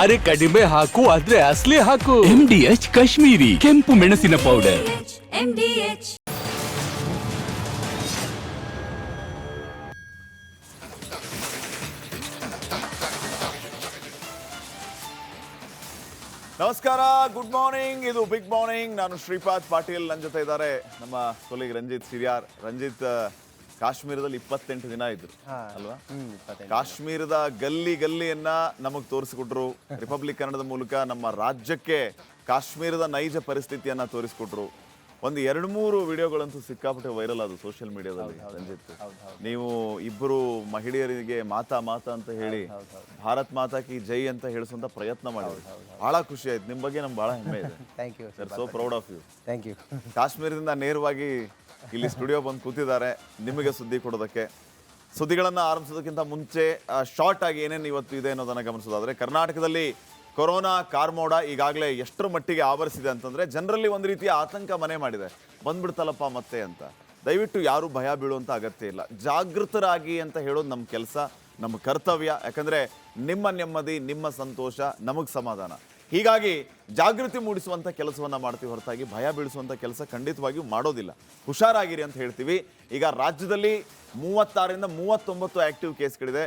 ಅರೆ ಕಡಿಮೆ ಹಾಕು ಆದ್ರೆ ಅಸಲಿ ಹಾಕು. MDH ಕಾಶ್ಮೀರಿ ಕೆಂಪು ಮೆಣಸಿನ ಪೌಡರ್. MDH ನಮಸ್ಕಾರ, ಗುಡ್ ಮಾರ್ನಿಂಗ್. ಇದು ಬಿಗ್ ಮಾರ್ನಿಂಗ್. ನಾನು ಶ್ರೀಪಾದ್ ಪಾಟೀಲ್. ನನ್ನ ಜೊತೆ ಇದ್ದಾರೆ ನಮ್ಮ ಕೊಲೀಗ್ ರಂಜಿತ್ ಸಿರಿಯಾರ್. ರಂಜಿತ್ ಕಾಶ್ಮೀರದಲ್ಲಿ 28 ದಿನ ಇದ್ರು ಅಲ್ವಾ? ಕಾಶ್ಮೀರದ ಗಲ್ಲಿ ಗಲ್ಲಿಯನ್ನ ನಮಗ್ ತೋರಿಸ್ಕೊಟ್ರು. ರಿಪಬ್ಲಿಕ್ ಕನ್ನಡದ ಮೂಲಕ ನಮ್ಮ ರಾಜ್ಯಕ್ಕೆ ಕಾಶ್ಮೀರದ ನೈಜ ಪರಿಸ್ಥಿತಿಯನ್ನ ತೋರಿಸ್ಕೊಟ್ರು. ಒಂದು 2-3 ವಿಡಿಯೋಗಳಂತೂ ಸಿಕ್ಕಾಪಟ್ಟೆ ವೈರಲ್ ಆದವು ಸೋಷಿಯಲ್ ಮೀಡಿಯಾದಲ್ಲಿ. ರಂಜಿತ್, ನೀವು ಇಬ್ಬರು ಮಹಿಳೆಯರಿಗೆ ಮಾತಾ ಅಂತ ಹೇಳಿ ಭಾರತ್ ಮಾತಾ ಕಿ ಜೈ ಅಂತ ಹೇಳಿಸುವಂತ ಪ್ರಯತ್ನ ಮಾಡಿದ್ರಿ. ಬಹಳ ಖುಷಿ ಆಯ್ತು. ನಿಮ್ ಬಗ್ಗೆ ನಮ್ಗೆ ಬಹಳ ಹೆಮ್ಮೆ ಇದೆ. Thank you sir, so proud of you. Thank you. ಕಾಶ್ಮೀರದಿಂದ ನೇರವಾಗಿ ಇಲ್ಲಿ ಸ್ಟುಡಿಯೋ ಬಂದು ಕೂತಿದ್ದಾರೆ ನಿಮಗೆ ಸುದ್ದಿ ಕೊಡೋದಕ್ಕೆ. ಸುದ್ದಿಗಳನ್ನು ಆರಂಭಿಸೋದಕ್ಕಿಂತ ಮುಂಚೆ ಶಾರ್ಟ್ ಆಗಿ ಏನೇನು ಇವತ್ತು ಇದೆ ಅನ್ನೋದನ್ನು ಗಮನಿಸೋದಾದ್ರೆ, ಕರ್ನಾಟಕದಲ್ಲಿ ಕೊರೋನಾ ಕಾರ್ಮೋಡ ಈಗಾಗಲೇ ಎಷ್ಟರ ಮಟ್ಟಿಗೆ ಆವರಿಸಿದೆ ಅಂತಂದ್ರೆ, ಜನರಲ್ಲಿ ಒಂದು ರೀತಿಯ ಆತಂಕ ಮನೆ ಮಾಡಿದೆ. ಬಂದ್ಬಿಡ್ತಲ್ಲಪ್ಪ ಮತ್ತೆ ಅಂತ. ದಯವಿಟ್ಟು ಯಾರು ಭಯ ಬೀಳುವಂತ ಅಗತ್ಯ ಇಲ್ಲ. ಜಾಗೃತರಾಗಿ ಅಂತ ಹೇಳೋದು ನಮ್ಮ ಕೆಲಸ, ನಮ್ಮ ಕರ್ತವ್ಯ. ಯಾಕಂದ್ರೆ ನಿಮ್ಮ ನೆಮ್ಮದಿ, ನಿಮ್ಮ ಸಂತೋಷ ನಮಗೆ ಸಮಾಧಾನ. ಹೀಗಾಗಿ ಜಾಗೃತಿ ಮೂಡಿಸುವಂಥ ಕೆಲಸವನ್ನ ಮಾಡ್ತೀವಿ ಹೊರತಾಗಿ ಭಯ ಬೀಳಿಸುವಂಥ ಕೆಲಸ ಖಂಡಿತವಾಗಿಯೂ ಮಾಡೋದಿಲ್ಲ. ಹುಷಾರಾಗಿರಿ ಅಂತ ಹೇಳ್ತೀವಿ. ಈಗ ರಾಜ್ಯದಲ್ಲಿ 36ರಿಂದ 39 ಆಕ್ಟಿವ್ ಕೇಸ್ಗಳಿದೆ.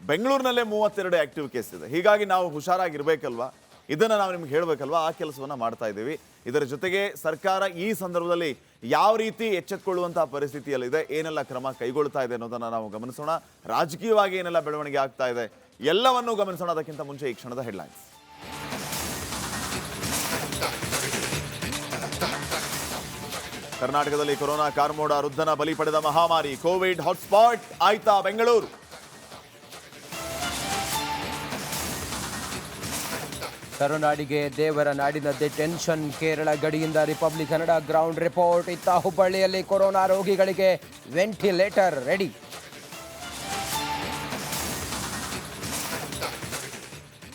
ಬೆಂಗಳೂರಿನಲ್ಲೇ 32 ಆಕ್ಟಿವ್ ಕೇಸ್ ಇದೆ. ಹೀಗಾಗಿ ನಾವು ಹುಷಾರಾಗಿರ್ಬೇಕಲ್ವಾ? ಇದನ್ನ ನಾವು ನಿಮ್ಗೆ ಹೇಳ್ಬೇಕಲ್ವಾ? ಆ ಕೆಲಸವನ್ನ ಮಾಡ್ತಾ ಇದ್ದೀವಿ. ಇದರ ಜೊತೆಗೆ ಸರ್ಕಾರ ಈ ಸಂದರ್ಭದಲ್ಲಿ ಯಾವ ರೀತಿ ಎಚ್ಚೆತ್ತುಕೊಳ್ಳುವಂತಹ ಪರಿಸ್ಥಿತಿಯಲ್ಲಿದೆ, ಏನೆಲ್ಲ ಕ್ರಮ ಕೈಗೊಳ್ತಾ ಇದೆ ಅನ್ನೋದನ್ನ ನಾವು ಗಮನಿಸೋಣ. ರಾಜಕೀಯವಾಗಿ ಏನೆಲ್ಲ ಬೆಳವಣಿಗೆ ಆಗ್ತಾ ಇದೆ ಎಲ್ಲವನ್ನೂ ಗಮನಿಸೋಣ. ಅದಕ್ಕಿಂತ ಮುಂಚೆ ಈ ಕ್ಷಣದ ಹೆಡ್ಲೈನ್ಸ್. ಕರ್ನಾಟಕದಲ್ಲಿ ಕೊರೋನಾ ಕಾರ್ಮೋಡ ವೃದ್ಧನ ಬಲಿ ಪಡೆದ ಮಹಾಮಾರಿ. ಕೋವಿಡ್ ಹಾಟ್ಸ್ಪಾಟ್ ಆಯ್ತಾ ಬೆಂಗಳೂರು? ಕರುನಾಡಿಗೆ ದೇವರ ನಾಡಿನದ್ದೇ ಟೆನ್ಷನ್. ಕೇರಳ ಗಡಿಯಿಂದ ರಿಪಬ್ಲಿಕ್ ಕನ್ನಡ ಗ್ರೌಂಡ್ ರಿಪೋರ್ಟ್. ಇತ್ತ ಹುಬ್ಬಳ್ಳಿಯಲ್ಲಿ ಕೊರೋನಾ ರೋಗಿಗಳಿಗೆ ವೆಂಟಿಲೇಟರ್ ರೆಡಿ.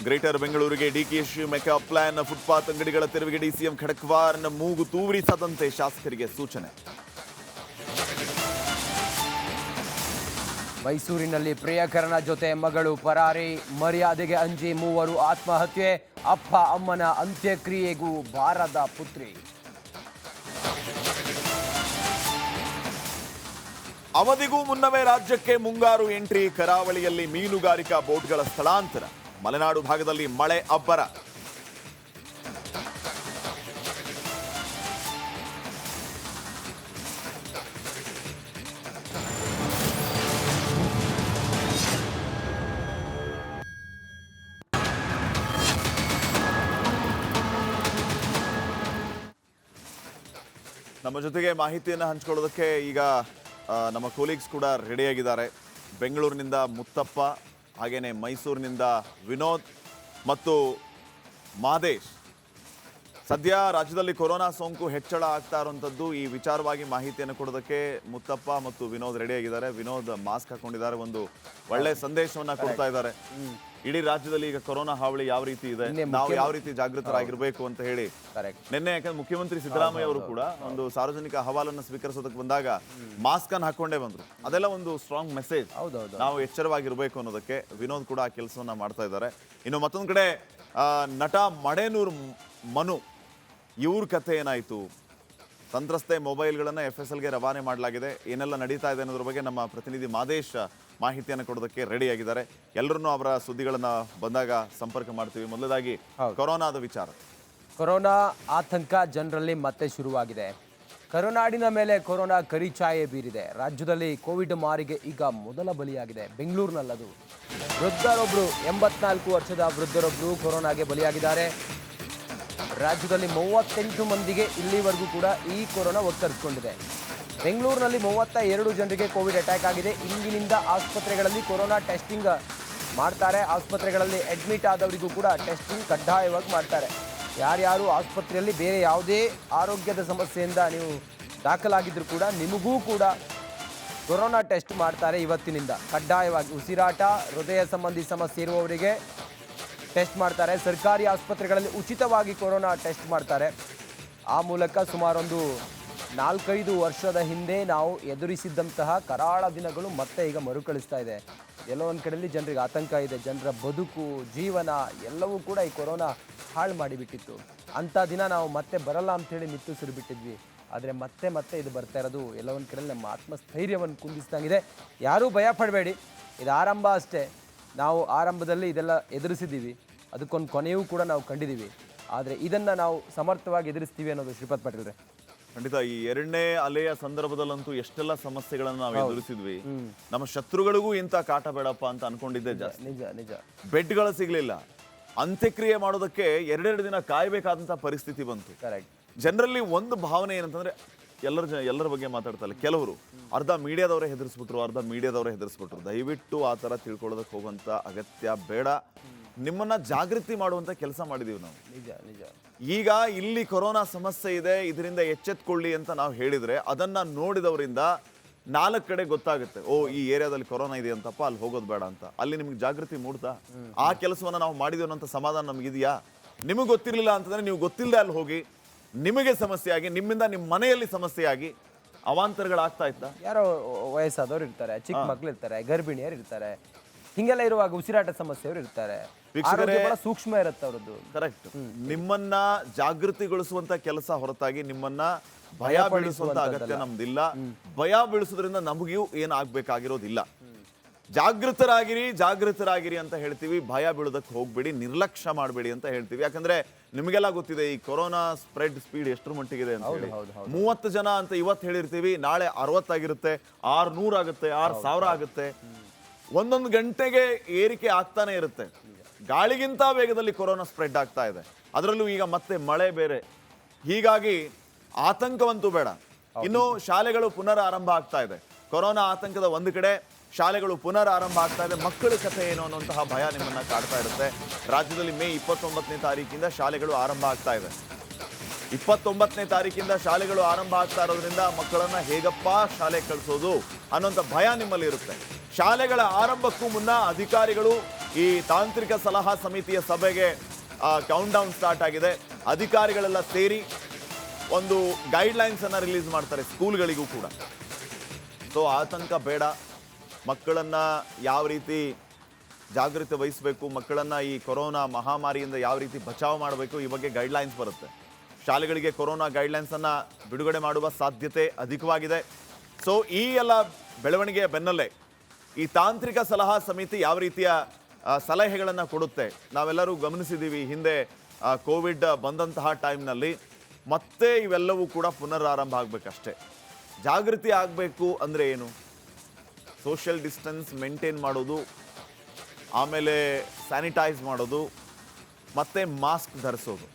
ಗ್ರೇಟರ್ ಬೆಂಗಳೂರಿಗೆ ಡಿಕೆಶಿ ಮೆಗಾ ಪ್ಲಾನ್. ಫುಟ್ಪಾತ್ ಅಂಗಡಿಗಳ ತೆರವಿಗೆ ಡಿಸಿಎಂ ಖಡಕ್ವಾರ್ನ ಮೂಗು ತೂರಿಸದಂತೆ ಶಾಸಕರಿಗೆ ಸೂಚನೆ. ಮೈಸೂರಿನಲ್ಲಿ ಪ್ರಿಯಕರನ ಜೊತೆ ಮಗಳು ಪರಾರಿ. ಮರ್ಯಾದೆಗೆ ಅಂಜಿ ಮೂವರು ಆತ್ಮಹತ್ಯೆ. ಅಪ್ಪ ಅಮ್ಮನ ಅಂತ್ಯಕ್ರಿಯೆಗೂ ಬಾರದ ಪುತ್ರಿ. ಅವಧಿಗೂ ಮುನ್ನವೇ ರಾಜ್ಯಕ್ಕೆ ಮುಂಗಾರು ಎಂಟ್ರಿ. ಕರಾವಳಿಯಲ್ಲಿ ಮೀನುಗಾರಿಕಾ ಬೋಟ್ಗಳ ಸ್ಥಳಾಂತರ. ಮಲೆನಾಡು ಭಾಗದಲ್ಲಿ ಮಳೆ ಅಬ್ಬರ. ನಮ್ಮ ಜೊತೆಗೆ ಮಾಹಿತಿಯನ್ನು ಹಂಚಿಕೊಳ್ಳೋದಕ್ಕೆ ಈಗ ನಮ್ಮ ಕೊಲೀಗ್ಸ್ ಕೂಡ ರೆಡಿಯಾಗಿದ್ದಾರೆ. ಬೆಂಗಳೂರಿನಿಂದ ಮುತ್ತಪ್ಪ, ಹಾಗೇನೆ ಮೈಸೂರಿನಿಂದ ವಿನೋದ್ ಮತ್ತು ಮಾದೇಶ್. ಸದ್ಯ ರಾಜ್ಯದಲ್ಲಿ ಕೊರೋನಾ ಸೋಂಕು ಹೆಚ್ಚಳ ಆಗ್ತಾ ಇರುವಂಥದ್ದು. ಈ ವಿಚಾರವಾಗಿ ಮಾಹಿತಿಯನ್ನು ಕೊಡೋದಕ್ಕೆ ಮುತ್ತಪ್ಪ ಮತ್ತು ವಿನೋದ್ ರೆಡಿಯಾಗಿದ್ದಾರೆ. ವಿನೋದ್ ಮಾಸ್ಕ್ ಹಾಕೊಂಡಿದ್ದಾರೆ, ಒಂದು ಒಳ್ಳೆ ಸಂದೇಶವನ್ನ ಕೊಡ್ತಾ ಇದ್ದಾರೆ. ಇಡೀ ರಾಜ್ಯದಲ್ಲಿ ಈಗ ಕೊರೋನಾ ಹಾವಳಿ ಯಾವ ರೀತಿ ಇದೆ, ನಾವು ಯಾವ ರೀತಿ ಜಾಗೃತರಾಗಿರ್ಬೇಕು ಅಂತ ಹೇಳಿ ನಿನ್ನೆ, ಯಾಕಂದ್ರೆ ಮುಖ್ಯಮಂತ್ರಿ ಸಿದ್ದರಾಮಯ್ಯ ಅವರು ಕೂಡ ಒಂದು ಸಾರ್ವಜನಿಕ ಅಹವಾಲನ್ನು ಸ್ವೀಕರಿಸೋದಕ್ಕೆ ಬಂದಾಗ ಮಾಸ್ಕ್ ಅನ್ನು ಹಾಕೊಂಡೇ ಬಂದ್ರು. ಅದೆಲ್ಲ ಒಂದು ಸ್ಟ್ರಾಂಗ್ ಮೆಸೇಜ್. ನಾವು ಎಚ್ಚರವಾಗಿರ್ಬೇಕು ಅನ್ನೋದಕ್ಕೆ ವಿನೋದ್ ಕೂಡ ಆ ಕೆಲಸವನ್ನ ಮಾಡ್ತಾ ಇದ್ದಾರೆ. ಇನ್ನು ಮತ್ತೊಂದು ಕಡೆ ನಟ ಮಡೇನೂರ್ ಮನು, ಇವ್ರ ಕಥೆ ಏನಾಯ್ತು? ಸಂತ್ರಸ್ತೆ ಮೊಬೈಲ್ಗಳನ್ನು FSLಗೆ ರವಾನೆ ಮಾಡಲಾಗಿದೆ. ಏನೆಲ್ಲ ನಡೀತಾ ಇದೆ ಅನ್ನೋದ್ರ ಬಗ್ಗೆ ನಮ್ಮ ಪ್ರತಿನಿಧಿ ಮಾದೇಶ್ ಮಾಹಿತಿಯನ್ನು ಕೊಡೋದಕ್ಕೆ ರೆಡಿ ಆಗಿದ್ದಾರೆ. ಎಲ್ಲರನ್ನೂ ಅವರ ಸುದ್ದಿಗಳನ್ನ ಬಂದಾಗ ಸಂಪರ್ಕ ಮಾಡ್ತೀವಿ. ಮೊದಲದಾಗಿ ಕೊರೋನಾದ ವಿಚಾರ. ಕೊರೋನಾ ಆತಂಕ ಜನರಲ್ಲಿ ಮತ್ತೆ ಶುರುವಾಗಿದೆ. ಕರುನಾಡಿನ ಮೇಲೆ ಕೊರೋನಾ ಕರಿಛಾಯೆ ಬೀರಿದೆ. ರಾಜ್ಯದಲ್ಲಿ ಕೋವಿಡ್ ಮಾರಿಗೆ ಈಗ ಮೊದಲ ಬಲಿಯಾಗಿದೆ. ಬೆಂಗಳೂರಿನಲ್ಲದು ವೃದ್ಧರೊಬ್ಬರು, 84 ವರ್ಷದ ವೃದ್ಧರೊಬ್ಬರು ಕೊರೋನಾಗೆ ಬಲಿಯಾಗಿದ್ದಾರೆ. ರಾಜ್ಯದಲ್ಲಿ 38 ಮಂದಿಗೆ ಇಲ್ಲಿವರೆಗೂ ಕೂಡ ಈ ಕೊರೋನಾ ಒತ್ತರಿಸಿಕೊಂಡಿದೆ. ಬೆಂಗಳೂರಿನಲ್ಲಿ 32 ಜನರಿಗೆ ಕೋವಿಡ್ ಅಟ್ಯಾಕ್ ಆಗಿದೆ. ಇಂದಿನಿಂದ ಆಸ್ಪತ್ರೆಗಳಲ್ಲಿ ಕೊರೋನಾ ಟೆಸ್ಟಿಂಗ್ ಮಾಡ್ತಾರೆ. ಆಸ್ಪತ್ರೆಗಳಲ್ಲಿ ಅಡ್ಮಿಟ್ ಆದವರಿಗೂ ಕೂಡ ಟೆಸ್ಟಿಂಗ್ ಕಡ್ಡಾಯವಾಗಿ ಮಾಡ್ತಾರೆ. ಯಾರ್ಯಾರು ಆಸ್ಪತ್ರೆಯಲ್ಲಿ ಬೇರೆ ಯಾವುದೇ ಆರೋಗ್ಯದ ಸಮಸ್ಯೆಯಿಂದ ನೀವು ದಾಖಲಾಗಿದ್ದರೂ ಕೂಡ ನಿಮಗೂ ಕೂಡ ಕೊರೋನಾ ಟೆಸ್ಟ್ ಮಾಡ್ತಾರೆ. ಇವತ್ತಿನಿಂದ ಕಡ್ಡಾಯವಾಗಿ ಉಸಿರಾಟ, ಹೃದಯ ಸಂಬಂಧಿ ಸಮಸ್ಯೆ ಇರುವವರಿಗೆ ಟೆಸ್ಟ್ ಮಾಡ್ತಾರೆ. ಸರ್ಕಾರಿ ಆಸ್ಪತ್ರೆಗಳಲ್ಲಿ ಉಚಿತವಾಗಿ ಕೊರೋನಾ ಟೆಸ್ಟ್ ಮಾಡ್ತಾರೆ. ಆ ಮೂಲಕ ಸುಮಾರೊಂದು 4-5 ವರ್ಷದ ಹಿಂದೆ ನಾವು ಎದುರಿಸಿದ್ದಂತಹ ಕರಾಳ ದಿನಗಳು ಮತ್ತೆ ಈಗ ಮರುಕಳಿಸ್ತಾ ಇದೆ. ಎಲ್ಲೋ ಒಂದು ಕಡೆಯಲ್ಲಿ ಜನರಿಗೆ ಆತಂಕ ಇದೆ. ಜನರ ಬದುಕು, ಜೀವನ ಎಲ್ಲವೂ ಕೂಡ ಈ ಕೊರೋನಾ ಹಾಳು ಮಾಡಿಬಿಟ್ಟಿತ್ತು. ಅಂಥ ದಿನ ನಾವು ಮತ್ತೆ ಬರಲ್ಲ ಅಂಥೇಳಿ ನಿಟ್ಟುಸಿರು ಬಿಟ್ಟಿದ್ವಿ. ಆದರೆ ಮತ್ತೆ ಇದು ಬರ್ತಾ ಇರೋದು ಎಲ್ಲ ಒಂದು ಕಡೆಯಲ್ಲಿ ನಮ್ಮ ಆತ್ಮಸ್ಥೈರ್ಯವನ್ನು ಕುಂದಿಸ್ದಂಗಿದೆ. ಯಾರೂ ಭಯ ಪಡಬೇಡಿ, ಇದು ಆರಂಭ ಅಷ್ಟೇ. ನಾವು ಆರಂಭದಲ್ಲಿ ಇದೆಲ್ಲ ಎದುರಿಸಿದ್ದೀವಿ, ಅದಕ್ಕೊಂದು ಕೊನೆಯೂ ಕೂಡ ನಾವು ಕಂಡಿದ್ದೀವಿ. ಆದರೆ ಇದನ್ನು ನಾವು ಸಮರ್ಥವಾಗಿ ಎದುರಿಸ್ತೀವಿ ಅನ್ನೋದು ಶ್ರೀಪಾದ್ ಪಾಟೀಲ್ರೆ. ಖಂಡಿತ ಈ ಎರಡನೇ ಅಲೆಯ ಸಂದರ್ಭದಲ್ಲಂತೂ ಎಷ್ಟೆಲ್ಲ ಸಮಸ್ಯೆಗಳನ್ನು ನಾವು ಎದುರಿಸಿದ್ವಿ. ನಮ್ಮ ಶತ್ರುಗಳಿಗೂ ಇಂಥ ಕಾಟ ಬೇಡಪ್ಪ ಅಂತ ಅನ್ಕೊಂಡಿದ್ದೆ ಜಾಸ್ತಿ. ನಿಜ ಬೆಡ್ಗಳು ಸಿಗ್ಲಿಲ್ಲ, ಅಂತ್ಯಕ್ರಿಯೆ ಮಾಡೋದಕ್ಕೆ 2 ದಿನ ಕಾಯ್ಬೇಕಾದಂತ ಪರಿಸ್ಥಿತಿ ಬಂತು. ಕರೆಕ್ಟ್. ಜನರಲ್ಲಿ ಒಂದು ಭಾವನೆ ಏನಂತಂದ್ರೆ ಎಲ್ಲರ ಬಗ್ಗೆ ಮಾತಾಡ್ತಾರೆ. ಕೆಲವರು ಅರ್ಧ ಮೀಡಿಯಾದವರೇ ಹೆದರ್ಸ್ಬಿಟ್ರು. ದಯವಿಟ್ಟು ಆ ಥರ ತಿಳ್ಕೊಳ್ಳೋದಕ್ಕೆ ಹೋಗುವಂತ ಅಗತ್ಯ ಬೇಡ. ನಿಮ್ಮನ್ನ ಜಾಗೃತಿ ಮಾಡುವಂತ ಕೆಲಸ ಮಾಡಿದೀವಿ ನಾವು. ನಿಜ. ಈಗ ಇಲ್ಲಿ ಕೊರೋನಾ ಸಮಸ್ಯೆ ಇದೆ, ಇದರಿಂದ ಎಚ್ಚೆತ್ಕೊಳ್ಳಿ ಅಂತ ನಾವು ಹೇಳಿದ್ರೆ ಅದನ್ನ ನೋಡಿದವರಿಂದ 4 ಕಡೆ ಗೊತ್ತಾಗುತ್ತೆ, ಓ ಈ ಏರಿಯಾದಲ್ಲಿ ಕೊರೋನಾ ಇದೆ ಅಂತಪ್ಪ, ಅಲ್ಲಿ ಹೋಗೋದು ಬೇಡ ಅಂತ. ಅಲ್ಲಿ ನಿಮ್ಗೆ ಜಾಗೃತಿ ಮೂಡ್ತಾ? ಆ ಕೆಲಸವನ್ನ ನಾವು ಮಾಡಿದೀವಿ ಅನ್ನೋ ಸಮಾಧಾನ ನಮಗಿದೆಯಾ? ನಿಮಗೆ ಗೊತ್ತಿರಲಿಲ್ಲ ಅಂತಂದ್ರೆ ನೀವು ಗೊತ್ತಿಲ್ಲದೆ ಅಲ್ಲಿ ಹೋಗಿ ನಿಮಗೆ ಸಮಸ್ಯೆ ಆಗಿ, ನಿಮ್ಮಿಂದ ನಿಮ್ಮ ಮನೆಯಲ್ಲಿ ಸಮಸ್ಯೆ ಆಗಿ ಅವಾಂತರಗಳಾಗ್ತಾ ಇತ್ತ? ಯಾರೋ ವಯಸ್ಸಾದವ್ರು ಇರ್ತಾರೆ, ಚಿಕ್ಕ ಮಕ್ಳು ಇರ್ತಾರೆ, ಗರ್ಭಿಣಿಯರು ಇರ್ತಾರೆ, ಹಿಂಗೆಲ್ಲ ಇರುವಾಗ ಉಸಿರಾಟ ಸಮಸ್ಯೆಯವರು ಇರ್ತಾರೆ. ಆರೋಗ್ಯ ಬಹಳ ಸೂಕ್ಷ್ಮ ಇರುತ್ತೆ ಅವರದ್ದು. ಕರೆಕ್ಟ್. ನಿಮ್ಮನ್ನ ಜಾಗೃತಿಗೊಳಿಸುವಂತ ಕೆಲಸ ಹೊರತಾಗಿ ನಿಮ್ಮನ್ನ ಭಯ ಬೀಳಿಸುವಂತ ಅಗತ್ಯ ನಮ್ದಿಲ್ಲ. ಭಯ ಬೀಳಿಸೋದ್ರಿಂದ ನಮಗೂ ಏನಾಗ್ಬೇಕಾಗಿರೋದಿಲ್ಲ. ಜಾಗೃತರಾಗಿರಿ ಅಂತ ಹೇಳ್ತೀವಿ. ಭಯ ಬೀಳೋದಕ್ಕೆ ಹೋಗ್ಬೇಡಿ, ನಿರ್ಲಕ್ಷ್ಯ ಮಾಡಬೇಡಿ ಅಂತ ಹೇಳ್ತೀವಿ. ಯಾಕಂದ್ರೆ ನಿಮಗೆಲ್ಲ ಗೊತ್ತಿದೆ ಈ ಕೊರೋನಾ ಸ್ಪೀಡ್ ಎಷ್ಟರ ಮಟ್ಟಿಗಿದೆ ಅಂತ ಹೇಳಿ. 30 ಜನ ಅಂತ ಇವತ್ತು ಹೇಳಿರ್ತೀವಿ, ನಾಳೆ 60 ಆಗಿರುತ್ತೆ, 600 ಆಗುತ್ತೆ, 6000 ಆಗುತ್ತೆ. ಒಂದೊಂದು ಗಂಟೆಗೆ ಏರಿಕೆ ಆಗ್ತಾನೆ ಇರುತ್ತೆ. ಗಾಳಿಗಿಂತ ವೇಗದಲ್ಲಿ ಕೊರೋನಾ ಸ್ಪ್ರೆಡ್ ಆಗ್ತಾ ಇದೆ. ಅದರಲ್ಲೂ ಈಗ ಮತ್ತೆ ಮಳೆ ಬೇರೆ. ಹೀಗಾಗಿ ಆತಂಕವಂತೂ ಬೇಡ. ಇನ್ನು ಶಾಲೆಗಳು ಪುನರ್ ಆರಂಭ ಆಗ್ತಾ ಇದೆ. ಕೊರೋನಾ ಆತಂಕದ ಒಂದು ಕಡೆ, ಶಾಲೆಗಳು ಪುನರ್ ಆರಂಭ ಆಗ್ತಾ ಇದೆ. ಮಕ್ಕಳ ಕಥೆ ಏನು ಅನ್ನುವಂತಹ ಭಯ ನಿಮ್ಮನ್ನ ಕಾಡ್ತಾ ಇರುತ್ತೆ. ರಾಜ್ಯದಲ್ಲಿ ಮೇ 29ನೇ ತಾರೀಕಿಂದ ಶಾಲೆಗಳು ಆರಂಭ ಆಗ್ತಾ ಇದೆ. 29ನೇ ತಾರೀಕಿಂದ ಶಾಲೆಗಳು ಆರಂಭ ಆಗ್ತಾ ಇರೋದ್ರಿಂದ ಮಕ್ಕಳನ್ನ ಹೇಗಪ್ಪ ಶಾಲೆ ಕಳಿಸೋದು ಅನ್ನೋಂಥ ಭಯ ನಿಮ್ಮಲ್ಲಿ ಇರುತ್ತೆ. ಶಾಲೆಗಳ ಆರಂಭಕ್ಕೂ ಮುನ್ನ ಅಧಿಕಾರಿಗಳು ಈ ತಾಂತ್ರಿಕ ಸಲಹಾ ಸಮಿತಿಯ ಸಭೆಗೆ ಕೌಂಟ್ ಡೌನ್ ಸ್ಟಾರ್ಟ್ ಆಗಿದೆ. ಅಧಿಕಾರಿಗಳೆಲ್ಲ ಸೇರಿ ಒಂದು ಗೈಡ್ಲೈನ್ಸ್ ಅನ್ನ ರಿಲೀಸ್ ಮಾಡ್ತಾರೆ ಸ್ಕೂಲ್ಗಳಿಗೂ ಕೂಡ. ಸೊ ಆತಂಕ ಬೇಡ. ಮಕ್ಕಳನ್ನ ಯಾವ ರೀತಿ ಜಾಗೃತಿ ವಹಿಸಬೇಕು, ಮಕ್ಕಳನ್ನ ಈ ಕೊರೋನಾ ಮಹಾಮಾರಿಯಿಂದ ಯಾವ ರೀತಿ ಬಚಾವ್ ಮಾಡಬೇಕು, ಈ ಬಗ್ಗೆ ಗೈಡ್ಲೈನ್ಸ್ ಬರುತ್ತೆ. ಶಾಲೆಗಳಿಗೆ ಕೊರೋನಾ ಗೈಡ್ಲೈನ್ಸ್ ಅನ್ನ ಬಿಡುಗಡೆ ಮಾಡುವ ಸಾಧ್ಯತೆ ಅಧಿಕವಾಗಿದೆ. ಸೊ ಈ ಎಲ್ಲ ಬೆಳವಣಿಗೆಯ ಬೆನ್ನಲ್ಲೇ ಈ ತಾಂತ್ರಿಕ ಸಲಹಾ ಸಮಿತಿ ಯಾವ ರೀತಿಯ ಸಲಹೆಗಳನ್ನು ಕೊಡುತ್ತೆ ನಾವೆಲ್ಲರೂ ಗಮನಿಸಿದ್ದೀವಿ. ಹಿಂದೆ ಕೋವಿಡ್ ಬಂದಂತಹ ಟೈಮ್ನಲ್ಲಿ ಮತ್ತೆ ಇವೆಲ್ಲವೂ ಕೂಡ ಪುನರಾರಂಭ ಆಗಬೇಕಷ್ಟೇ. ಜಾಗೃತಿ ಆಗಬೇಕು ಅಂದರೆ ಏನು? ಸೋಷಿಯಲ್ ಡಿಸ್ಟೆನ್ಸ್ ಮೇಂಟೈನ್ ಮಾಡೋದು, ಆಮೇಲೆ ಸ್ಯಾನಿಟೈಸ್ ಮಾಡೋದು, ಮತ್ತೆ ಮಾಸ್ಕ್ ಧರಿಸೋದು.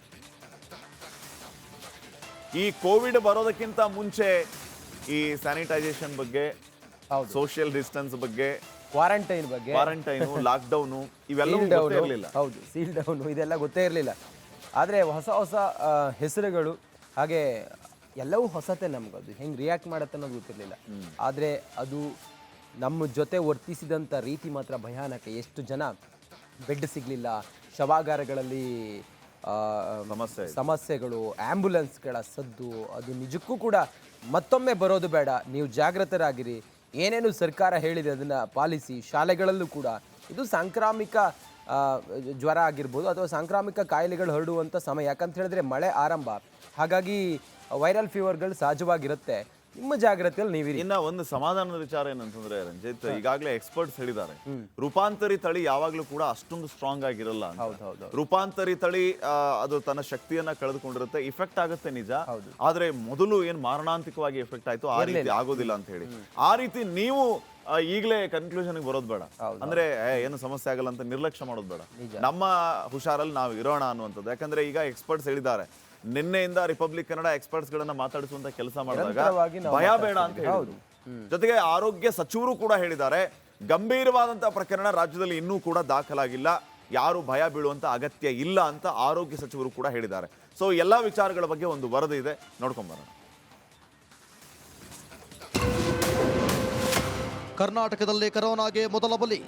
ಈ ಕೋವಿಡ್ ಬರೋದಕ್ಕಿಂತ ಮುಂಚೆ ಈ ಸ್ಯಾನಿಟೈಸೇಷನ್ ಬಗ್ಗೆ, ಸೋಷಿಯಲ್ ಡಿಸ್ಟೆನ್ಸ್ ಬಗ್ಗೆ, ಕ್ವಾರಂಟೈನು, ಲಾಕ್ಡೌನು ಇವೆಲ್ಲವೂ ಗೊತ್ತೇ ಇರಲಿಲ್ಲ. ಹೌದು, ಸೀಲ್ ಡೌನು ಇದೆಲ್ಲ ಗೊತ್ತೇ ಇರಲಿಲ್ಲ. ಆದರೆ ಹೊಸ ಹೆಸರುಗಳು, ಹಾಗೆ ಎಲ್ಲವೂ ಹೊಸತೆ. ನಮಗದು ಹೆಂಗೆ ರಿಯಾಕ್ಟ್ ಮಾಡುತ್ತೆ ಅನ್ನೋದು ಗೊತ್ತಿರಲಿಲ್ಲ. ಆದರೆ ಅದು ನಮ್ಮ ಜೊತೆ ವರ್ತಿಸಿದಂಥ ರೀತಿ ಮಾತ್ರ ಭಯಾನಕ. ಎಷ್ಟು ಜನ ಬೆಡ್ ಸಿಗಲಿಲ್ಲ, ಶವಾಗಾರಗಳಲ್ಲಿ ಸಮಸ್ಯೆಗಳು, ಆ್ಯಂಬುಲೆನ್ಸ್ಗಳ ಸದ್ದು, ಅದು ನಿಜಕ್ಕೂ ಕೂಡ ಮತ್ತೊಮ್ಮೆ ಬರೋದು ಬೇಡ. ನೀವು ಜಾಗೃತರಾಗಿರಿ. ಏನೇನು ಸರ್ಕಾರ ಹೇಳಿದೆ ಅದನ್ನು ಪಾಲಿಸಿ. ಶಾಲೆಗಳಲ್ಲೂ ಕೂಡ ಇದು ಸಾಂಕ್ರಾಮಿಕ ಜ್ವರ ಆಗಿರ್ಬೋದು ಅಥವಾ ಸಾಂಕ್ರಾಮಿಕ ಕಾಯಿಲೆಗಳು ಹರಡುವಂಥ ಸಮಯ. ಯಾಕಂತ ಹೇಳಿದ್ರೆ ಮಳೆ ಆರಂಭ, ಹಾಗಾಗಿ ವೈರಲ್ ಫೀವರ್ಗಳು ಸಹಜವಾಗಿರುತ್ತೆ. ನಿಮ್ಮ ಜಾಗೃತಿಯಲ್ಲಿ ನೀವಿರಿ. ಇನ್ನ ಒಂದು ಸಮಾಧಾನದ ವಿಚಾರ ಏನಂತಂದ್ರೆ ರಂಜಿತ್, ಈಗಾಗಲೇ ಎಕ್ಸ್ಪರ್ಟ್ಸ್ ಹೇಳಿದ್ದಾರೆ, ರೂಪಾಂತರಿ ತಳಿ ಯಾವಾಗ್ಲೂ ಕೂಡ ಅಷ್ಟೊಂದು ಸ್ಟ್ರಾಂಗ್ ಆಗಿರಲ್ಲ ಅಂತ. ರೂಪಾಂತರಿ ತಳಿ ಅದು ತನ್ನ ಶಕ್ತಿಯನ್ನ ಕಳೆದುಕೊಂಡಿರುತ್ತೆ, ಇಫೆಕ್ಟ್ ಆಗುತ್ತೆ ನಿಜ. ಆದ್ರೆ ಮೊದಲು ಏನ್ ಮಾರಣಾಂತಿಕವಾಗಿ ಎಫೆಕ್ಟ್ ಆಯ್ತು ಆ ರೀತಿ ಆಗೋದಿಲ್ಲ ಅಂತ ಹೇಳಿ, ಆ ರೀತಿ ನೀವು ಈಗಲೇ ಕನ್ಕ್ಲೂಷನ್ ಬರೋದು ಬೇಡ. ಅಂದ್ರೆ ಏನು ಸಮಸ್ಯೆ ಆಗಲ್ಲ ಅಂತ ನಿರ್ಲಕ್ಷ್ಯ ಮಾಡೋದು ಬೇಡ. ನಮ್ಮ ಹುಷಾರಲ್ಲಿ ನಾವು ಇರೋಣ ಅನ್ನುವಂಥದ್ದು. ಯಾಕಂದ್ರೆ ಈಗ ಎಕ್ಸ್ಪರ್ಟ್ಸ್ ಹೇಳಿದ್ದಾರೆ, ನಿನ್ನೆಯಿಂದ ರಿಪಬ್ಲಿಕ್ ಕನ್ನಡ ಎಕ್ಸ್ಪರ್ಟ್ಸ್ ಗಳನ್ನ ಮಾತಾಡಿಸುವಂತ ಕೆಲಸ ಮಾಡಿದಾಗ ಭಯ ಬೇಡ ಅಂತ ಹೇಳಿದ್ರು. ಜೊತೆಗೆ ಆರೋಗ್ಯ ಸಚಿವರು ಕೂಡ ಹೇಳಿದ್ದಾರೆ, ಗಂಭೀರವಾದಂತಹ ಪ್ರಕರಣ ರಾಜ್ಯದಲ್ಲಿ ಇನ್ನೂ ಕೂಡ ದಾಖಲಾಗಿಲ್ಲ, ಯಾರು ಭಯ ಬೀಳುವಂತ ಅಗತ್ಯ ಇಲ್ಲ ಅಂತ ಆರೋಗ್ಯ ಸಚಿವರು ಕೂಡ ಹೇಳಿದ್ದಾರೆ. ಸೊ ಎಲ್ಲಾ ವಿಚಾರಗಳ ಬಗ್ಗೆ ಒಂದು ವರದಿ ಇದೆ, ನೋಡ್ಕೊಂಡ್ ಬರೋಣ. ಕರ್ನಾಟಕದಲ್ಲಿ ಕೊರೋನಾಗೆ ಮೊದಲ ಬಲಿ.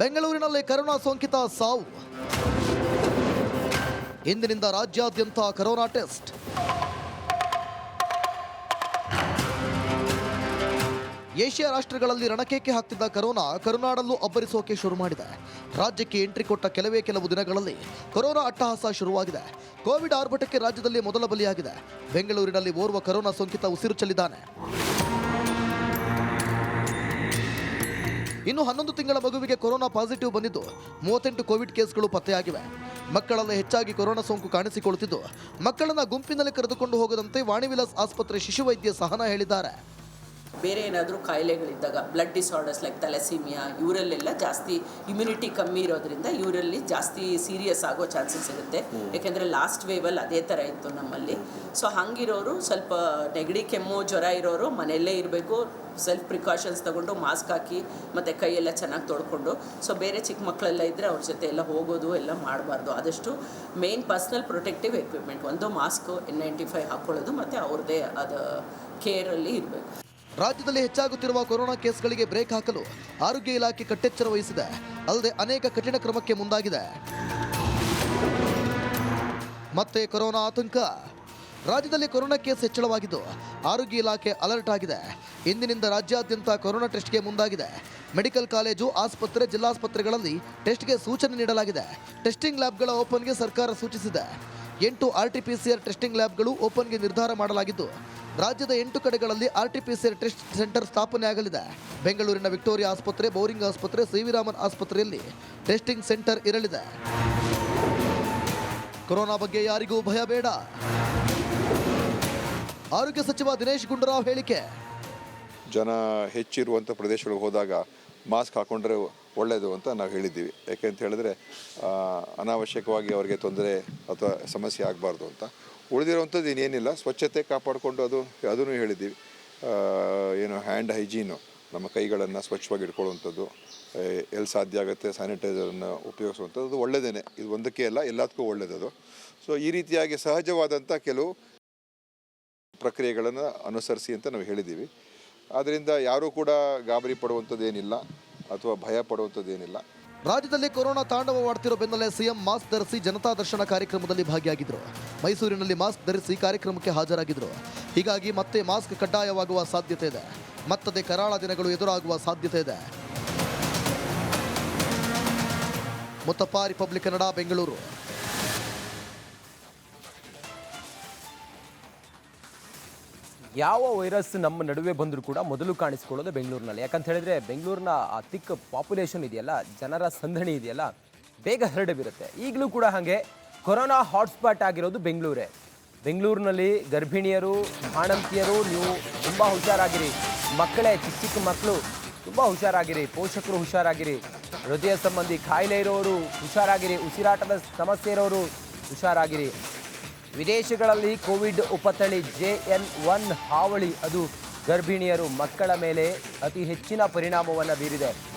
ಬೆಂಗಳೂರಿನಲ್ಲಿ ಕೊರೋನಾ ಸೋಂಕಿತ ಸಾವು. ಇಂದಿನಿಂದ ರಾಜ್ಯಾದ್ಯಂತ ಕೊರೋನಾ ಟೆಸ್ಟ್. ಏಷ್ಯಾ ರಾಷ್ಟ್ರಗಳಲ್ಲಿ ರಣಕೇಕೆ ಹಾಕ್ತಿದ್ದ ಕರುನಾಡಲ್ಲೂ ಅಬ್ಬರಿಸೋಕೆ ಶುರು ಮಾಡಿದೆ. ರಾಜ್ಯಕ್ಕೆ ಎಂಟ್ರಿ ಕೊಟ್ಟ ಕೆಲವು ದಿನಗಳಲ್ಲಿ ಕೊರೋನಾ ಅಟ್ಟಹಾಸ ಶುರುವಾಗಿದೆ. ಕೋವಿಡ್ ಆರ್ಭಟಕ್ಕೆ ರಾಜ್ಯದಲ್ಲಿ ಮೊದಲ ಬಲಿಯಾಗಿದೆ. ಬೆಂಗಳೂರಿನಲ್ಲಿ ಓರ್ವ ಕೊರೋನಾ ಸೋಂಕಿತ ಉಸಿರು ಚೆಲ್ಲಿದ್ದಾನೆ. ಇನ್ನು 11 ತಿಂಗಳ ಮಗುವಿಗೆ ಕೊರೋನಾ ಪಾಸಿಟಿವ್ ಬಂದಿದ್ದು 38 ಕೋವಿಡ್ ಕೇಸ್ಗಳು ಪತ್ತೆಯಾಗಿವೆ. ಮಕ್ಕಳಲ್ಲೇ ಹೆಚ್ಚಾಗಿ ಕೊರೋನಾ ಸೋಂಕು ಕಾಣಿಸಿಕೊಳ್ಳುತ್ತಿದ್ದು ಮಕ್ಕಳನ್ನ ಗುಂಪಿನಲ್ಲಿ ಕರೆದುಕೊಂಡು ಹೋಗದಂತೆ ವಾಣಿವಿಲಾಸ್ ಆಸ್ಪತ್ರೆ ಶಿಶುವೈದ್ಯ ಸಹನಾ ಹೇಳಿದ್ದಾರೆ. ಬೇರೆ ಏನಾದರೂ ಕಾಯಿಲೆಗಳಿದ್ದಾಗ ಬ್ಲಡ್ ಡಿಸಾರ್ಡರ್ಸ್ ಲೈಕ್ ಥ್ಯಾಲಸೀಮಿಯಾ ಇವರಲ್ಲೆಲ್ಲ ಜಾಸ್ತಿ ಇಮ್ಯುನಿಟಿ ಕಮ್ಮಿ ಇರೋದ್ರಿಂದ ಇವರಲ್ಲಿ ಜಾಸ್ತಿ ಸೀರಿಯಸ್ ಆಗೋ ಚಾನ್ಸಸ್ ಇರುತ್ತೆ. ಯಾಕೆಂದರೆ ಲಾಸ್ಟ್ ವೇವಲ್ಲಿ ಅದೇ ಥರ ಇತ್ತು ನಮ್ಮಲ್ಲಿ. ಸೊ ಹಂಗಿರೋರು ಸ್ವಲ್ಪ ನೆಗಡಿ ಕೆಮ್ಮು ಜ್ವರ ಇರೋರು ಮನೆಯಲ್ಲೇ ಇರಬೇಕು. ಸೆಲ್ಫ್ ಪ್ರಿಕಾಷನ್ಸ್ ತಗೊಂಡು ಮಾಸ್ಕ್ ಹಾಕಿ ಮತ್ತು ಕೈಯೆಲ್ಲ ಚೆನ್ನಾಗಿ ತೊಳ್ಕೊಂಡು. ಸೊ ಬೇರೆ ಚಿಕ್ಕ ಮಕ್ಕಳೆಲ್ಲ ಇದ್ದರೆ ಅವ್ರ ಜೊತೆ ಎಲ್ಲ ಹೋಗೋದು ಎಲ್ಲ ಮಾಡಬಾರ್ದು. ಆದಷ್ಟು ಮೇನ್ ಪರ್ಸ್ನಲ್ ಪ್ರೊಟೆಕ್ಟಿವ್ ಎಕ್ವಿಪ್ಮೆಂಟ್ ಒಂದು ಮಾಸ್ಕು N95 ಹಾಕ್ಕೊಳ್ಳೋದು ಮತ್ತು ಅವ್ರದ್ದೇ ಅದು ಕೇರಲ್ಲಿ ಇರಬೇಕು. ರಾಜ್ಯದಲ್ಲಿ ಹೆಚ್ಚಾಗುತ್ತಿರುವ ಕೊರೋನಾ ಕೇಸ್ಗಳಿಗೆ ಬ್ರೇಕ್ ಹಾಕಲು ಆರೋಗ್ಯ ಇಲಾಖೆ ಕಟ್ಟೆಚ್ಚರ ವಹಿಸಿದೆ. ಅಲ್ಲದೆ ಅನೇಕ ಕಠಿಣ ಕ್ರಮಕ್ಕೆ ಮುಂದಾಗಿದೆ. ಮತ್ತೆ ಕೊರೋನಾ ಆತಂಕ. ರಾಜ್ಯದಲ್ಲಿ ಕೊರೋನಾ ಕೇಸ್ ಹೆಚ್ಚಳವಾಗಿದ್ದು ಆರೋಗ್ಯ ಇಲಾಖೆ ಅಲರ್ಟ್ ಆಗಿದೆ. ಇಂದಿನಿಂದ ರಾಜ್ಯಾದ್ಯಂತ ಕೊರೋನಾ ಟೆಸ್ಟ್ಗೆ ಮುಂದಾಗಿದೆ. ಮೆಡಿಕಲ್ ಕಾಲೇಜು, ಆಸ್ಪತ್ರೆ, ಜಿಲ್ಲಾಸ್ಪತ್ರೆಗಳಲ್ಲಿ ಟೆಸ್ಟ್ಗೆ ಸೂಚನೆ ನೀಡಲಾಗಿದೆ. ಟೆಸ್ಟಿಂಗ್ ಲ್ಯಾಬ್ಗಳ ಓಪನ್ಗೆ ಸರ್ಕಾರ ಸೂಚಿಸಿದೆ. 8 RT-PCR ಟೆಸ್ಟಿಂಗ್ ಲ್ಯಾಬ್ಗಳು ಓಪನ್ಗೆ ನಿರ್ಧಾರ ಮಾಡಲಾಗಿದ್ದು ರಾಜ್ಯದ 8 ಕಡೆಗಳಲ್ಲಿ RT-PCR ಟೆಸ್ಟ್ ಸೆಂಟರ್ ಸ್ಥಾಪನೆಯಾಗಲಿದೆ. ಬೆಂಗಳೂರಿನ ವಿಕ್ಟೋರಿಯಾ ಆಸ್ಪತ್ರೆ, ಬೌರಿಂಗ್ ಆಸ್ಪತ್ರೆ, ಸಿ.ವಿ. ರಾಮನ್ ಆಸ್ಪತ್ರೆಯಲ್ಲಿ ಟೆಸ್ಟಿಂಗ್ ಸೆಂಟರ್ ಇರಲಿದೆ. ಕೊರೋನಾ ಬಗ್ಗೆ ಯಾರಿಗೂ ಭಯ ಬೇಡ. ಆರೋಗ್ಯ ಸಚಿವ ದಿನೇಶ್ ಗುಂಡೂರಾವ್ ಹೇಳಿಕೆ. ಜನ ಹೆಚ್ಚಿರುವಂಥ ಪ್ರದೇಶಗಳಿಗೆ ಹೋದಾಗ ಮಾಸ್ಕ್ ಹಾಕೊಂಡ್ರೆ ಒಳ್ಳೆಯದು ಅಂತ ನಾವು ಹೇಳಿದ್ದೀವಿ. ಯಾಕೆಂತ ಹೇಳಿದ್ರೆ ಅನಾವಶ್ಯಕವಾಗಿ ಅವರಿಗೆ ತೊಂದರೆ ಅಥವಾ ಸಮಸ್ಯೆ ಆಗಬಾರ್ದು ಅಂತ. ಉಳಿದಿರುವಂಥದ್ದು ಇನ್ನೇನಿಲ್ಲ, ಸ್ವಚ್ಛತೆ ಕಾಪಾಡಿಕೊಂಡು ಅದನ್ನು ಹೇಳಿದ್ದೀವಿ. ಏನು ಹ್ಯಾಂಡ್ ಹೈಜೀನು, ನಮ್ಮ ಕೈಗಳನ್ನು ಸ್ವಚ್ಛವಾಗಿ ಇಟ್ಕೊಳ್ಳುವಂಥದ್ದು, ಎಲ್ಲಿ ಸಾಧ್ಯ ಆಗುತ್ತೆ ಸ್ಯಾನಿಟೈಸರನ್ನು ಉಪಯೋಗಿಸುವಂಥದ್ದು ಒಳ್ಳೆಯದೇ. ಇದು ಒಂದಕ್ಕೆ ಅಲ್ಲ, ಎಲ್ಲದಕ್ಕೂ ಒಳ್ಳೆಯದು. ಸೊ ಈ ರೀತಿಯಾಗಿ ಸಹಜವಾದಂಥ ಕೆಲವು ಪ್ರಕ್ರಿಯೆಗಳನ್ನು ಅನುಸರಿಸಿ ಅಂತ ನಾವು ಹೇಳಿದ್ದೀವಿ. ಆದ್ದರಿಂದ ಯಾರೂ ಕೂಡ ಗಾಬರಿ ಪಡುವಂಥದ್ದೇನಿಲ್ಲ ಅಥವಾ ಭಯ ಪಡುವಂಥದ್ದೇನಿಲ್ಲ. ರಾಜ್ಯದಲ್ಲಿ ಕೊರೋನಾ ತಾಂಡವವಾಡ್ತಿರೋ ಬೆನ್ನಲ್ಲೇ ಸಿಎಂ ಮಾಸ್ಕ್ ಧರಿಸಿ ಜನತಾ ದರ್ಶನ ಕಾರ್ಯಕ್ರಮದಲ್ಲಿ ಭಾಗಿಯಾಗಿದ್ದರು. ಮೈಸೂರಿನಲ್ಲಿ ಮಾಸ್ಕ್ ಧರಿಸಿ ಕಾರ್ಯಕ್ರಮಕ್ಕೆ ಹಾಜರಾಗಿದ್ದರು. ಹೀಗಾಗಿ ಮತ್ತೆ ಮಾಸ್ಕ್ ಕಡ್ಡಾಯವಾಗುವ ಸಾಧ್ಯತೆ ಇದೆ. ಮತ್ತದೇ ಕರಾಳ ದಿನಗಳು ಎದುರಾಗುವ ಸಾಧ್ಯತೆ ಇದೆ. ಮುತ್ತಪ್ಪ, ರಿಪಬ್ಲಿಕ್ ಕನ್ನಡ, ಬೆಂಗಳೂರು. ಯಾವ ವೈರಸ್ ನಮ್ಮ ನಡುವೆ ಬಂದರೂ ಕೂಡ ಮೊದಲು ಕಾಣಿಸ್ಕೊಳ್ಳೋದು ಬೆಂಗಳೂರಿನಲ್ಲಿ. ಯಾಕಂತ ಹೇಳಿದ್ರೆ ಬೆಂಗಳೂರಿನ ಆ ತಿಕ್ ಪಾಪ್ಯುಲೇಷನ್ ಇದೆಯಲ್ಲ, ಜನರ ಸಂದಣಿ ಇದೆಯಲ್ಲ, ಬೇಗ ಹರಡವಿರುತ್ತೆ. ಈಗಲೂ ಕೂಡ ಹಾಗೆ ಕೊರೋನಾ ಹಾಟ್ಸ್ಪಾಟ್ ಆಗಿರೋದು ಬೆಂಗಳೂರೇ. ಬೆಂಗಳೂರಿನಲ್ಲಿ ಗರ್ಭಿಣಿಯರು, ಬಾಣಂತಿಯರು ನೀವು ತುಂಬ ಹುಷಾರಾಗಿರಿ. ಮಕ್ಕಳೇ, ಚಿಕ್ಕ ಚಿಕ್ಕ ಮಕ್ಕಳು ತುಂಬ ಹುಷಾರಾಗಿರಿ. ಪೋಷಕರು ಹುಷಾರಾಗಿರಿ. ಹೃದಯ ಸಂಬಂಧಿ ಕಾಯಿಲೆ ಇರೋರು ಹುಷಾರಾಗಿರಿ. ಉಸಿರಾಟದ ಸಮಸ್ಯೆ ಇರೋರು ಹುಷಾರಾಗಿರಿ. ವಿದೇಶಗಳಲ್ಲಿ ಕೋವಿಡ್ ಉಪತಳಿ JN1 ಹಾವಳಿ ಅದು ಗರ್ಭಿಣಿಯರು, ಮಕ್ಕಳ ಮೇಲೆ ಅತಿ ಹೆಚ್ಚಿನ ಪರಿಣಾಮವನ್ನು ಬೀರಿದೆ.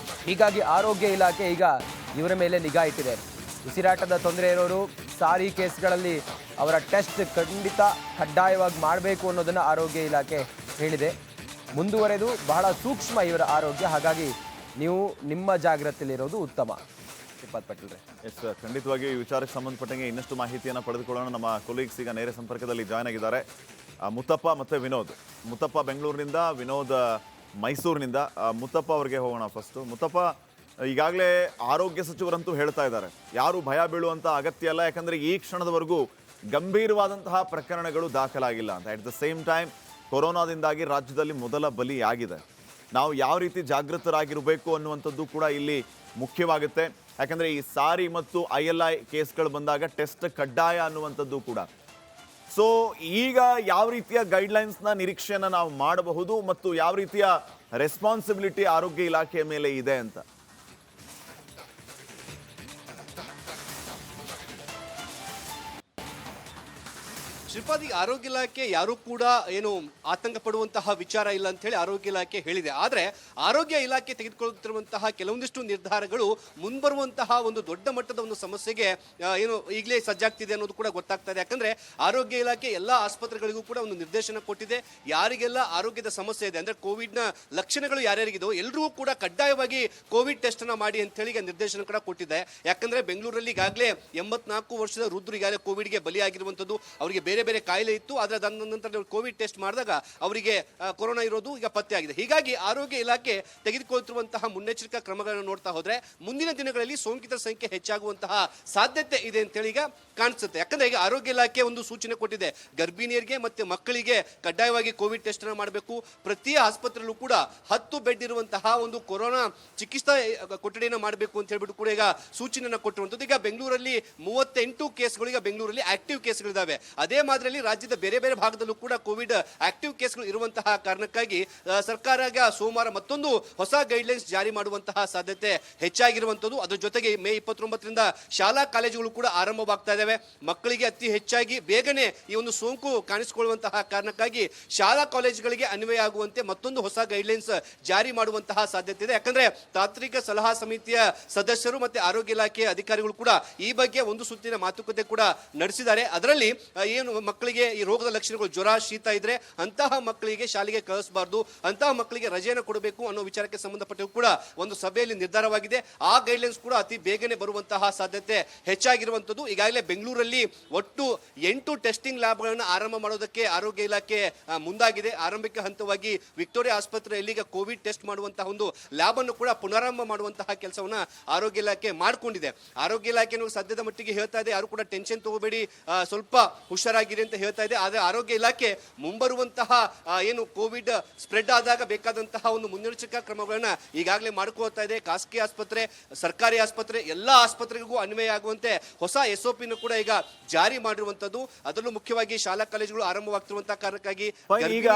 ಹೀಗಾಗಿ ಆರೋಗ್ಯ ಇಲಾಖೆ ಈಗ ಇವರ ಮೇಲೆ ನಿಗಾ ಇಟ್ಟಿದೆ. ಉಸಿರಾಟದ ತೊಂದರೆ ಇರೋರು, ಸಾರಿ ಕೇಸ್ಗಳಲ್ಲಿ ಅವರ ಟೆಸ್ಟ್ ಖಂಡಿತ ಕಡ್ಡಾಯವಾಗಿ ಮಾಡಬೇಕು ಅನ್ನೋದನ್ನು ಆರೋಗ್ಯ ಇಲಾಖೆ ಹೇಳಿದೆ. ಮುಂದುವರೆದು ಬಹಳ ಸೂಕ್ಷ್ಮ ಇವರ ಆರೋಗ್ಯ. ಹಾಗಾಗಿ ನೀವು ನಿಮ್ಮ ಜಾಗ್ರತೆಯಲ್ಲಿರೋದು ಉತ್ತಮ. ಎಸ್, ಖಂಡಿತವಾಗಿ ಈ ವಿಚಾರಕ್ಕೆ ಸಂಬಂಧಪಟ್ಟಂಗೆ ಇನ್ನಷ್ಟು ಮಾಹಿತಿಯನ್ನು ಪಡೆದುಕೊಳ್ಳೋಣ. ನಮ್ಮ ಕೊಲೀಗ್ಸ್ ಈಗ ನೇರ ಸಂಪರ್ಕದಲ್ಲಿ ಜಾಯ್ನ್ ಆಗಿದ್ದಾರೆ. ಮುತ್ತಪ್ಪ ಮತ್ತು ವಿನೋದ್. ಮುತ್ತಪ್ಪ ಬೆಂಗಳೂರಿನಿಂದ, ವಿನೋದ್ ಮೈಸೂರಿನಿಂದ. ಮುತ್ತಪ್ಪ ಅವರಿಗೆ ಹೋಗೋಣ ಫಸ್ಟು. ಮುತ್ತಪ್ಪ, ಈಗಾಗಲೇ ಆರೋಗ್ಯ ಸಚಿವರಂತೂ ಹೇಳ್ತಾ ಇದ್ದಾರೆ ಯಾರು ಭಯ ಬೀಳುವಂಥ ಅಗತ್ಯ ಇಲ್ಲ, ಯಾಕಂದರೆ ಈ ಕ್ಷಣದವರೆಗೂ ಗಂಭೀರವಾದಂತಹ ಪ್ರಕರಣಗಳು ದಾಖಲಾಗಿಲ್ಲ ಅಂತ. ಅಟ್ ದ ಸೇಮ್ ಟೈಮ್ ಕೊರೋನಾದಿಂದಾಗಿ ರಾಜ್ಯದಲ್ಲಿ ಮೊದಲ ಬಲಿ ಆಗಿದೆ. ನಾವು ಯಾವ ರೀತಿ ಜಾಗೃತರಾಗಿರಬೇಕು ಅನ್ನುವಂಥದ್ದು ಕೂಡ ಇಲ್ಲಿ ಮುಖ್ಯವಾಗುತ್ತೆ. ಯಾಕಂದರೆ ಈ ಸಾರಿ ಮತ್ತು ILI ಕೇಸ್ಗಳು ಬಂದಾಗ ಟೆಸ್ಟ್ ಕಡ್ಡಾಯ ಅನ್ನುವಂಥದ್ದು ಕೂಡ. ಸೊ ಈಗ ಯಾವ ರೀತಿಯ ಗೈಡ್ಲೈನ್ಸ್ನ ನಿರೀಕ್ಷೆಯನ್ನು ನಾವು ಮಾಡಬಹುದು ಮತ್ತು ಯಾವ ರೀತಿಯ ರೆಸ್ಪಾನ್ಸಿಬಿಲಿಟಿ ಆರೋಗ್ಯ ಇಲಾಖೆಯ ಮೇಲೆ ಇದೆ ಅಂತ? ಶ್ರೀಪಾದ್, ಆರೋಗ್ಯ ಇಲಾಖೆ ಯಾರೂ ಕೂಡ ಏನು ಆತಂಕ ಪಡುವಂತಹ ವಿಚಾರ ಇಲ್ಲ ಅಂತ ಹೇಳಿ ಆರೋಗ್ಯ ಇಲಾಖೆ ಹೇಳಿದೆ. ಆದರೆ ಆರೋಗ್ಯ ಇಲಾಖೆ ತೆಗೆದುಕೊಳ್ಳುತ್ತಿರುವಂತಹ ಕೆಲವೊಂದಿಷ್ಟು ನಿರ್ಧಾರಗಳು ಮುಂಬರುವಂತಹ ಒಂದು ದೊಡ್ಡ ಮಟ್ಟದ ಒಂದು ಸಮಸ್ಯೆಗೆ ಏನು ಈಗಲೇ ಸಜ್ಜಾಗ್ತಿದೆ ಅನ್ನೋದು ಕೂಡ ಗೊತ್ತಾಗ್ತದೆ. ಯಾಕಂದ್ರೆ ಆರೋಗ್ಯ ಇಲಾಖೆ ಎಲ್ಲ ಆಸ್ಪತ್ರೆಗಳಿಗೂ ಕೂಡ ಒಂದು ನಿರ್ದೇಶನ ಕೊಟ್ಟಿದೆ. ಯಾರಿಗೆಲ್ಲ ಆರೋಗ್ಯದ ಸಮಸ್ಯೆ ಇದೆ ಅಂದ್ರೆ ಕೋವಿಡ್ನ ಲಕ್ಷಣಗಳು ಯಾರ್ಯಾರಿಗಿದೋ ಎಲ್ಲರಿಗೂ ಕೂಡ ಕಡ್ಡಾಯವಾಗಿ ಕೋವಿಡ್ ಟೆಸ್ಟ್ ಅನ್ನ ಮಾಡಿ ಅಂತ ಹೇಳಿ ನಿರ್ದೇಶನ ಕೂಡ ಕೊಟ್ಟಿದೆ. ಯಾಕಂದ್ರೆ ಬೆಂಗಳೂರಲ್ಲಿ ಈಗಾಗಲೇ 84 ವರ್ಷದ ವೃದ್ಧರು ಈಗಾಗಲೇ ಕೋವಿಡ್ಗೆ ಬಲಿಯಾಗಿರುವಂಥದ್ದು, ಅವರಿಗೆ ಬೇರೆ ಬೇರೆ ಬೇರೆ ಕಾಯಿಲೆ ಇತ್ತು, ಆದರೆ ಅದಾದ ನಂತರ ಕೋವಿಡ್ ಟೆಸ್ಟ್ ಮಾಡಿದಾಗ ಅವರಿಗೆ ಕೊರೋನಾ ಇರೋದು ಈಗ ಪತ್ತೆ ಆಗಿದೆ. ಹೀಗಾಗಿ ಆರೋಗ್ಯ ಇಲಾಖೆ ತೆಗೆದುಕೊಳ್ತಿರುವಂತಹ ಮುನ್ನೆಚ್ಚರಿಕಾ ಕ್ರಮಗಳನ್ನು ನೋಡ್ತಾ ಹೋದ್ರೆ ಮುಂದಿನ ದಿನಗಳಲ್ಲಿ ಸೋಂಕಿತರ ಸಂಖ್ಯೆ ಹೆಚ್ಚಾಗುವಂತಹ ಸಾಧ್ಯತೆ ಇದೆ ಅಂತೇಳಿ ಈಗ ಕಾಣಿಸುತ್ತೆ. ಯಾಕಂದ್ರೆ ಈಗ ಆರೋಗ್ಯ ಇಲಾಖೆ ಒಂದು ಸೂಚನೆ ಕೊಟ್ಟಿದೆ, ಗರ್ಭಿಣಿಯರಿಗೆ ಮತ್ತೆ ಮಕ್ಕಳಿಗೆ ಕಡ್ಡಾಯವಾಗಿ ಕೋವಿಡ್ ಟೆಸ್ಟ್ ಅನ್ನು ಮಾಡಬೇಕು. ಪ್ರತಿ ಆಸ್ಪತ್ರೆಯಲ್ಲೂ ಕೂಡ 10 ಬೆಡ್ ಇರುವಂತಹ ಒಂದು ಕೊರೋನಾ ಚಿಕಿತ್ಸಾ ಕೊಠಡಿಯನ್ನು ಮಾಡಬೇಕು ಅಂತ ಹೇಳ್ಬಿಟ್ಟು ಕೂಡ ಈಗ ಸೂಚನೆಯನ್ನು ಕೊಟ್ಟಿರುವಂಥದ್ದು. ಈಗ ಬೆಂಗಳೂರಲ್ಲಿ 38 ಕೇಸ್ಗಳು ಈಗ ಬೆಂಗಳೂರಲ್ಲಿ ಆಕ್ಟಿವ್ ಕೇಸ್ಗಳಿದ್ದಾವೆ. ಅದೇ ಮಾದರಿಯಲ್ಲಿ ರಾಜ್ಯದ ಬೇರೆ ಬೇರೆ ಭಾಗದಲ್ಲೂ ಕೂಡ ಕೋವಿಡ್ ಆಕ್ಟಿವ್ ಕೇಸ್ಗಳು ಇರುವಂತಹ ಕಾರಣಕ್ಕಾಗಿ ಸರ್ಕಾರ ಈಗ ಸೋಮವಾರ ಮತ್ತೊಂದು ಹೊಸ ಗೈಡ್ಲೈನ್ಸ್ ಜಾರಿ ಮಾಡುವಂತಹ ಸಾಧ್ಯತೆ ಹೆಚ್ಚಾಗಿರುವಂಥದ್ದು. ಅದ್ರ ಜೊತೆಗೆ ಮೇ 29ರಿಂದ ಶಾಲಾ ಕಾಲೇಜುಗಳು ಕೂಡ ಆರಂಭವಾಗ್ತಾ ಇದ್ದಾವೆ. ಮಕ್ಕಳಿಗೆ ಅತಿ ಹೆಚ್ಚಾಗಿ ಬೇಗನೆ ಈ ಒಂದು ಸೋಂಕು ಕಾಣಿಸಿಕೊಳ್ಳುವಂತಹ ಕಾರಣಕ್ಕಾಗಿ ಶಾಲಾ ಕಾಲೇಜುಗಳಿಗೆ ಅನ್ವಯ ಆಗುವಂತೆ ಮತ್ತೊಂದು ಹೊಸ ಗೈಡ್ಲೈನ್ಸ್ ಜಾರಿ ಮಾಡುವಂತಹ ಸಾಧ್ಯತೆ ಇದೆ. ಯಾಕಂದ್ರೆ ತಾಂತ್ರಿಕ ಸಲಹಾ ಸಮಿತಿಯ ಸದಸ್ಯರು ಮತ್ತೆ ಆರೋಗ್ಯ ಇಲಾಖೆಯ ಅಧಿಕಾರಿಗಳು ಕೂಡ ಈ ಬಗ್ಗೆ ಒಂದು ಸುತ್ತಿನ ಮಾತುಕತೆ ಕೂಡ ನಡೆಸಿದ್ದಾರೆ. ಅದರಲ್ಲಿ ಏನು ಮಕ್ಕಳಿಗೆ ಈ ರೋಗದ ಲಕ್ಷಣಗಳು ಜ್ವರ ಶೀತ ಇದ್ರೆ ಅಂತಹ ಮಕ್ಕಳಿಗೆ ಶಾಲೆಗೆ ಕಳಿಸಬಾರ್ದು, ಅಂತಹ ಮಕ್ಕಳಿಗೆ ರಜೆಯನ್ನು ಕೊಡಬೇಕು ಅನ್ನೋ ವಿಚಾರಕ್ಕೆ ಸಂಬಂಧಪಟ್ಟ ಕೂಡ ಒಂದು ಸಭೆಯಲ್ಲಿ ನಿರ್ಧಾರವಾಗಿದೆ. ಆ ಗೈಡ್ಲೈನ್ಸ್ ಕೂಡ ಅತಿ ಬೇಗನೆ ಬರುವಂತಹ ಸಾಧ್ಯತೆ ಹೆಚ್ಚಾಗಿರುವಂತದ್ದು. ಈಗಾಗಲೇ ಬೆಂಗಳೂರಲ್ಲಿ ಒಟ್ಟು 8 ಟೆಸ್ಟಿಂಗ್ ಲ್ಯಾಬ್ಗಳನ್ನು ಆರಂಭ ಮಾಡೋದಕ್ಕೆ ಆರೋಗ್ಯ ಇಲಾಖೆ ಮುಂದಾಗಿದೆ. ಆರಂಭಿಕ ಹಂತವಾಗಿ ವಿಕ್ಟೋರಿಯಾ ಆಸ್ಪತ್ರೆಯಲ್ಲಿ ಈಗ ಕೋವಿಡ್ ಟೆಸ್ಟ್ ಮಾಡುವಂತಹ ಒಂದು ಲ್ಯಾಬ್ ಅನ್ನು ಕೂಡ ಪುನರಾರಂಭ ಮಾಡುವಂತಹ ಕೆಲಸವನ್ನ ಆರೋಗ್ಯ ಇಲಾಖೆ ಮಾಡಿಕೊಂಡಿದೆ. ಆರೋಗ್ಯ ಇಲಾಖೆ ಸದ್ಯದ ಮಟ್ಟಿಗೆ ಹೇಳ್ತಾ ಇದೆ, ಯಾರು ಕೂಡ ಟೆನ್ಷನ್ ತಗೋಬೇಡಿ, ಸ್ವಲ್ಪ ಹುಷಾರಾಗಿರಿ ಅಂತ ಹೇಳ್ತಾ ಇದೆ. ಆದರೆ ಆರೋಗ್ಯ ಇಲಾಖೆ ಮುಂಬರುವಂತಹ ಏನು ಕೋವಿಡ್ ಸ್ಪ್ರೆಡ್ ಆದಾಗ ಬೇಕಾದಂತಹ ಒಂದು ಮುನ್ನೆಚ್ಚರಿಕಾ ಕ್ರಮಗಳನ್ನ ಈಗಾಗಲೇ ಮಾಡ್ಕೊಳ್ತಾ ಇದೆ. ಖಾಸಗಿ ಆಸ್ಪತ್ರೆ, ಸರ್ಕಾರಿ ಆಸ್ಪತ್ರೆ ಎಲ್ಲ ಆಸ್ಪತ್ರೆಗಳಿಗೂ ಅನ್ವಯ ಆಗುವಂತೆ ಹೊಸ SOP ಕೂಡ ಈಗ ಜಾರಿ ಮಾಡಿರುವಂತದ್ದು. ಅದರಲ್ಲೂ ಮುಖ್ಯವಾಗಿ ಶಾಲಾ ಕಾಲೇಜುಗಳು ಆರಂಭವಾಗ್ತಿರುವಂತಹ ಕಾರಣಕ್ಕಾಗಿ ಈಗ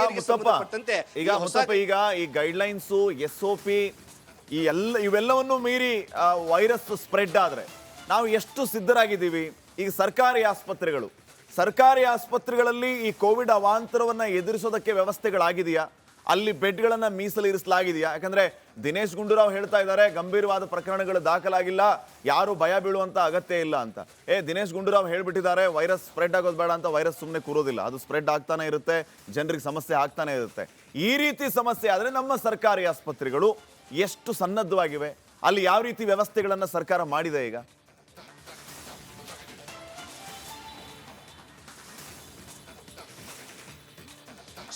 ಈ ಗೈಡ್ಲೈನ್ಸ್ SOP ಇವೆಲ್ಲವನ್ನು ಮೀರಿ ವೈರಸ್ ಸ್ಪ್ರೆಡ್ ಆದ್ರೆ ನಾವು ಎಷ್ಟು ಸಿದ್ಧರಾಗಿದ್ದೀವಿ? ಈಗ ಸರ್ಕಾರಿ ಆಸ್ಪತ್ರೆಗಳಲ್ಲಿ ಈ ಕೋವಿಡ್ ಅವಾಂತರವನ್ನ ಎದುರಿಸೋದಕ್ಕೆ ವ್ಯವಸ್ಥೆಗಳಾಗಿದೆಯಾ? ಅಲ್ಲಿ ಬೆಡ್ಗಳನ್ನು ಮೀಸಲಿರಿಸಲಾಗಿದೆಯಾ? ಯಾಕಂದ್ರೆ ದಿನೇಶ್ ಗುಂಡೂರಾವ್ ಹೇಳ್ತಾ ಇದ್ದಾರೆ, ಗಂಭೀರವಾದ ಪ್ರಕರಣಗಳು ದಾಖಲಾಗಿಲ್ಲ, ಯಾರು ಭಯ ಬೀಳುವಂತ ಅಗತ್ಯ ಇಲ್ಲ ಅಂತ. ದಿನೇಶ್ ಗುಂಡೂರಾವ್ ಹೇಳ್ಬಿಟ್ಟಿದ್ದಾರೆ, ವೈರಸ್ ಸ್ಪ್ರೆಡ್ ಆಗೋದು ಬೇಡ ಅಂತ. ವೈರಸ್ ಸುಮ್ಮನೆ ಕೂರೋದಿಲ್ಲ, ಅದು ಸ್ಪ್ರೆಡ್ ಆಗ್ತಾನೆ ಇರುತ್ತೆ, ಜನರಿಗೆ ಸಮಸ್ಯೆ ಆಗ್ತಾನೆ ಇರುತ್ತೆ. ಈ ರೀತಿ ಸಮಸ್ಯೆ ಆದ್ರೆ ನಮ್ಮ ಸರ್ಕಾರಿ ಆಸ್ಪತ್ರೆಗಳು ಎಷ್ಟು ಸನ್ನದ್ಧವಾಗಿವೆ? ಅಲ್ಲಿ ಯಾವ ರೀತಿ ವ್ಯವಸ್ಥೆಗಳನ್ನ ಸರ್ಕಾರ ಮಾಡಿದೆ? ಈಗ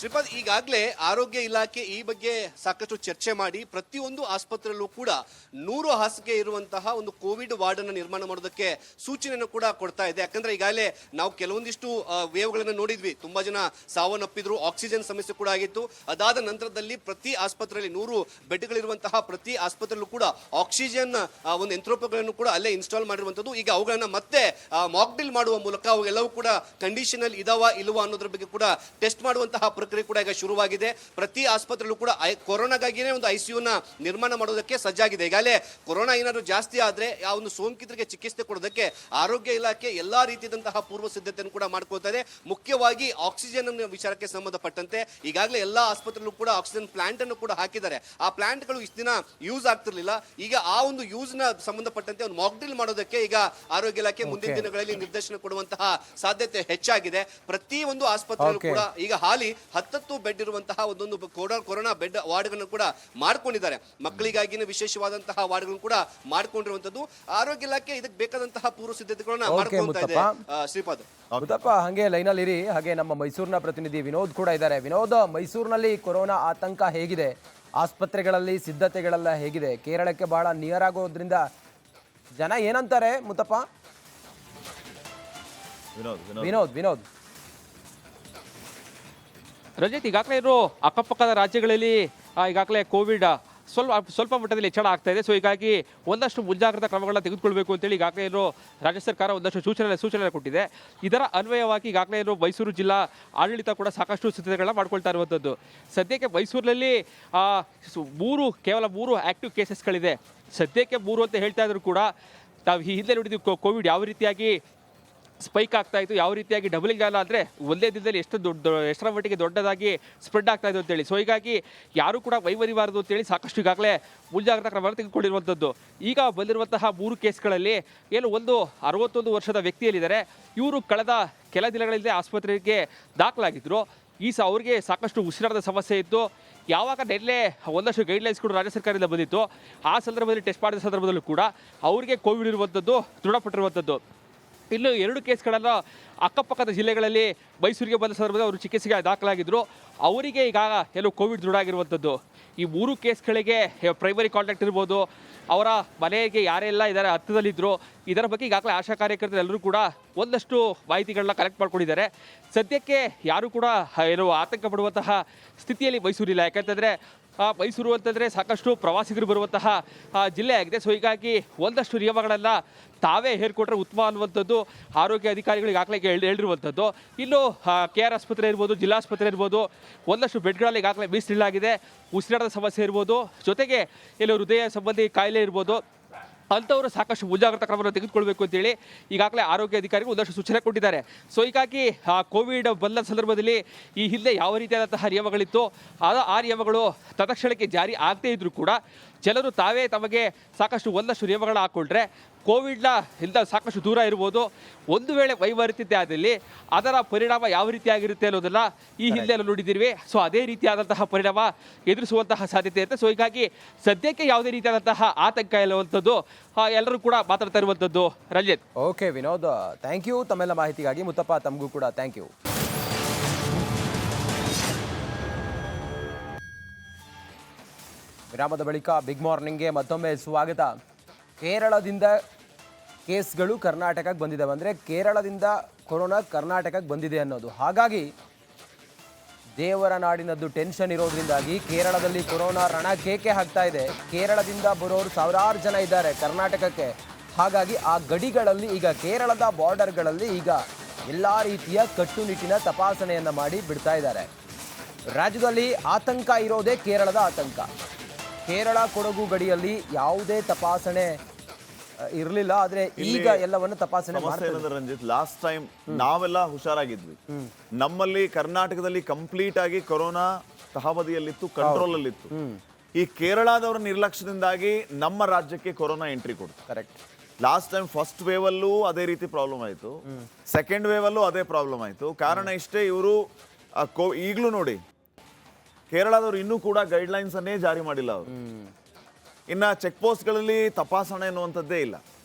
ಶ್ರೀಪಾದ್, ಈಗಾಗಲೇ ಆರೋಗ್ಯ ಇಲಾಖೆ ಈ ಬಗ್ಗೆ ಸಾಕಷ್ಟು ಚರ್ಚೆ ಮಾಡಿ ಪ್ರತಿಯೊಂದು ಆಸ್ಪತ್ರೆಯಲ್ಲೂ ಕೂಡ 100 ಹಾಸಿಗೆ ಇರುವಂತಹ ಒಂದು ಕೋವಿಡ್ ವಾರ್ಡ್ ಅನ್ನು ನಿರ್ಮಾಣ ಮಾಡೋದಕ್ಕೆ ಸೂಚನೆಯನ್ನು ಕೂಡ ಕೊಡ್ತಾ ಇದೆ. ಯಾಕಂದ್ರೆ ಈಗಾಗಲೇ ನಾವು ಕೆಲವೊಂದಿಷ್ಟು ವೇವ್ಗಳನ್ನು ನೋಡಿದ್ವಿ, ತುಂಬಾ ಜನ ಸಾವನ್ನಪ್ಪಿದ್ರು, ಆಕ್ಸಿಜನ್ ಸಮಸ್ಯೆ ಕೂಡ ಆಗಿತ್ತು. ಅದಾದ ನಂತರದಲ್ಲಿ ಪ್ರತಿ ಆಸ್ಪತ್ರೆಯಲ್ಲಿ 100 ಬೆಡ್ಗಳಿರುವಂತಹ ಪ್ರತಿ ಆಸ್ಪತ್ರೆಯಲ್ಲೂ ಕೂಡ ಆಕ್ಸಿಜನ್ ಒಂದು ಯಂತ್ರೋಪಕರಣಗಳನ್ನು ಕೂಡ ಅಲ್ಲೇ ಇನ್ಸ್ಟಾಲ್ ಮಾಡಿರುವಂತದ್ದು. ಈಗ ಅವುಗಳನ್ನ ಮತ್ತೆ ಮಾಕ್ ಡ್ರಿಲ್ ಮಾಡುವ ಮೂಲಕ ಅವೆಲ್ಲವೂ ಕೂಡ ಕಂಡೀಷನಲ್ ಇದಾವ ಇಲ್ವಾ ಅನ್ನೋದ್ರ ಬಗ್ಗೆ ಕೂಡ ಟೆಸ್ಟ್ ಮಾಡುವಂತಹ ಪ್ರಕ್ರಿಯೆ ಕೂಡ ಈಗ ಶುರುವಾಗಿದೆ. ಪ್ರತಿ ಆಸ್ಪತ್ರೆಯಲ್ಲೂ ಕೂಡ ಕೊರೋನಾಗಾಗಿನೇ ಒಂದು ICU ನಿರ್ಮಾಣ ಮಾಡೋದಕ್ಕೆ ಸಜ್ಜಾಗಿದೆ. ಈಗಾಗಲೇ ಕೊರೋನಾ ಏನಾದರೂ ಜಾಸ್ತಿ ಆದ್ರೆ ಆ ಒಂದು ಸೋಂಕಿತರಿಗೆ ಚಿಕಿತ್ಸೆ ಕೊಡೋದಕ್ಕೆ ಆರೋಗ್ಯ ಇಲಾಖೆ ಎಲ್ಲಾ ರೀತಿಯಾದಂತಹ ಪೂರ್ವ ಸಿದ್ಧತೆಯನ್ನು ಕೂಡ ಮಾಡ್ಕೊಳ್ತಾ ಇದೆ. ಮುಖ್ಯವಾಗಿ ಆಕ್ಸಿಜನ್ ವಿಚಾರಕ್ಕೆ ಸಂಬಂಧಪಟ್ಟಂತೆ ಈಗಾಗಲೇ ಎಲ್ಲಾ ಆಸ್ಪತ್ರೆಯಲ್ಲೂ ಕೂಡ ಆಕ್ಸಿಜನ್ ಪ್ಲಾಂಟ್ ಅನ್ನು ಕೂಡ ಹಾಕಿದ್ದಾರೆ. ಆ ಪ್ಲಾಂಟ್ಗಳು ಇಷ್ಟು ದಿನ ಯೂಸ್ ಆಗ್ತಿರ್ಲಿಲ್ಲ. ಈಗ ಆ ಒಂದು ಯೂಸ್ ನ ಸಂಬಂಧಪಟ್ಟಂತೆ ಒಂದು ಮಾಕ್ ಡ್ರಿಲ್ ಮಾಡೋದಕ್ಕೆ ಈಗ ಆರೋಗ್ಯ ಇಲಾಖೆ ಮುಂದಿನ ದಿನಗಳಲ್ಲಿ ನಿರ್ದೇಶನ ಕೊಡುವಂತಹ ಸಾಧ್ಯತೆ ಹೆಚ್ಚಾಗಿದೆ. ಪ್ರತಿ ಒಂದು ಆಸ್ಪತ್ರೆಯಲ್ಲೂ ಕೂಡ ಈಗ ಹಾಲಿ 10 ಬೆಡ್ ಇರುವಂತಹ ಒಂದೊಂದು ಕೊರೋನಾ ಬೆಡ್ ವಾರ್ಡ್ಗಳನ್ನು ಕೂಡ ಮಾಡ್ಕೊಂಡಿದ್ದಾರೆ. ಮಕ್ಕಳಿಗಾಗಿನ ವಿಶೇಷವಾದಂತಹ ವಾರ್ಡ್ಗಳನ್ನು ಕೂಡ ಮಾಡ್ಕೊಂಡಿರುವಂತದ್ದು. ಆರೋಗ್ಯ ಇಲಾಖೆ ಇದಕ್ಕೆ ಬೇಕಾದಂತಹ ಪೂರ್ವ ಸಿದ್ಧತೆಗಳನ್ನ ಮಾಡ್ಕೊಳ್ತಾ ಇದೆ. ಶ್ರೀಪಾದ್, ಹಂಗೆ ಲೈನಲ್ಲಿ ಇರಿ. ಹಾಗೆ ನಮ್ಮ ಮೈಸೂರಿನ ಪ್ರತಿನಿಧಿ ವಿನೋದ್ ಕೂಡ ಇದ್ದಾರೆ. ವಿನೋದ್, ಮೈಸೂರಿನಲ್ಲಿ ಕೊರೋನಾ ಆತಂಕ ಹೇಗಿದೆ? ಆಸ್ಪತ್ರೆಗಳಲ್ಲಿ ಸಿದ್ಧತೆಗಳೆಲ್ಲ ಹೇಗಿದೆ? ಕೇರಳಕ್ಕೆ ಬಹಳ ನಿಯರ್ ಆಗೋದ್ರಿಂದ ಜನ ಏನಂತಾರೆ ಮುತ್ತಪ್ಪ? ವಿನೋದ್ ರಜತ್, ಈಗಾಗಲೇ ಇರೋ ಅಕ್ಕಪಕ್ಕದ ರಾಜ್ಯಗಳಲ್ಲಿ ಈಗಾಗಲೇ ಕೋವಿಡ್ ಸ್ವಲ್ಪ ಮಟ್ಟದಲ್ಲಿ ಹೆಚ್ಚಳ ಆಗ್ತಾ ಇದೆ. ಸೊ ಹೀಗಾಗಿ ಒಂದಷ್ಟು ಮುಂಜಾಗ್ರತಾ ಕ್ರಮಗಳನ್ನ ತೆಗೆದುಕೊಳ್ಬೇಕು ಅಂತೇಳಿ ಈಗಾಗಲೇ ಇರೋ ರಾಜ್ಯ ಸರ್ಕಾರ ಒಂದಷ್ಟು ಸೂಚನೆ ಕೊಟ್ಟಿದೆ. ಇದರ ಅನ್ವಯವಾಗಿ ಈಗಾಗಲೇ ಇರೋ ಮೈಸೂರು ಜಿಲ್ಲಾ ಆಡಳಿತ ಕೂಡ ಸಾಕಷ್ಟು ಸಿದ್ಧತೆಗಳನ್ನ ಮಾಡ್ಕೊಳ್ತಾ ಇರುವಂಥದ್ದು. ಸದ್ಯಕ್ಕೆ ಮೈಸೂರಿನಲ್ಲಿ ಕೇವಲ 3 ಆಕ್ಟಿವ್ ಕೇಸಸ್ಗಳಿದೆ. ಸದ್ಯಕ್ಕೆ 3 ಅಂತ ಹೇಳ್ತಾ ಇದ್ರು ಕೂಡ ನಾವು ಈ ಹಿಂದೆ ನೋಡಿದ್ವಿ ಕೋವಿಡ್ ಯಾವ ರೀತಿಯಾಗಿ ಸ್ಪೈಕ್ ಆಗ್ತಾ ಇತ್ತು, ಯಾವ ರೀತಿಯಾಗಿ ಡಬಲಿಂಗ್ ಅಲ್ಲ ಅಂದರೆ ಒಂದೇ ದಿನದಲ್ಲಿ ಎಷ್ಟರ ಮಟ್ಟಿಗೆ ದೊಡ್ಡದಾಗಿ ಸ್ಪ್ರೆಡ್ ಆಗ್ತಾ ಇದೆ ಅಂತೇಳಿ. ಸೊ ಹೀಗಾಗಿ ಯಾರು ಕೂಡ ವೈಮರಿಬಾರದು ಅಂತೇಳಿ ಸಾಕಷ್ಟು ಈಗಾಗಲೇ ಮುಂಜಾಗ್ರತಾ ಕ್ರಮವನ್ನು ತೆಗೆದುಕೊಂಡಿರುವಂಥದ್ದು. ಈಗ ಬಂದಿರುವಂತಹ 3 ಕೇಸ್ಗಳಲ್ಲಿ ಒಂದು 61 ವರ್ಷದ ವ್ಯಕ್ತಿಯಲ್ಲಿದ್ದಾರೆ. ಇವರು ಕಳೆದ ಕೆಲ ದಿನಗಳಿಂದ ಆಸ್ಪತ್ರೆಗೆ ದಾಖಲಾಗಿದ್ದರು. ಅವ್ರಿಗೆ ಸಾಕಷ್ಟು ಉಸಿರಾಟದ ಸಮಸ್ಯೆ ಇತ್ತು. ಯಾವಾಗ ನೆನ್ನೆ ಒಂದಷ್ಟು ಗೈಡ್ಲೈನ್ಸ್ ಕೂಡ ರಾಜ್ಯ ಸರ್ಕಾರದಿಂದ ಬಂದಿತ್ತು, ಆ ಸಂದರ್ಭದಲ್ಲಿ ಟೆಸ್ಟ್ ಮಾಡಿದ ಸಂದರ್ಭದಲ್ಲೂ ಕೂಡ ಅವರಿಗೆ ಕೋವಿಡ್ ಇರುವಂಥದ್ದು ದೃಢಪಟ್ಟಿರುವಂಥದ್ದು. ಇನ್ನು 2 ಕೇಸ್ಗಳನ್ನು ಅಕ್ಕಪಕ್ಕದ ಜಿಲ್ಲೆಗಳಲ್ಲಿ ಮೈಸೂರಿಗೆ ಬಂದ ಸಂದರ್ಭದಲ್ಲಿ ಅವರು ಚಿಕಿತ್ಸೆಗೆ ದಾಖಲಾಗಿದ್ದರು. ಅವರಿಗೆ ಈಗ ಎಲ್ಲೋ ಕೋವಿಡ್ ದೃಢ ಆಗಿರುವಂಥದ್ದು. ಈ 3 ಕೇಸ್ಗಳಿಗೆ ಪ್ರೈಮರಿ ಕಾಂಟ್ಯಾಕ್ಟ್ ಇರ್ಬೋದು, ಅವರ ಮನೆಗೆ ಯಾರೆಲ್ಲ ಇದರ ಹತ್ತಿರದಲ್ಲಿದ್ದರು, ಇದರ ಬಗ್ಗೆ ಈಗಾಗಲೇ ಆಶಾ ಕಾರ್ಯಕರ್ತರು ಎಲ್ಲರೂ ಕೂಡ ಒಂದಷ್ಟು ಮಾಹಿತಿಗಳನ್ನ ಕಲೆಕ್ಟ್ ಮಾಡ್ಕೊಂಡಿದ್ದಾರೆ. ಸದ್ಯಕ್ಕೆ ಯಾರು ಕೂಡ ಏನು ಆತಂಕ ಪಡುವಂತಹ ಸ್ಥಿತಿಯಲ್ಲಿ ಮೈಸೂರಿಲ್ಲ. ಯಾಕಂತಂದರೆ ಮೈಸೂರು ಅಂತಂದರೆ ಸಾಕಷ್ಟು ಪ್ರವಾಸಿಗರು ಬರುವಂತಹ ಜಿಲ್ಲೆ ಆಗಿದೆ. ಸೊ ಹೀಗಾಗಿ ಒಂದಷ್ಟು ನಿಯಮಗಳನ್ನು ತಾವೇ ಹೇರ್ಕೊಟ್ರೆ ಉತ್ತಮ ಅನ್ನುವಂಥದ್ದು ಆರೋಗ್ಯ ಅಧಿಕಾರಿಗಳು ಈಗಾಗಲೇ ಹೇಳಿರುವಂಥದ್ದು. ಇನ್ನು KR ಆಸ್ಪತ್ರೆ ಇರ್ಬೋದು, ಜಿಲ್ಲಾಸ್ಪತ್ರೆ ಇರ್ಬೋದು, ಒಂದಷ್ಟು ಬೆಡ್ಗಳಲ್ಲಿ ಈಗಾಗಲೇ ಮೀಸಲಿಡಲಾಗಿದೆ. ಉಸಿರಾಟದ ಸಮಸ್ಯೆ ಇರ್ಬೋದು, ಜೊತೆಗೆ ಎಲ್ಲೋ ಹೃದಯ ಸಂಬಂಧಿ ಕಾಯಿಲೆ ಇರ್ಬೋದು, ಅಂಥವರು ಸಾಕಷ್ಟು ಮುಂಜಾಗ್ರತಾ ಕ್ರಮವನ್ನು ತೆಗೆದುಕೊಳ್ಬೇಕು ಅಂತೇಳಿ ಈಗಾಗಲೇ ಆರೋಗ್ಯ ಅಧಿಕಾರಿಗಳು ಒಂದಷ್ಟು ಸೂಚನೆ ಕೊಟ್ಟಿದ್ದಾರೆ. ಸೊ ಹೀಗಾಗಿ ಕೋವಿಡ್ ಬಂದ ಸಂದರ್ಭದಲ್ಲಿ ಈ ಹಿಂದೆ ಯಾವ ರೀತಿಯಾದಂತಹ ನಿಯಮಗಳಿತ್ತು ಆ ನಿಯಮಗಳು ತತ್ಕ್ಷಣಕ್ಕೆ ಜಾರಿ ಆಗದೇ ಇದ್ರೂ ಕೂಡ ಜನರು ತಾವೇ ತಮಗೆ ಒಂದಷ್ಟು ನಿಯಮಗಳನ್ನ ಹಾಕ್ಕೊಂಡ್ರೆ ಕೋವಿಡ್ನ ಇಂದ ಸಾಕಷ್ಟು ದೂರ ಇರ್ಬೋದು. ಒಂದು ವೇಳೆ ವೈಪರೀತ್ಯ ಆದಲ್ಲಿ ಅದರ ಪರಿಣಾಮ ಯಾವ ರೀತಿಯಾಗಿರುತ್ತೆ ಅನ್ನೋದನ್ನು ಈ ಹಿಂದೆ ನೋಡಿದ್ದೀವಿ. ಸೊ ಅದೇ ರೀತಿಯಾದಂತಹ ಪರಿಣಾಮ ಎದುರಿಸುವಂತಹ ಸಾಧ್ಯತೆ ಇರುತ್ತೆ. ಸೊ ಹೀಗಾಗಿ ಸದ್ಯಕ್ಕೆ ಯಾವುದೇ ರೀತಿಯಾದಂತಹ ಆತಂಕ ಇರುವಂಥದ್ದು ಎಲ್ಲರೂ ಕೂಡ ಮಾತಾಡ್ತಾ ಇರುವಂಥದ್ದು. Ranjith. Okay Vinod, thank you ತಮ್ಮೆಲ್ಲ ಮಾಹಿತಿಗಾಗಿ. ಮುತ್ತಪ್ಪ, ತಮಗೂ ಕೂಡ ಥ್ಯಾಂಕ್ ಯು. ವಿರಾಮದ ಬಳಿಕ ಬಿಗ್ ಮಾರ್ನಿಂಗ್ಗೆ ಮತ್ತೊಮ್ಮೆ ಸ್ವಾಗತ. ಕೇರಳದಿಂದ ಕೇಸ್ಗಳು ಕರ್ನಾಟಕಕ್ಕೆ ಬಂದಿದ್ದಾವೆ, ಅಂದರೆ ಕೇರಳದಿಂದ ಕೊರೋನಾ ಕರ್ನಾಟಕಕ್ಕೆ ಬಂದಿದೆ ಅನ್ನೋದು. ಹಾಗಾಗಿ ದೇವರ ನಾಡಿನದ್ದು ಟೆನ್ಷನ್ ಇರೋದ್ರಿಂದಾಗಿ ಕೇರಳದಲ್ಲಿ ಕೊರೋನಾ ರಣಕೇಕೆ ಹಾಕ್ತಾ ಇದೆ. ಕೇರಳದಿಂದ ಬರೋರು ಸಾವಿರಾರು ಜನ ಇದ್ದಾರೆ ಕರ್ನಾಟಕಕ್ಕೆ. ಹಾಗಾಗಿ ಆ ಗಡಿಗಳಲ್ಲಿ ಈಗ ಕೇರಳದ ಬಾರ್ಡರ್ಗಳಲ್ಲಿ ಈಗ ಎಲ್ಲ ರೀತಿಯ ಕಟ್ಟುನಿಟ್ಟಿನ ತಪಾಸಣೆಯನ್ನು ಮಾಡಿ ಬಿಡ್ತಾ ಇದ್ದಾರೆ. ರಾಜ್ಯದಲ್ಲಿ ಆತಂಕ ಇರೋದೇ ಕೇರಳದ ಆತಂಕ. ಕೇರಳ ಕೊಡಗು ಗಡಿಯಲ್ಲಿ ಯಾವುದೇ ತಪಾಸಣೆ ಇರಲಿಲ್ಲ, ಆದ್ರೆ ಈಗ ಎಲ್ಲವನ್ನು ತಪಾಸಣೆ ಮಾಡ್ತಾರೆ. ರಂಜಿತ್, ಲಾಸ್ಟ್ ಟೈಮ್ ನಾವೆಲ್ಲ ಹುಷಾರಾಗಿದ್ವಿ. ನಮ್ಮಲ್ಲಿ ಕರ್ನಾಟಕದಲ್ಲಿ ಕಂಪ್ಲೀಟ್ ಆಗಿ ಕೊರೋನಾ ತಹಬದಿಯಲ್ಲಿತ್ತು, ಕಂಟ್ರೋಲ್ ಅಲ್ಲಿತ್ತು. ಈ ಕೇರಳದವರ ನಿರ್ಲಕ್ಷ್ಯದಿಂದಾಗಿ ನಮ್ಮ ರಾಜ್ಯಕ್ಕೆ ಕೊರೋನಾ ಎಂಟ್ರಿ ಕೊಡ್ತು. Correct. Last time first wave ಅಲ್ಲೂ ಅದೇ ರೀತಿ ಪ್ರಾಬ್ಲಮ್ ಆಯ್ತು, ಸೆಕೆಂಡ್ ವೇವ್ ಅಲ್ಲೂ ಅದೇ ಪ್ರಾಬ್ಲಮ್ ಆಯ್ತು. ಕಾರಣ ಇಷ್ಟೇ, ಇವರು ಈಗಲೂ ನೋಡಿ ಕೇರಳದವರು ಇನ್ನೂ ಕೂಡ ಗೈಡ್ಲೈನ್ಸ್ ಅನ್ನೇ ಜಾರಿ ಮಾಡಿಲ್ಲ. ಅವರು ಇನ್ನು ಚೆಕ್ ಪೋಸ್ಟ್ಗಳಲ್ಲಿ ತಪಾಸಣೆ ಅನ್ನುವಂಥದ್ದೇ ಇಲ್ಲ.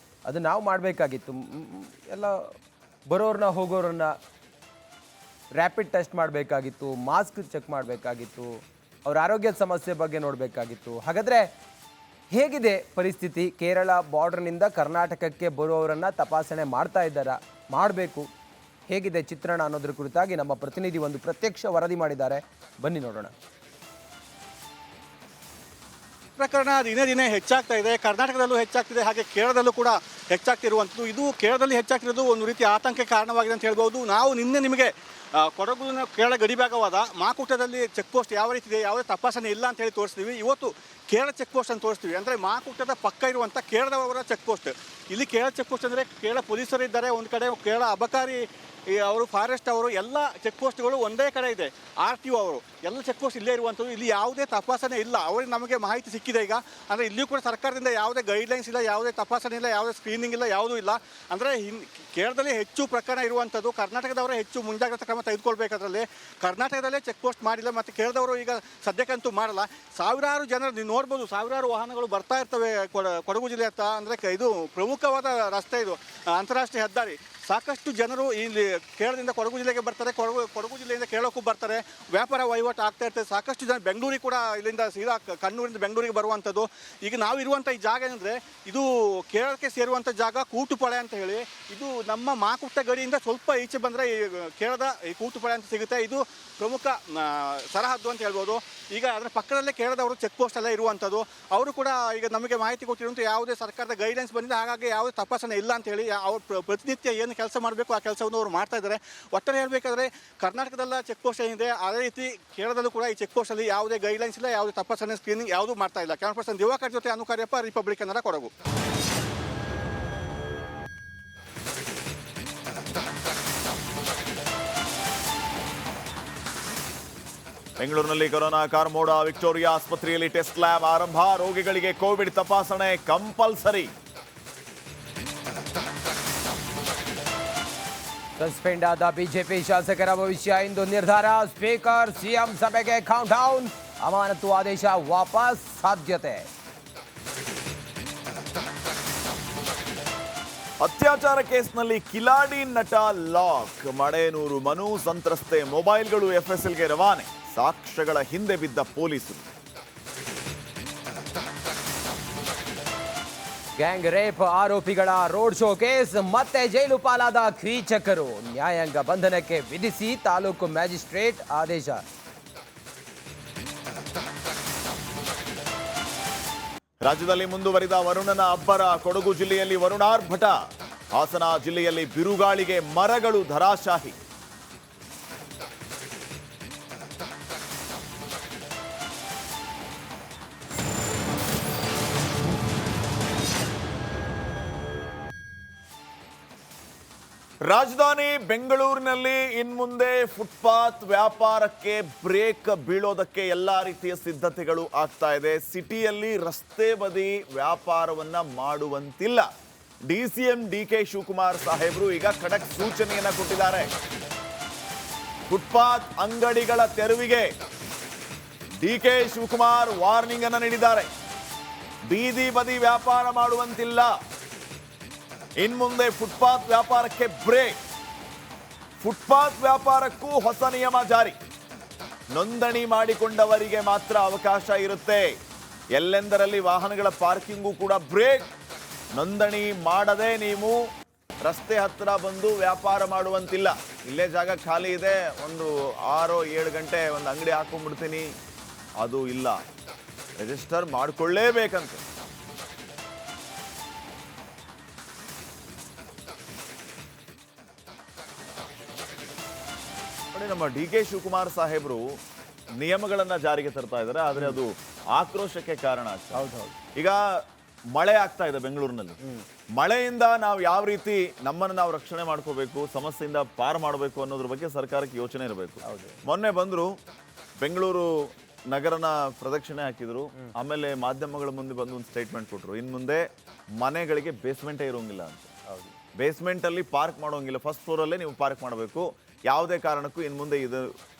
ಅದು ನಾವು ಮಾಡಬೇಕಾಗಿತ್ತು. ಎಲ್ಲ ಬರೋರನ್ನ ಹೋಗೋರನ್ನ ರ್ಯಾಪಿಡ್ ಟೆಸ್ಟ್ ಮಾಡಬೇಕಾಗಿತ್ತು, ಮಾಸ್ಕ್ ಚೆಕ್ ಮಾಡಬೇಕಾಗಿತ್ತು, ಅವ್ರ ಆರೋಗ್ಯದ ಸಮಸ್ಯೆ ಬಗ್ಗೆ ನೋಡಬೇಕಾಗಿತ್ತು. ಹಾಗಾದರೆ ಹೇಗಿದೆ ಪರಿಸ್ಥಿತಿ? ಕೇರಳ ಬಾರ್ಡರ್ನಿಂದ ಕರ್ನಾಟಕಕ್ಕೆ ಬರುವವರನ್ನು ತಪಾಸಣೆ ಮಾಡ್ತಾ ಇದ್ದಾರಾ? ಮಾಡಬೇಕು. ಹೇಗಿದೆ ಚಿತ್ರಣ ಅನ್ನೋದ್ರ ಕುರಿತಾಗಿ ನಮ್ಮ ಪ್ರತಿನಿಧಿ ಒಂದು ಪ್ರತ್ಯಕ್ಷ ವರದಿ ಮಾಡಿದ್ದಾರೆ, ಬನ್ನಿ ನೋಡೋಣ. ಪ್ರಕರಣ ದಿನೇ ದಿನೇ ಹೆಚ್ಚಾಗ್ತಾ ಇದೆ. ಕರ್ನಾಟಕದಲ್ಲೂ ಹೆಚ್ಚಾಗ್ತಿದೆ, ಹಾಗೆ ಕೇರಳದಲ್ಲೂ ಕೂಡ ಹೆಚ್ಚಾಗ್ತಿರುವಂಥದ್ದು. ಇದು ಕೇರಳದಲ್ಲಿ ಹೆಚ್ಚಾಗ್ತಿರೋದು ಒಂದು ರೀತಿ ಆತಂಕಕ್ಕೆ ಕಾರಣವಾಗಿದೆ ಅಂತ ಹೇಳ್ಬೋದು. ನಾವು ನಿನ್ನೆ ನಿಮಗೆ ಕೊಡಗಿನ ಕೇರಳ ಗಡಿಭಾಗವಾದ ಮಾಕುಟ್ಟದಲ್ಲಿ ಚೆಕ್ ಪೋಸ್ಟ್ ಯಾವ ರೀತಿ ಇದೆ, ಯಾವುದೇ ತಪಾಸಣೆ ಇಲ್ಲ ಅಂತ ಹೇಳಿ ತೋರಿಸ್ತೀವಿ. ಇವತ್ತು ಕೇರಳ ಚೆಕ್ ಪೋಸ್ಟ್ ಅಂತ ತೋರಿಸ್ತೀವಿ. ಅಂದರೆ ಮಾಕುಟ್ಟದ ಪಕ್ಕ ಇರುವಂಥ ಕೇರಳದವರ ಚೆಕ್ ಪೋಸ್ಟ್. ಇಲ್ಲಿ ಕೇರಳ ಚೆಕ್ ಪೋಸ್ಟ್ ಅಂದರೆ ಕೇರಳ ಪೊಲೀಸರು ಇದ್ದಾರೆ, ಒಂದು ಕಡೆ ಕೇರಳ ಅಬಕಾರಿ ಅವರು, ಫಾರೆಸ್ಟ್ ಅವರು, ಎಲ್ಲ ಚೆಕ್ ಪೋಸ್ಟ್ಗಳು ಒಂದೇ ಕಡೆ ಇದೆ. RTO ಅವರು ಎಲ್ಲ ಚೆಕ್ ಪೋಸ್ಟ್ ಇಲ್ಲೇ ಇರುವಂಥದ್ದು. ಇಲ್ಲಿ ಯಾವುದೇ ತಪಾಸಣೆ ಇಲ್ಲ. ಅವರಿಗೆ ನಮಗೆ ಮಾಹಿತಿ ಸಿಕ್ಕಿದೆ ಈಗ. ಅಂದರೆ ಇಲ್ಲಿಯೂ ಕೂಡ ಸರ್ಕಾರದಿಂದ ಯಾವುದೇ ಗೈಡ್ಲೈನ್ಸ್ ಇಲ್ಲ, ಯಾವುದೇ ತಪಾಸಣೆ ಇಲ್ಲ, ಯಾವುದೇ ಸ್ಕ್ರೀನಿಂಗ್ ಇಲ್ಲ, ಯಾವುದೂ ಇಲ್ಲ. ಅಂದರೆ ಕೇರಳದಲ್ಲಿ ಹೆಚ್ಚು ಪ್ರಕರಣ ಇರುವಂಥದ್ದು. ಕರ್ನಾಟಕದವರೇ ಹೆಚ್ಚು ಮುಂಜಾಗ್ರತಾ ಕ್ರಮ ತೆಗೆದುಕೊಳ್ಬೇಕಾದ್ರಲ್ಲಿ ಕರ್ನಾಟಕದಲ್ಲೇ ಚೆಕ್ ಪೋಸ್ಟ್ ಮಾಡಿಲ್ಲ, ಮತ್ತು ಕೇರಳದವರು ಈಗ ಸದ್ಯಕ್ಕಂತೂ ಮಾಡಲ್ಲ. ಸಾವಿರಾರು ಜನರು ನೀವು ನೋಡ್ಬೋದು, ಸಾವಿರಾರು ವಾಹನಗಳು ಬರ್ತಾ ಇರ್ತವೆ ಕೊಡಗು ಜಿಲ್ಲೆ ಹತ್ತ. ಅಂದರೆ ಇದು ಪ್ರಮುಖವಾದ ರಸ್ತೆ, ಇದು ಅಂತಾರಾಷ್ಟ್ರೀಯ ಹೆದ್ದಾರಿ. ಸಾಕಷ್ಟು ಜನರು ಇಲ್ಲಿ ಕೇರಳದಿಂದ ಕೊಡಗು ಜಿಲ್ಲೆಗೆ ಬರ್ತಾರೆ, ಕೊಡಗು ಜಿಲ್ಲೆಯಿಂದ ಕೇರಳಕ್ಕೂ ಬರ್ತಾರೆ. ವ್ಯಾಪಾರ ವಹಿವಾಟು ಆಗ್ತಾ ಇರ್ತದೆ. ಸಾಕಷ್ಟು ಜನ ಬೆಂಗಳೂರಿಗೆ ಕೂಡ ಇಲ್ಲಿಂದ ಸೀದಾ ಕಣ್ಣೂರಿಂದ ಬೆಂಗಳೂರಿಗೆ ಬರುವಂಥದ್ದು. ಈಗ ನಾವು ಇರುವಂಥ ಈ ಜಾಗ ಏನಂದರೆ ಇದು ಕೇರಳಕ್ಕೆ ಸೇರುವಂಥ ಜಾಗ ಕೂಟುಪಾಳ್ಯ ಅಂತ ಹೇಳಿ. ಇದು ನಮ್ಮ ಮಾಕುಟ್ಟ ಗಡಿಯಿಂದ ಸ್ವಲ್ಪ ಈಚೆ ಬಂದರೆ ಈ ಕೇರಳದ ಈ ಕೂಟುಪಾಳ್ಯ ಅಂತ ಸಿಗುತ್ತೆ. ಇದು ಪ್ರಮುಖ ಸರಹದ್ದು ಅಂತ ಹೇಳ್ಬೋದು. ಈಗ ಅದರ ಪಕ್ಕದಲ್ಲೇ ಕೇರಳದವರು ಚೆಕ್ ಪೋಸ್ಟ್ ಎಲ್ಲ ಇರುವಂಥದ್ದು. ಅವರು ಕೂಡ ಈಗ ನಮಗೆ ಮಾಹಿತಿ ಕೊಟ್ಟಿರುವಂಥ ಯಾವುದೇ ಸರ್ಕಾರದ ಗೈಡೆನ್ಸ್ ಬಂದಿದೆ, ಹಾಗಾಗಿ ಯಾವುದೇ ತಪಾಸಣೆ ಇಲ್ಲ ಅಂತ ಹೇಳಿ ಅವ್ರು ಪ್ರತಿನಿತ್ಯ ಏನು ಕೆಲಸ ಮಾಡಬೇಕು ಆ ಕೆಲಸವನ್ನು ಅವರು ಮಾಡ್ತಾ ಇದ್ದಾರೆ. ಒಟ್ಟಾರೆ ಹೇಳಬೇಕಾದ್ರೆ ಕರ್ನಾಟಕದಲ್ಲ ಚೆಕ್ ಪೋಸ್ಟ್ ಏನಿದೆ, ಅದೇ ರೀತಿ ಕೇರಳದಲ್ಲೂ ಕೂಡ ಈ ಚೆಕ್ ಪೋಸ್ಟಲ್ಲಿ ಯಾವುದೇ ಗೈಡ್ಲೈನ್ಸ್ ಇಲ್ಲ, ಯಾವುದೇ ತಪಾಸಣೆ ಸ್ಕ್ರೀನಿಂಗ್ ಯಾವುದೂ ಮಾಡ್ತಾ ಇಲ್ಲ. ಕ್ಯಾಮರಾ ಪರ್ಸನ್ ದಿವಾಕರ್ ಜೊತೆ ಅನುಕಾರ್ಯಪ್ಪ, ರಿಪಬ್ಲಿಕ್ ಕನ್ನಡ, ಕೊಡಗು. ಬೆಂಗಳೂರಿನಲ್ಲಿ ಕೊರೋನಾ ಕಾರ್ಮೋಡ. ವಿಕ್ಟೋರಿಯಾ ಆಸ್ಪತ್ರೆಯಲ್ಲಿ ಟೆಸ್ಟ್ ಲ್ಯಾಬ್ ಆರಂಭ. ರೋಗಿಗಳಿಗೆ ಕೋವಿಡ್ ತಪಾಸಣೆ ಕಂಪಲ್ಸರಿ. ಸಸ್ಪೆಂಡ್ ಆದ ಬಿಜೆಪಿ ಶಾಸಕರ ಭವಿಷ್ಯ ಇಂದು ನಿರ್ಧಾರ. ಸ್ಪೀಕರ್ ಸಿಎಂ ಸಭೆಗೆ ಕೌಂಟ್ ಡೌನ್. ಅಮಾನತು ಆದೇಶ ವಾಪಸ್ ಸಾಧ್ಯತೆ. ಅತ್ಯಾಚಾರ ಕೇಸ್ನಲ್ಲಿ ಕಿಲಾಡಿ ನಟ ಲಾಕ್. ಮಡೇನೂರು ಮನು ಸಂತ್ರಸ್ತೆ ಮೊಬೈಲ್ಗಳು ಎಫ್ಎಸ್ಎಲ್ಗೆ ರವಾನೆ. ಸಾಕ್ಷ್ಯಗಳ ಹಿಂದೆ ಬಿದ್ದ ಪೊಲೀಸರು. ಗ್ಯಾಂಗ್ ರೇಪ್ ಆರೋಪಿಗಳ ರೋಡ್ ಶೋ ಕೇಸ್, ಮತ್ತೆ ಜೈಲು ಪಾಲಾದ ಕ್ರೀಚಕರು. ನ್ಯಾಯಾಂಗ ಬಂಧನಕ್ಕೆ ವಿಧಿಸಿ ತಾಲೂಕು ಮ್ಯಾಜಿಸ್ಟ್ರೇಟ್ ಆದೇಶ. ರಾಜ್ಯದಲ್ಲಿ ಮುಂದುವರಿದ ವರುಣನ ಅಬ್ಬರ. ಕೊಡಗು ಜಿಲ್ಲೆಯಲ್ಲಿ ವರುಣಾರ್ಭಟ. ಹಾಸನ ಜಿಲ್ಲೆಯಲ್ಲಿ ಬಿರುಗಾಳಿಗೆ ಮರಗಳು ಧರಾಶಾಹಿ. ರಾಜಧಾನಿ ಬೆಂಗಳೂರಿನಲ್ಲಿ ಇನ್ಮುಂದೆ ಫುಟ್ಪಾತ್ ವ್ಯಾಪಾರಕ್ಕೆ ಬ್ರೇಕ್ ಬೀಳೋದಕ್ಕೆ ಎಲ್ಲಾ ರೀತಿಯ ಸಿದ್ಧತೆಗಳು ಆಗ್ತಾ ಇದೆ. ಸಿಟಿಯಲ್ಲಿ ರಸ್ತೆ ಬದಿ ವ್ಯಾಪಾರವನ್ನ ಮಾಡುವಂತಿಲ್ಲ. ಡಿಸಿಎಂ ಡಿಕೆ ಶಿವಕುಮಾರ್ ಸಾಹೇಬರು ಈಗ ಖಡಕ್ ಸೂಚನೆಯನ್ನ ಕೊಟ್ಟಿದ್ದಾರೆ. ಫುಟ್ಪಾತ್ ಅಂಗಡಿಗಳ ತೆರವಿಗೆ ಡಿಕೆ ಶಿವಕುಮಾರ್ ವಾರ್ನಿಂಗ್ ಅನ್ನು ನೀಡಿದ್ದಾರೆ. ಬೀದಿ ಬದಿ ವ್ಯಾಪಾರ ಮಾಡುವಂತಿಲ್ಲ. ಇನ್ಮುಂದೆ ಫುಟ್ಪಾತ್ ವ್ಯಾಪಾರಕ್ಕೆ ಬ್ರೇಕ್. ಫುಟ್ಪಾತ್ ವ್ಯಾಪಾರಕ್ಕೂ ಹೊಸ ನಿಯಮ ಜಾರಿ. ನೋಂದಣಿ ಮಾಡಿಕೊಂಡವರಿಗೆ ಮಾತ್ರ ಅವಕಾಶ ಇರುತ್ತೆ. ಎಲ್ಲೆಂದರಲ್ಲಿ ವಾಹನಗಳ ಪಾರ್ಕಿಂಗು ಕೂಡ ಬ್ರೇಕ್. ನೋಂದಣಿ ಮಾಡದೆ ನೀವು ರಸ್ತೆ ಹತ್ರ ಬಂದು ವ್ಯಾಪಾರ ಮಾಡುವಂತಿಲ್ಲ. ಇಲ್ಲೇ ಜಾಗ ಖಾಲಿ ಇದೆ, ಒಂದು 6-7 ಗಂಟೆ ಒಂದು ಅಂಗಡಿ ಹಾಕೊಂಡ್ಬಿಡ್ತೀನಿ, ಅದು ಇಲ್ಲ. ರಿಜಿಸ್ಟರ್ ಮಾಡಿಕೊಳ್ಳೇಬೇಕಂತೆ. ನಮ್ಮ ಡಿ ಕೆ ಶಿವಕುಮಾರ್ ಸಾಹೇಬರು ನಿಯಮಗಳನ್ನ ಜಾರಿಗೆ ತರ್ತಾ ಇದ್ದಾರೆ, ಆದ್ರೆ ಅದು ಆಕ್ರೋಶಕ್ಕೆ ಕಾರಣ ಆಗ್ತದೆ. ಈಗ ಮಳೆ ಆಗ್ತಾ ಇದೆ ಬೆಂಗಳೂರಿನಲ್ಲಿ. ಮಳೆಯಿಂದ ನಾವು ಯಾವ ರೀತಿ ನಮ್ಮನ್ನು ನಾವು ರಕ್ಷಣೆ ಮಾಡ್ಕೋಬೇಕು, ಸಮಸ್ಯೆಯಿಂದ ಪಾರು ಮಾಡಬೇಕು ಅನ್ನೋದ್ರ ಬಗ್ಗೆ ಸರ್ಕಾರಕ್ಕೆ ಯೋಚನೆ ಇರಬೇಕು. ಮೊನ್ನೆ ಬಂದ್ರು, ಬೆಂಗಳೂರು ನಗರನ ಪ್ರದಕ್ಷಿಣೆ ಹಾಕಿದ್ರು, ಆಮೇಲೆ ಮಾಧ್ಯಮಗಳ ಮುಂದೆ ಬಂದು ಒಂದು ಸ್ಟೇಟ್ಮೆಂಟ್ ಕೊಟ್ಟರು. ಇನ್ನು ಮುಂದೆ ಮನೆಗಳಿಗೆ ಬೇಸ್ಮೆಂಟೇ ಇರೋಂಗಿಲ್ಲ ಅಂತ. ಬೇಸ್ಮೆಂಟ್ ಅಲ್ಲಿ ಪಾರ್ಕ್ ಮಾಡೋಂಗಿಲ್ಲ, ಫಸ್ಟ್ ಫ್ಲೋರ್ ಅಲ್ಲೇ ನೀವು ಪಾರ್ಕ್ ಮಾಡಬೇಕು. ಯಾವುದೇ ಕಾರಣಕ್ಕೂ ಇನ್ನು ಮುಂದೆ ಇದು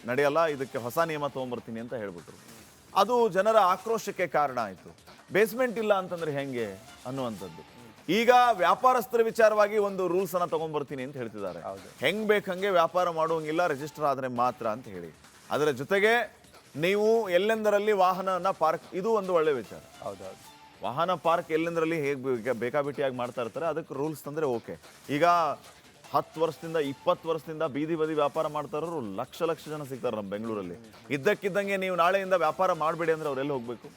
ನಡೆಯಲ್ಲ, ಇದಕ್ಕೆ ಹೊಸ ನಿಯಮ ತಗೊಂಡ್ಬರ್ತೀನಿ ಅಂತ ಹೇಳ್ಬಿಟ್ರು. ಅದು ಜನರ ಆಕ್ರೋಶಕ್ಕೆ ಕಾರಣ ಆಯಿತು. ಬೇಸ್ಮೆಂಟ್ ಇಲ್ಲ ಅಂತಂದ್ರೆ ಹೆಂಗೆ ಅನ್ನುವಂಥದ್ದು. ಈಗ ವ್ಯಾಪಾರಸ್ಥರ ವಿಚಾರವಾಗಿ ಒಂದು ರೂಲ್ಸ್ ಅನ್ನ ತಗೊಂಡ್ಬರ್ತೀನಿ ಅಂತ ಹೇಳ್ತಿದ್ದಾರೆ. ಹೆಂಗ್ ಬೇಕಂಗೆ ವ್ಯಾಪಾರ ಮಾಡುವಂಗಿಲ್ಲ, ರಿಜಿಸ್ಟರ್ ಆದ್ರೆ ಮಾತ್ರ ಅಂತ ಹೇಳಿ. ಅದರ ಜೊತೆಗೆ ನೀವು ಎಲ್ಲೆಂದರಲ್ಲಿ ವಾಹನನ ಪಾರ್ಕ್, ಇದು ಒಂದು ಒಳ್ಳೆ ವಿಚಾರ. ಹೌದೌದು, ವಾಹನ ಪಾರ್ಕ್ ಎಲ್ಲೆಂದರಲ್ಲಿ ಹೇಗೆ ಬೇಕಾಬಿಟ್ಟಿಯಾಗಿ ಮಾಡ್ತಾ ಇರ್ತಾರೆ, ಅದಕ್ಕೆ ರೂಲ್ಸ್ ತಂದ್ರೆ ಓಕೆ. ಈಗ 10 ವರ್ಷದಿಂದ 20 ವರ್ಷದಿಂದ ಬೀದಿ ಬದಿ ವ್ಯಾಪಾರ ಮಾಡ್ತಾ ಇರೋರು ಲಕ್ಷ ಜನ ಸಿಗ್ತಾರೆ ನಮ್ಮ ಬೆಂಗಳೂರಲ್ಲಿ. ಇದ್ದಕ್ಕಿದ್ದಂಗೆ ನೀವು ನಾಳೆಯಿಂದ ವ್ಯಾಪಾರ ಮಾಡಬೇಡಿ ಅಂದ್ರೆ ಅವ್ರೆಲ್ಲ ಹೋಗ್ಬೇಕು?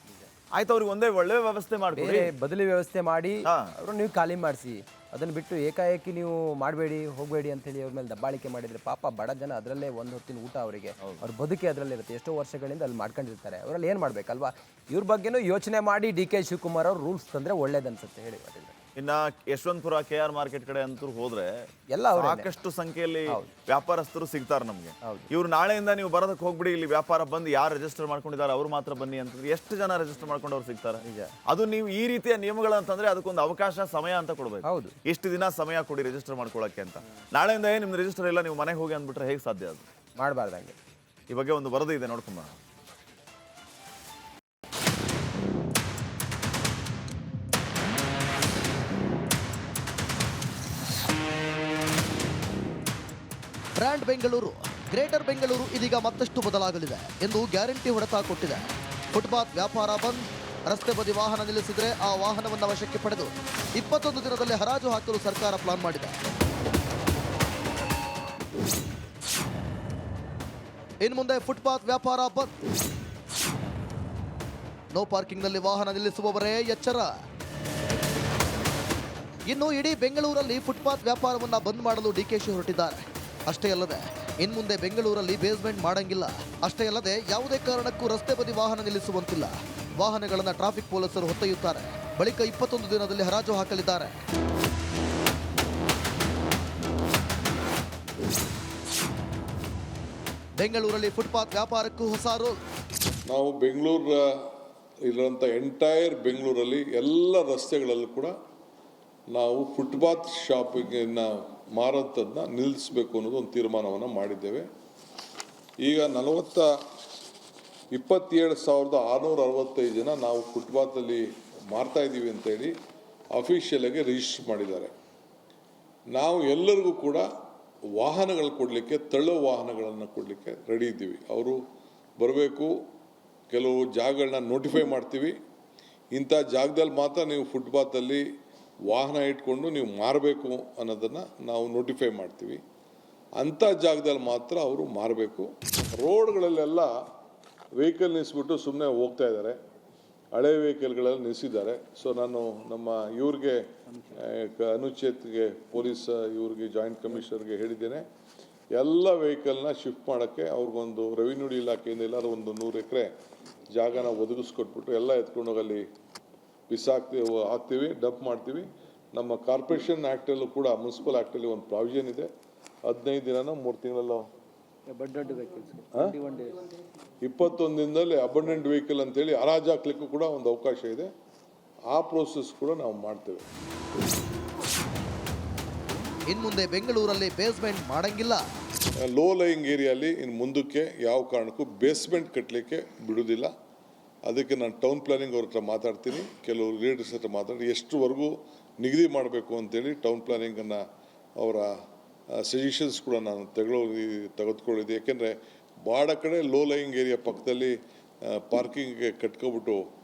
ಆಯ್ತು, ಅವ್ರಿಗೆ ಒಂದೇ ಒಳ್ಳೆ ವ್ಯವಸ್ಥೆ ಮಾಡ್ಕೊಡಿ, ಬದಲಿ ವ್ಯವಸ್ಥೆ ಮಾಡಿ ಅವರು ನೀವು ಖಾಲಿ ಮಾಡಿಸಿ. ಅದನ್ನ ಬಿಟ್ಟು ಏಕಾಏಕಿ ನೀವು ಮಾಡಬೇಡಿ, ಹೋಗಬೇಡಿ ಅಂತೇಳಿ ಅವ್ರ ಮೇಲೆ ದಬ್ಬಾಳಿಕೆ ಮಾಡಿದ್ರೆ ಪಾಪ ಬಡ ಜನ ಅದರಲ್ಲೇ ಒಂದು ಹೊತ್ತಿನ ಊಟ ಅವರಿಗೆ, ಅವ್ರ ಬದುಕಿ ಅದರಲ್ಲೇ ಇರುತ್ತೆ. ಎಷ್ಟೋ ವರ್ಷಗಳಿಂದ ಅಲ್ಲಿ ಮಾಡ್ಕೊಂಡಿರ್ತಾರೆ. ಅವರಲ್ಲಿ ಏನು ಮಾಡ್ಬೇಕಲ್ವಾ? ಇವ್ರ ಬಗ್ಗೆನೂ ಯೋಚನೆ ಮಾಡಿ ಡಿ ಕೆ ಶಿವಕುಮಾರ್ ಅವ್ರು ರೂಲ್ಸ್ ತಂದ್ರೆ ಒಳ್ಳೇದನ್ಸುತ್ತೆ ಹೇಳಿ. ಇನ್ನ ಯಶವಂತಪುರ KR ಮಾರ್ಕೆಟ್ ಕಡೆ ಅಂತೂ ಹೋದ್ರೆ ಎಲ್ಲ ಸಾಕಷ್ಟು ಸಂಖ್ಯೆಯಲ್ಲಿ ವ್ಯಾಪಾರಸ್ಥರು ಸಿಗ್ತಾರೆ ನಮ್ಗೆ. ಇವ್ರು ನಾಳೆಯಿಂದ ನೀವು ಬರೋದಕ್ಕೆ ಹೋಗ್ಬಿಡಿ, ಇಲ್ಲಿ ವ್ಯಾಪಾರ ಬಂದು ಯಾರು ರಿಜಿಸ್ಟರ್ ಮಾಡ್ಕೊಂಡಿದ್ದಾರೆ ಅವ್ರು ಮಾತ್ರ ಬನ್ನಿ ಅಂತಂದ್ರೆ ಎಷ್ಟು ಜನ ರಿಜಿಸ್ಟರ್ ಮಾಡ್ಕೊಂಡವ್ರು ಸಿಗ್ತಾರೆ? ಅದು ನೀವು ಈ ರೀತಿಯ ನಿಯಮಗಳಂತಂದ್ರೆ ಅದಕ್ಕೊಂದು ಅವಕಾಶ, ಸಮಯ ಅಂತ ಕೊಡ್ಬೇಕು. ಹೌದು, ಇಷ್ಟು ದಿನ ಸಮಯ ಕೊಡಿ ರಿಜಿಸ್ಟರ್ ಮಾಡ್ಕೊಳ್ಳಕ್ಕೆ ಅಂತ. ನಾಳೆಯಿಂದ ನಿಮ್ದು ರಿಜಿಸ್ಟರ್ ಇಲ್ಲ, ನೀವು ಮನೆಗೆ ಹೋಗಿ ಅಂದ್ಬಿಟ್ರೆ ಹೇಗೆ ಸಾಧ್ಯ? ಅದು ಮಾಡಬಾರ್ದಂಗೆ. ಈ ಬಗ್ಗೆ ಒಂದು ವರದಿ ಇದೆ, ನೋಡ್ಕೊಂಬ. ಬ್ರ್ಯಾಂಡ್ ಬೆಂಗಳೂರು, ಗ್ರೇಟರ್ ಬೆಂಗಳೂರು ಇದೀಗ ಮತ್ತಷ್ಟು ಬದಲಾಗಲಿದೆ ಎಂದು ಗ್ಯಾರಂಟಿ ಹೊಡೆತ ಕೊಟ್ಟಿದೆ. ಫುಟ್ಪಾತ್ ವ್ಯಾಪಾರ ಬಂದ್, ರಸ್ತೆ ಬದಿ ವಾಹನ ನಿಲ್ಲಿಸಿದರೆ ಆ ವಾಹನವನ್ನು ವಶಕ್ಕೆ ಪಡೆದು 21 ದಿನದಲ್ಲಿ ಹರಾಜು ಹಾಕಲು ಸರ್ಕಾರ ಪ್ಲಾನ್ ಮಾಡಿದೆ. ಇನ್ನು ಮುಂದೆ ಫುಟ್ಪಾತ್ ವ್ಯಾಪಾರ ಬಂದ್. ನೋ ಪಾರ್ಕಿಂಗ್ನಲ್ಲಿ ವಾಹನ ನಿಲ್ಲಿಸುವವರೇ ಎಚ್ಚರ. ಇನ್ನು ಇಡೀ ಬೆಂಗಳೂರಲ್ಲಿ ಫುಟ್ಪಾತ್ ವ್ಯಾಪಾರವನ್ನು ಬಂದ್ ಮಾಡಲು ಡಿಕೆಶಿ ಹೊರಟಿದ್ದಾರೆ. ಅಷ್ಟೇ ಅಲ್ಲದೆ ಇನ್ಮುಂದೆ ಬೆಂಗಳೂರಲ್ಲಿ ಬೇಸ್ಮೆಂಟ್ ಮಾಡಂಗಿಲ್ಲ. ಅಷ್ಟೇ ಅಲ್ಲದೆ ಯಾವುದೇ ಕಾರಣಕ್ಕೂ ರಸ್ತೆ ಬದಿ ವಾಹನ ನಿಲ್ಲಿಸುವಂತಿಲ್ಲ. ವಾಹನಗಳನ್ನು ಟ್ರಾಫಿಕ್ ಪೊಲೀಸರು ಹೊತ್ತೊಯ್ಯುತ್ತಾರೆ. ಬಳಿಕ 21 ದಿನದಲ್ಲಿ ಹರಾಜು ಹಾಕಲಿದ್ದಾರೆ. ಬೆಂಗಳೂರಲ್ಲಿ ಫುಟ್ಪಾತ್ ವ್ಯಾಪಾರಕ್ಕೂ ಹೊಸ ರೂಲ್. ನಾವು ಬೆಂಗಳೂರ ಇರುವಂಥ ಎಂಟೈರ್ ಬೆಂಗಳೂರಲ್ಲಿ ಎಲ್ಲ ರಸ್ತೆಗಳಲ್ಲೂ ಕೂಡ ನಾವು ಫುಟ್ಪಾತ್ ಶಾಪಿಂಗನ್ನು ಮಾರೋಂಥದ್ದನ್ನ ನಿಲ್ಲಿಸಬೇಕು ಅನ್ನೋದು ಒಂದು ತೀರ್ಮಾನವನ್ನು ಮಾಡಿದ್ದೇವೆ. ಈಗ 27,665 ಜನ ನಾವು ಫುಟ್ಪಾತಲ್ಲಿ ಮಾರ್ತಾ ಇದ್ದೀವಿ ಅಂತೇಳಿ ಅಫಿಷಿಯಲಾಗಿ ರಿಜಿಸ್ಟರ್ ಮಾಡಿದ್ದಾರೆ. ನಾವು ಎಲ್ಲರಿಗೂ ಕೂಡ ವಾಹನಗಳು ಕೊಡಲಿಕ್ಕೆ, ತಳ್ಳೋ ವಾಹನಗಳನ್ನು ಕೊಡಲಿಕ್ಕೆ ರೆಡಿ ಇದ್ದೀವಿ. ಅವರು ಬರಬೇಕು, ಕೆಲವು ಜಾಗಗಳನ್ನ ನೋಟಿಫೈ ಮಾಡ್ತೀವಿ. ಇಂಥ ಜಾಗದಲ್ಲಿ ಮಾತ್ರ ನೀವು ಫುಟ್ಪಾತಲ್ಲಿ ವಾಹನ ಇಟ್ಕೊಂಡು ನೀವು ಮಾರಬೇಕು ಅನ್ನೋದನ್ನು ನಾವು ನೋಟಿಫೈ ಮಾಡ್ತೀವಿ. ಅಂಥ ಜಾಗದಲ್ಲಿ ಮಾತ್ರ ಅವರು ಮಾರಬೇಕು. ರೋಡ್ಗಳಲ್ಲೆಲ್ಲ ವೆಹಿಕಲ್ ನಿಲ್ಲಿಸ್ಬಿಟ್ಟು ಸುಮ್ಮನೆ ಹೋಗ್ತಾ ಇದ್ದಾರೆ, ಹಳೆ ವೆಹಿಕಲ್ಗಳೆಲ್ಲ ನಿಲ್ಲಿಸಿದ್ದಾರೆ. ಸೊ ನಾನು ನಮ್ಮ ಇವ್ರಿಗೆ ಅನುಚೇತ್ಗೆ ಪೊಲೀಸ್ ಇವ್ರಿಗೆ ಜಾಯಿಂಟ್ ಕಮಿಷನರ್ಗೆ ಹೇಳಿದ್ದೇನೆ, ಎಲ್ಲ ವೆಹಿಕಲ್ನ ಶಿಫ್ಟ್ ಮಾಡೋಕ್ಕೆ ಅವ್ರಿಗೊಂದು ರೆವಿನ್ಯೂ ಇಲಾಖೆಯಿಂದ ಎಲ್ಲರೂ ಒಂದು 100 ಎಕರೆ ಜಾಗನ ಒದಗಿಸ್ಕೊಟ್ಬಿಟ್ಟು ಎಲ್ಲ ಎತ್ಕೊಂಡೋಗಲ್ಲಿ ಹಾಕ್ತೀವಿ, ಡಂಪ್ ಮಾಡ್ತೀವಿ. ನಮ್ಮ ಕಾರ್ಪೊರೇಷನ್ ಆ್ಯಕ್ಟಲ್ಲೂ ಕೂಡ, ಮುನ್ಸಿಪಲ್ ಆ್ಯಕ್ಟಲ್ಲಿ ಒಂದು ಪ್ರಾವಿಷನ್ ಇದೆ, 15 ದಿನನೋ 3 ತಿಂಗಳಲ್ಲೋ 21 ದಿನದಲ್ಲಿ ಅಬಂಡೆಂಟ್ ವೆಹಿಕಲ್ ಅಂತೇಳಿ ಹರಾಜು ಹಾಕ್ಲಿಕ್ಕೂ ಕೂಡ ಒಂದು ಅವಕಾಶ ಇದೆ. ಆ ಪ್ರೋಸೆಸ್ ಕೂಡ ನಾವು ಮಾಡ್ತೇವೆ. ಇನ್ನು ಮುಂದೆ ಬೆಂಗಳೂರಲ್ಲಿ ಬೇಸ್ಮೆಂಟ್ ಮಾಡಂಗಿಲ್ಲ. ಲೋ ಲೈಯಿಂಗ್ ಏರಿಯಲ್ಲಿ ಇನ್ನು ಮುಂದಕ್ಕೆ ಯಾವ ಕಾರಣಕ್ಕೂ ಬೇಸ್ಮೆಂಟ್ ಕಟ್ಟಲಿಕ್ಕೆ ಬಿಡೋದಿಲ್ಲ. ಅದಕ್ಕೆ ನಾನು ಟೌನ್ ಪ್ಲಾನಿಂಗ್ ಅವ್ರ ಹತ್ರ ಮಾತಾಡ್ತೀನಿ, ಕೆಲವು ಲೀಡರ್ಸ್ ಹತ್ರ ಮಾತಾಡಿ ಎಷ್ಟುವರೆಗೂ ನಿಗದಿ ಮಾಡಬೇಕು ಅಂತೇಳಿ ಟೌನ್ ಪ್ಲಾನಿಂಗನ್ನು ಅವರ ಸಜೆಷನ್ಸ್ ಕೂಡ ನಾನು ತೆಗೆದುಕೊಳ್ಳಿದ್ದೆ. ಯಾಕೆಂದರೆ ಭಾಳ ಕಡೆ ಲೋ ಲೈಯಿಂಗ್ ಏರಿಯಾ ಪಕ್ಕದಲ್ಲಿ ಪಾರ್ಕಿಂಗ್ಗೆ ಕಟ್ಕೊಬಿಟ್ಟು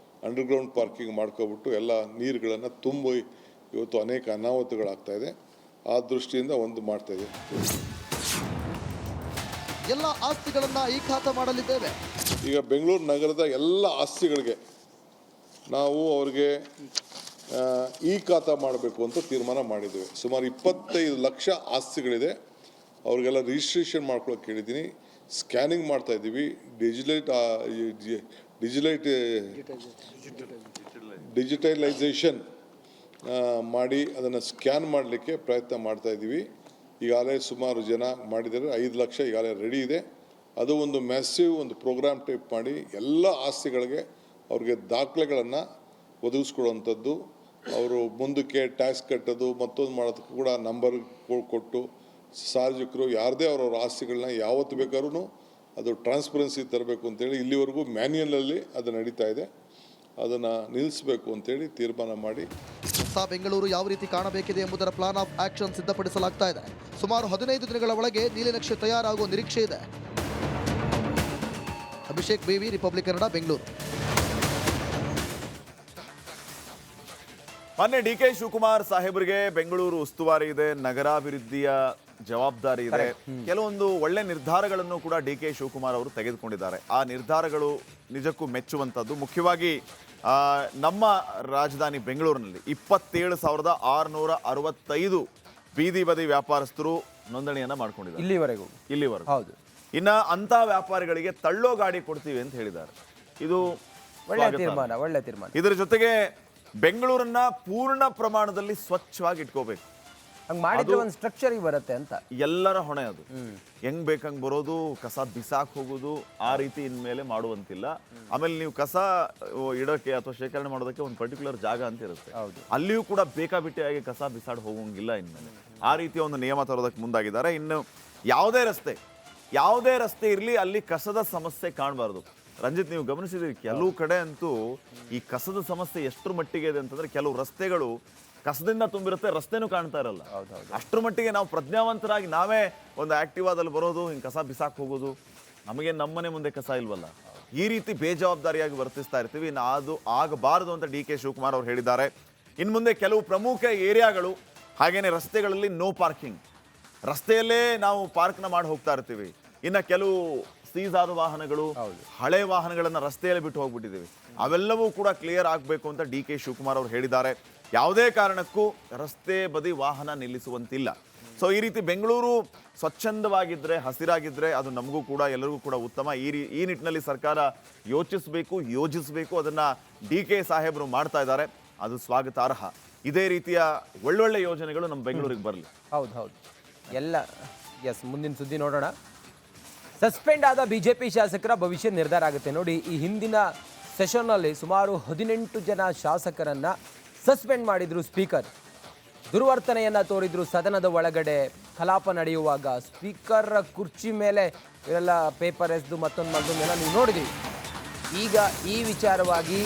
ಅಂಡರ್ಗ್ರೌಂಡ್ ಪಾರ್ಕಿಂಗ್ ಮಾಡ್ಕೊಬಿಟ್ಟು ಎಲ್ಲ ನೀರುಗಳನ್ನು ತುಂಬಿ ಇವತ್ತು ಅನೇಕ ಅನಾಹುತಗಳಾಗ್ತಾಯಿದೆ. ಆ ದೃಷ್ಟಿಯಿಂದ ಒಂದು ಮಾಡ್ತಾಯಿದೆ. ಎಲ್ಲ ಆಸ್ತಿಗಳನ್ನು ಈ ಖಾತೆ ಮಾಡಲಿದ್ದೇವೆ. ಈಗ ಬೆಂಗಳೂರು ನಗರದ ಎಲ್ಲ ಆಸ್ತಿಗಳಿಗೆ ನಾವು ಅವ್ರಿಗೆ ಈ ಖಾತಾ ಮಾಡಬೇಕು ಅಂತ ತೀರ್ಮಾನ ಮಾಡಿದ್ದೇವೆ. ಸುಮಾರು 25 ಲಕ್ಷ ಆಸ್ತಿಗಳಿದೆ, ಅವ್ರಿಗೆಲ್ಲ ರಿಜಿಸ್ಟ್ರೇಷನ್ ಮಾಡ್ಕೊಳಕ್ಕೆ ಹೇಳಿದ್ದೀನಿ. ಸ್ಕ್ಯಾನಿಂಗ್ ಮಾಡ್ತಾ ಇದ್ದೀವಿ, ಡಿಜಿಟಲೈಸೇಷನ್ ಮಾಡಿ ಅದನ್ನು ಸ್ಕ್ಯಾನ್ ಮಾಡಲಿಕ್ಕೆ ಪ್ರಯತ್ನ ಮಾಡ್ತಾ ಇದ್ದೀವಿ. ಈಗಾಗಲೇ ಸುಮಾರು ಜನ ಮಾಡಿದ್ದಾರೆ, 5 ಲಕ್ಷ ಈಗಾಗಲೇ ರೆಡಿ ಇದೆ. ಅದು ಒಂದು ಮ್ಯಾಸಿವ್ ಒಂದು ಪ್ರೋಗ್ರಾಮ್ ಟೈಪ್ ಮಾಡಿ ಎಲ್ಲ ಆಸ್ತಿಗಳಿಗೆ ಅವ್ರಿಗೆ ದಾಖಲೆಗಳನ್ನು ಒದಗಿಸ್ಕೊಡುವಂಥದ್ದು, ಅವರು ಮುಂದಕ್ಕೆ ಟ್ಯಾಕ್ಸ್ ಕಟ್ಟೋದು ಮತ್ತೊಂದು ಮಾಡೋದಕ್ಕೂ ಕೂಡ ನಂಬರ್ ಕೊಟ್ಟು ಸಾರ್ವಜನಿಕರು ಯಾರದೇ ಅವ್ರವ್ರ ಆಸ್ತಿಗಳನ್ನ ಯಾವತ್ತು ಬೇಕಾದ್ರೂ ಅದು ಟ್ರಾನ್ಸ್ಪರೆನ್ಸಿ ತರಬೇಕು ಅಂತೇಳಿ ಇಲ್ಲಿವರೆಗೂ ಮ್ಯಾನ್ಯಲಲ್ಲಿ ಅದು ನಡೀತಾ ಇದೆ. ಅದನ್ನು ನಿಲ್ಲಿಸಬೇಕು ಅಂತೇಳಿ ತೀರ್ಮಾನ ಮಾಡಿ ಹೊಸ ಬೆಂಗಳೂರು ಯಾವ ರೀತಿ ಕಾಣಬೇಕಿದೆ ಎಂಬುದರ ಪ್ಲಾನ್ ಆಫ್ ಆಕ್ಷನ್ ಸಿದ್ಧಪಡಿಸಲಾಗ್ತಾ ಇದೆ. ಸುಮಾರು 15 ದಿನಗಳ ಒಳಗೆ ನೀಲನಕ್ಷೆ ತಯಾರಾಗುವ ನಿರೀಕ್ಷೆ ಇದೆ. ಅಭಿಷೇಕ್ ಬೇವಿ, ರಿಪಬ್ಲಿಕ್ ಕನ್ನಡ, ಬೆಂಗಳೂರು. ಮೊನ್ನೆ ಡಿ ಕೆ ಶಿವಕುಮಾರ್ ಸಾಹೇಬರಿಗೆ ಬೆಂಗಳೂರು ಉಸ್ತುವಾರಿ ಇದೆ, ನಗರಾಭಿವೃದ್ಧಿಯ ಜವಾಬ್ದಾರಿ ಇದೆ. ಕೆಲವೊಂದು ಒಳ್ಳೆ ನಿರ್ಧಾರಗಳನ್ನು ಕೂಡ ಡಿ ಕೆ ಶಿವಕುಮಾರ್ ಅವರು ತೆಗೆದುಕೊಂಡಿದ್ದಾರೆ. ಆ ನಿರ್ಧಾರಗಳು ನಿಜಕ್ಕೂ ಮೆಚ್ಚುವಂಥದ್ದು. ಮುಖ್ಯವಾಗಿ ನಮ್ಮ ರಾಜಧಾನಿ ಬೆಂಗಳೂರಿನಲ್ಲಿ 27,665 ಬೀದಿ ಬದಿ ವ್ಯಾಪಾರಸ್ಥರು ನೋಂದಣಿಯನ್ನು ಮಾಡ್ಕೊಂಡಿದ್ದಾರೆ ಇಲ್ಲಿವರೆಗೂ. ಹೌದು. ಇನ್ನು ಅಂಥ ವ್ಯಾಪಾರಿಗಳಿಗೆ ತಳ್ಳೋ ಗಾಡಿ ಕೊಡ್ತೀವಿ ಅಂತ ಹೇಳಿದ್ದಾರೆ. ಇದು ಒಳ್ಳೆ ತೀರ್ಮಾನ. ಇದರ ಜೊತೆಗೆ ಬೆಂಗಳೂರನ್ನ ಪೂರ್ಣ ಪ್ರಮಾಣದಲ್ಲಿ ಸ್ವಚ್ಛವಾಗಿ ಇಟ್ಕೋಬೇಕು. ಹಂಗೆ ಮಾಡಿದ್ರೆ ಒಂದು ಸ್ಟ್ರಕ್ಚರ್ ಬರುತ್ತೆ ಅಂತ ಎಲ್ಲರ ಹೊಣೆ ಅದು. ಹೆಂಗ್ ಬೇಕಂಗ್ ಬರೋದು, ಕಸ ಬಿಸಾಕ್ ಹೋಗೋದು, ಆ ರೀತಿ ಇನ್ಮೇಲೆ ಮಾಡುವಂತಿಲ್ಲ. ಆಮೇಲೆ ನೀವು ಕಸ ಇಡೋಕೆ ಅಥವಾ ಶೇಖರಣೆ ಮಾಡೋದಕ್ಕೆ ಒಂದು ಪರ್ಟಿಕ್ಯುಲರ್ ಜಾಗ ಅಂತ ಇರುತ್ತೆ, ಅಲ್ಲಿಯೂ ಕೂಡ ಬೇಕಾಬಿಟ್ಟಿಯಾಗಿ ಕಸ ಬಿಸಾಡ್ ಹೋಗೋಂಗಿಲ್ಲ ಇನ್ಮೇಲೆ. ಆ ರೀತಿಯ ಒಂದು ನಿಯಮ ತರೋದಕ್ಕೆ ಮುಂದಾಗಿದ್ದಾರೆ. ಇನ್ನು ಯಾವುದೇ ರಸ್ತೆ ಇರಲಿ ಅಲ್ಲಿ ಕಸದ ಸಮಸ್ಯೆ ಕಾಣಬಾರ್ದು. ರಂಜಿತ್, ನೀವು ಗಮನಿಸಿದ್ರಿ ಕೆಲವು ಕಡೆ ಅಂತೂ ಈ ಕಸದ ಸಮಸ್ಯೆ ಎಷ್ಟರ ಮಟ್ಟಿಗೆ ಇದೆ ಅಂತಂದ್ರೆ ಕೆಲವು ರಸ್ತೆಗಳು ಕಸದಿಂದ ತುಂಬಿರುತ್ತೆ, ರಸ್ತೆನೂ ಕಾಣ್ತಾ ಇರಲ್ಲ. ಅಷ್ಟರ ಮಟ್ಟಿಗೆ ನಾವು ಪ್ರಜ್ಞಾವಂತರಾಗಿ ನಾವೇ ಒಂದು ಆಕ್ಟಿವಾದಲ್ಲಿ ಬರೋದು, ಹಿಂಗೆ ಕಸ ಬಿಸಾಕ್ ಹೋಗೋದು, ನಮಗೆ ನಮ್ಮನೆ ಮುಂದೆ ಕಸ ಇಲ್ವಲ್ಲ, ಈ ರೀತಿ ಬೇಜವಾಬ್ದಾರಿಯಾಗಿ ವರ್ತಿಸ್ತಾ ಇರ್ತೀವಿ. ಅದು ಆಗಬಾರದು ಅಂತ ಡಿ ಕೆ ಶಿವಕುಮಾರ್ ಅವರು ಹೇಳಿದ್ದಾರೆ. ಇನ್ನು ಮುಂದೆ ಕೆಲವು ಪ್ರಮುಖ ಏರಿಯಾಗಳು ಹಾಗೇನೆ ರಸ್ತೆಗಳಲ್ಲಿ ನೋ ಪಾರ್ಕಿಂಗ್, ರಸ್ತೆಯಲ್ಲೇ ನಾವು ಪಾರ್ಕ್ನ ಮಾಡಿ ಹೋಗ್ತಾ ಇರ್ತೀವಿ. ಇನ್ನು ಕೆಲವು ಸೀಸ್ ಆದ ವಾಹನಗಳು, ಹಳೆ ವಾಹನಗಳನ್ನು ರಸ್ತೆಯಲ್ಲಿ ಬಿಟ್ಟು ಹೋಗ್ಬಿಟ್ಟಿದ್ದೀವಿ, ಅವೆಲ್ಲವೂ ಕೂಡ ಕ್ಲಿಯರ್ ಆಗಬೇಕು ಅಂತ ಡಿ ಕೆ ಶಿವಕುಮಾರ್ ಅವರು ಹೇಳಿದ್ದಾರೆ. ಯಾವುದೇ ಕಾರಣಕ್ಕೂ ರಸ್ತೆ ಬದಿ ವಾಹನ ನಿಲ್ಲಿಸುವಂತಿಲ್ಲ. ಸೊ ಈ ರೀತಿ ಬೆಂಗಳೂರು ಸ್ವಚ್ಛಂದವಾಗಿದ್ದರೆ, ಹಸಿರಾಗಿದ್ದರೆ ಅದು ನಮಗೂ ಕೂಡ ಎಲ್ಲರಿಗೂ ಕೂಡ ಉತ್ತಮ. ಈ ನಿಟ್ಟಿನಲ್ಲಿ ಸರ್ಕಾರ ಯೋಜಿಸಬೇಕು. ಅದನ್ನು ಡಿ ಕೆ ಸಾಹೇಬರು ಮಾಡ್ತಾ ಇದ್ದಾರೆ, ಅದು ಸ್ವಾಗತಾರ್ಹ. ಇದೇ ರೀತಿಯ ಒಳ್ಳೊಳ್ಳೆ ಯೋಜನೆಗಳು ನಮ್ಮ ಬೆಂಗಳೂರಿಗೆ ಬರಲಿ. ಹೌದು ಎಲ್ಲ ಮುಂದಿನ ಸುದ್ದಿ ನೋಡೋಣ. ಸಸ್ಪೆಂಡ್ ಆದ ಬಿಜೆಪಿ ಶಾಸಕರ ಭವಿಷ್ಯ ನಿರ್ಧಾರ ಆಗುತ್ತೆ ನೋಡಿ. ಈ ಹಿಂದಿನ ಸೆಷನ್ನಲ್ಲಿ ಸುಮಾರು 18 ಜನ ಶಾಸಕರನ್ನು ಸಸ್ಪೆಂಡ್ ಮಾಡಿದ್ರು ಸ್ಪೀಕರ್. ದುರ್ವರ್ತನೆಯನ್ನು ತೋರಿದ್ರು ಸದನದ ಒಳಗಡೆ ಕಲಾಪ ನಡೆಯುವಾಗ. ಸ್ಪೀಕರ್ ಕುರ್ಚಿ ಮೇಲೆ ಇವೆಲ್ಲ ಪೇಪರ್ ಎಸ್ದು ಮತ್ತೊಂದು ಎಲ್ಲ ನೀವು ನೋಡಿದ್ದೀವಿ. ಈಗ ಈ ವಿಚಾರವಾಗಿ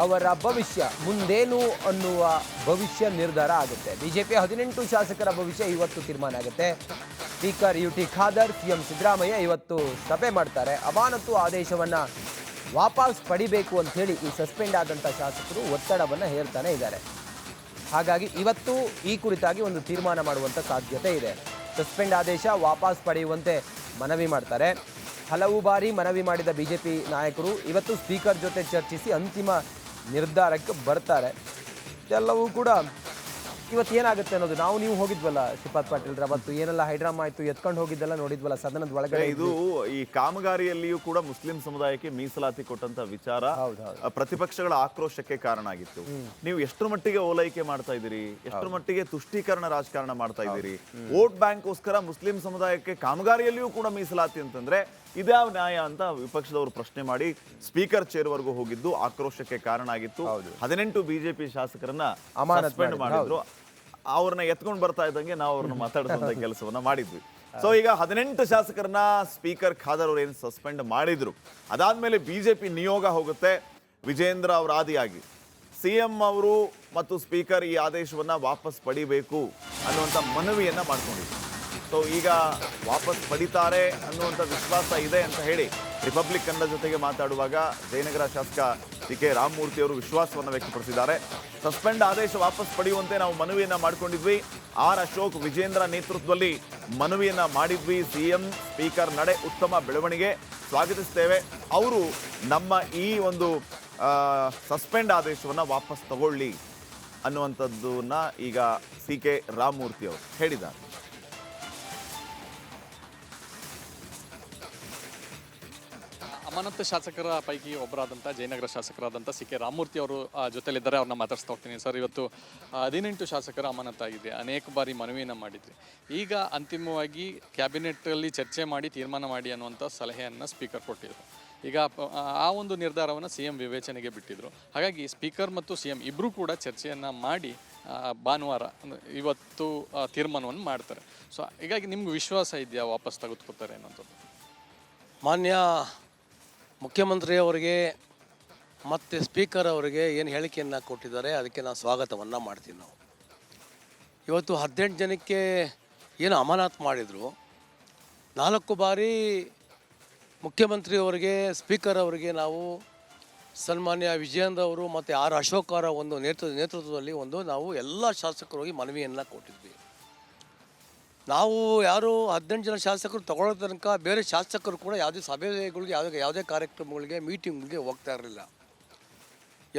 ಅವರ ಭವಿಷ್ಯ ಮುಂದೇನು ಅನ್ನುವ ಭವಿಷ್ಯ ನಿರ್ಧಾರ ಆಗುತ್ತೆ. ಬಿಜೆಪಿ 18 ಶಾಸಕರ ಭವಿಷ್ಯ ಇವತ್ತು ತೀರ್ಮಾನ ಆಗುತ್ತೆ. Speaker UT Khader, CM Siddaramaiah ಇವತ್ತು ಸಭೆ ಮಾಡ್ತಾರೆ. ಅಮಾನತು ಆದೇಶವನ್ನು ವಾಪಸ್ ಪಡಿಬೇಕು ಅಂತ ಹೇಳಿ ಈ ಸಸ್ಪೆಂಡ್ ಆದಂಥ ಶಾಸಕರು ಒತ್ತಡವನ್ನು ಹೇರ್ತಾನೆ ಇದ್ದಾರೆ. ಹಾಗಾಗಿ ಇವತ್ತು ಈ ಕುರಿತಾಗಿ ಒಂದು ತೀರ್ಮಾನ ಮಾಡುವಂಥ ಸಾಧ್ಯತೆ ಇದೆ. ಸಸ್ಪೆಂಡ್ ಆದೇಶ ವಾಪಸ್ ಪಡೆಯುವಂತೆ ಮನವಿ ಮಾಡ್ತಾರೆ. ಹಲವು ಬಾರಿ ಮನವಿ ಮಾಡಿದ ಬಿಜೆಪಿ ನಾಯಕರು ಇವತ್ತು ಸ್ಪೀಕರ್ ಜೊತೆ ಚರ್ಚಿಸಿ ಅಂತಿಮ ನಿರ್ಧಾರಕ್ಕೆ ಬರ್ತಾರೆ. ಎಲ್ಲವೂ ಕೂಡ ಇವತ್ತು ಏನಾಗುತ್ತೆ ಅನ್ನೋದು ನಾವು ನೀವು ಹೋಗಿದ್ವಲ್ಲ ಶ್ರೀಪಾದ್ ಪಾಟೀಲ್ ಅವತ್ತು ಏನೆಲ್ಲ ಹೈಡ್ರಾಮಾ ಆಯಿತು, ಎತ್ಕೊಂಡು ಹೋಗಿದ್ದೆಲ್ಲ ನೋಡಿದ್ವಲ್ಲ ಸದನದ ಒಳಗಡೆ. ಇದು ಈ ಕಾಮಗಾರಿಯಲ್ಲಿಯೂ ಕೂಡ ಮುಸ್ಲಿಂ ಸಮುದಾಯಕ್ಕೆ ಮೀಸಲಾತಿ ಕೊಟ್ಟಂತ ವಿಚಾರ ಪ್ರತಿಪಕ್ಷಗಳ ಆಕ್ರೋಶಕ್ಕೆ ಕಾರಣ ಆಗಿತ್ತು. ನೀವು ಎಷ್ಟರ ಮಟ್ಟಿಗೆ ಓಲೈಕೆ ಮಾಡ್ತಾ ಇದ್ದೀರಿ, ಎಷ್ಟರ ಮಟ್ಟಿಗೆ ತುಷ್ಟೀಕರಣ ರಾಜಕಾರಣ ಮಾಡ್ತಾ ಇದ್ದೀರಿ? ವೋಟ್ ಬ್ಯಾಂಕ್ಗೋಸ್ಕರ ಮುಸ್ಲಿಂ ಸಮುದಾಯಕ್ಕೆ ಕಾಮಗಾರಿಯಲ್ಲಿಯೂ ಕೂಡ ಮೀಸಲಾತಿ ಅಂತಂದ್ರೆ ಇದ್ಯಾವ ನ್ಯಾಯ ಅಂತ ವಿಪಕ್ಷದವರು ಪ್ರಶ್ನೆ ಮಾಡಿ ಸ್ಪೀಕರ್ ಚೇರ್ವರೆಗೂ ಹೋಗಿದ್ದು ಆಕ್ರೋಶಕ್ಕೆ ಕಾರಣ ಆಗಿತ್ತು. 18 ಬಿಜೆಪಿ ಶಾಸಕರನ್ನ ಸಸ್ಪೆಂಡ್ ಮಾಡಿದ್ರು. ಅವ್ರನ್ನ ಎತ್ಕೊಂಡು ಬರ್ತಾ ಇದ್ದಂಗೆ ನಾವು ಅವ್ರನ್ನ ಮಾತಾಡಿಸುವಂತ ಕೆಲಸವನ್ನ ಮಾಡಿದ್ವಿ. ಸೊ ಈಗ 18 ಶಾಸಕರನ್ನ ಸ್ಪೀಕರ್ ಖಾದರ್ ಅವ್ರು ಏನು ಸಸ್ಪೆಂಡ್ ಮಾಡಿದ್ರು, ಅದಾದ್ಮೇಲೆ ಬಿಜೆಪಿ ನಿಯೋಗ ಹೋಗುತ್ತೆ ವಿಜೇಂದ್ರ ಅವರ ಆದಿಯಾಗಿ. CM ಅವರು ಮತ್ತು ಸ್ಪೀಕರ್ ಈ ಆದೇಶವನ್ನ ವಾಪಸ್ ಪಡಿಬೇಕು ಅನ್ನುವಂಥ ಮನವಿಯನ್ನ ಮಾಡ್ಕೊಂಡಿದ್ರು. ಸೊ ಈಗ ವಾಪಸ್ ಪಡಿತಾರೆ ಅನ್ನುವಂಥ ವಿಶ್ವಾಸ ಇದೆ ಅಂತ ಹೇಳಿ ರಿಪಬ್ಲಿಕ್ ಕನ್ನಡ ಜೊತೆಗೆ ಮಾತಾಡುವಾಗ ಜಯನಗರ ಶಾಸಕ CK ರಾಮಮೂರ್ತಿ ಅವರು ವಿಶ್ವಾಸವನ್ನು ವ್ಯಕ್ತಪಡಿಸಿದ್ದಾರೆ. ಸಸ್ಪೆಂಡ್ ಆದೇಶ ವಾಪಸ್ ಪಡೆಯುವಂತೆ ನಾವು ಮನವಿಯನ್ನ ಮಾಡ್ಕೊಂಡಿದ್ವಿ. R ಅಶೋಕ್ ವಿಜೇಂದ್ರ ನೇತೃತ್ವದಲ್ಲಿ ಮನವಿಯನ್ನ ಮಾಡಿದ್ವಿ. CM ಸ್ಪೀಕರ್ ನಡೆ ಉತ್ತಮ ಬೆಳವಣಿಗೆ, ಸ್ವಾಗತಿಸ್ತೇವೆ. ಅವರು ನಮ್ಮ ಈ ಒಂದು ಸಸ್ಪೆಂಡ್ ಆದೇಶವನ್ನು ವಾಪಸ್ ತಗೊಳ್ಳಿ ಅನ್ನುವಂಥದ್ದನ್ನ ಈಗ CK ರಾಮಮೂರ್ತಿ ಅವರು ಹೇಳಿದ್ದಾರೆ. ಅಮಾನತು ಶಾಸಕರ ಪೈಕಿ ಒಬ್ಬರಾದಂಥ ಜಯನಗರ ಶಾಸಕರಾದಂಥ CK ರಾಮಮೂರ್ತಿ ಅವರು ಜೊತೆಲಿದ್ದಾರೆ. ಅವ್ರನ್ನ ಮಾತಾಡ್ಸ್ತಾ ಹೋಗ್ತೀನಿ. ಸರ್, ಇವತ್ತು 18 ಶಾಸಕರು ಅಮಾನತಾಗಿದೆ. ಅನೇಕ ಬಾರಿ ಮನವಿಯನ್ನು ಮಾಡಿದ್ರಿ. ಈಗ ಅಂತಿಮವಾಗಿ ಕ್ಯಾಬಿನೆಟ್ಟಲ್ಲಿ ಚರ್ಚೆ ಮಾಡಿ ತೀರ್ಮಾನ ಮಾಡಿ ಅನ್ನುವಂಥ ಸಲಹೆಯನ್ನು ಸ್ಪೀಕರ್ ಕೊಟ್ಟಿದ್ರು. ಈಗ ಆ ಒಂದು ನಿರ್ಧಾರವನ್ನು CM ವಿವೇಚನೆಗೆ ಬಿಟ್ಟಿದ್ರು. ಹಾಗಾಗಿ ಸ್ಪೀಕರ್ ಮತ್ತು CM ಇಬ್ಬರೂ ಕೂಡ ಚರ್ಚೆಯನ್ನು ಮಾಡಿ ಭಾನುವಾರ ಇವತ್ತು ತೀರ್ಮಾನವನ್ನು ಮಾಡ್ತಾರೆ. ಸೊ ಹೀಗಾಗಿ ನಿಮ್ಗೆ ವಿಶ್ವಾಸ ಇದೆಯಾ ವಾಪಸ್ ತೆಗೆದುಕೊತಾರೆ ಅನ್ನೋಂಥದ್ದು? ಮಾನ್ಯ ಮುಖ್ಯಮಂತ್ರಿಯವರಿಗೆ ಮತ್ತು ಸ್ಪೀಕರ್ ಅವರಿಗೆ ಏನು ಹೇಳಿಕೆಯನ್ನು ಕೊಟ್ಟಿದ್ದಾರೆ ಅದಕ್ಕೆ ನಾನು ಸ್ವಾಗತವನ್ನು ಮಾಡ್ತೀನಿ. ನಾವು ಇವತ್ತು 18 ಜನಕ್ಕೆ ಏನು ಅಮಾನತು ಮಾಡಿದರು, 4 ಬಾರಿ ಮುಖ್ಯಮಂತ್ರಿಯವರಿಗೆ ಸ್ಪೀಕರ್ ಅವರಿಗೆ ನಾವು ಸನ್ಮಾನ್ಯ ವಿಜಯೇಂದ್ರ ಅವರು ಮತ್ತು R ಅಶೋಕ್ ಅವರ ಒಂದು ನೇತೃತ್ವದಲ್ಲಿ ನಾವು ಎಲ್ಲ ಶಾಸಕರಿಗೆ ಮನವಿಯನ್ನು ಕೊಟ್ಟಿದ್ವಿ. ನಾವು ಯಾರು 18 ಜನ ಶಾಸಕರು ತಗೊಳ್ಳೋ ತನಕ ಬೇರೆ ಶಾಸಕರು ಕೂಡ ಯಾವುದೇ ಸಭೆಗಳಿಗೆ ಯಾವುದೇ ಕಾರ್ಯಕ್ರಮಗಳಿಗೆ ಮೀಟಿಂಗ್ಗಳಿಗೆ ಹೋಗ್ತಾ ಇರಲಿಲ್ಲ.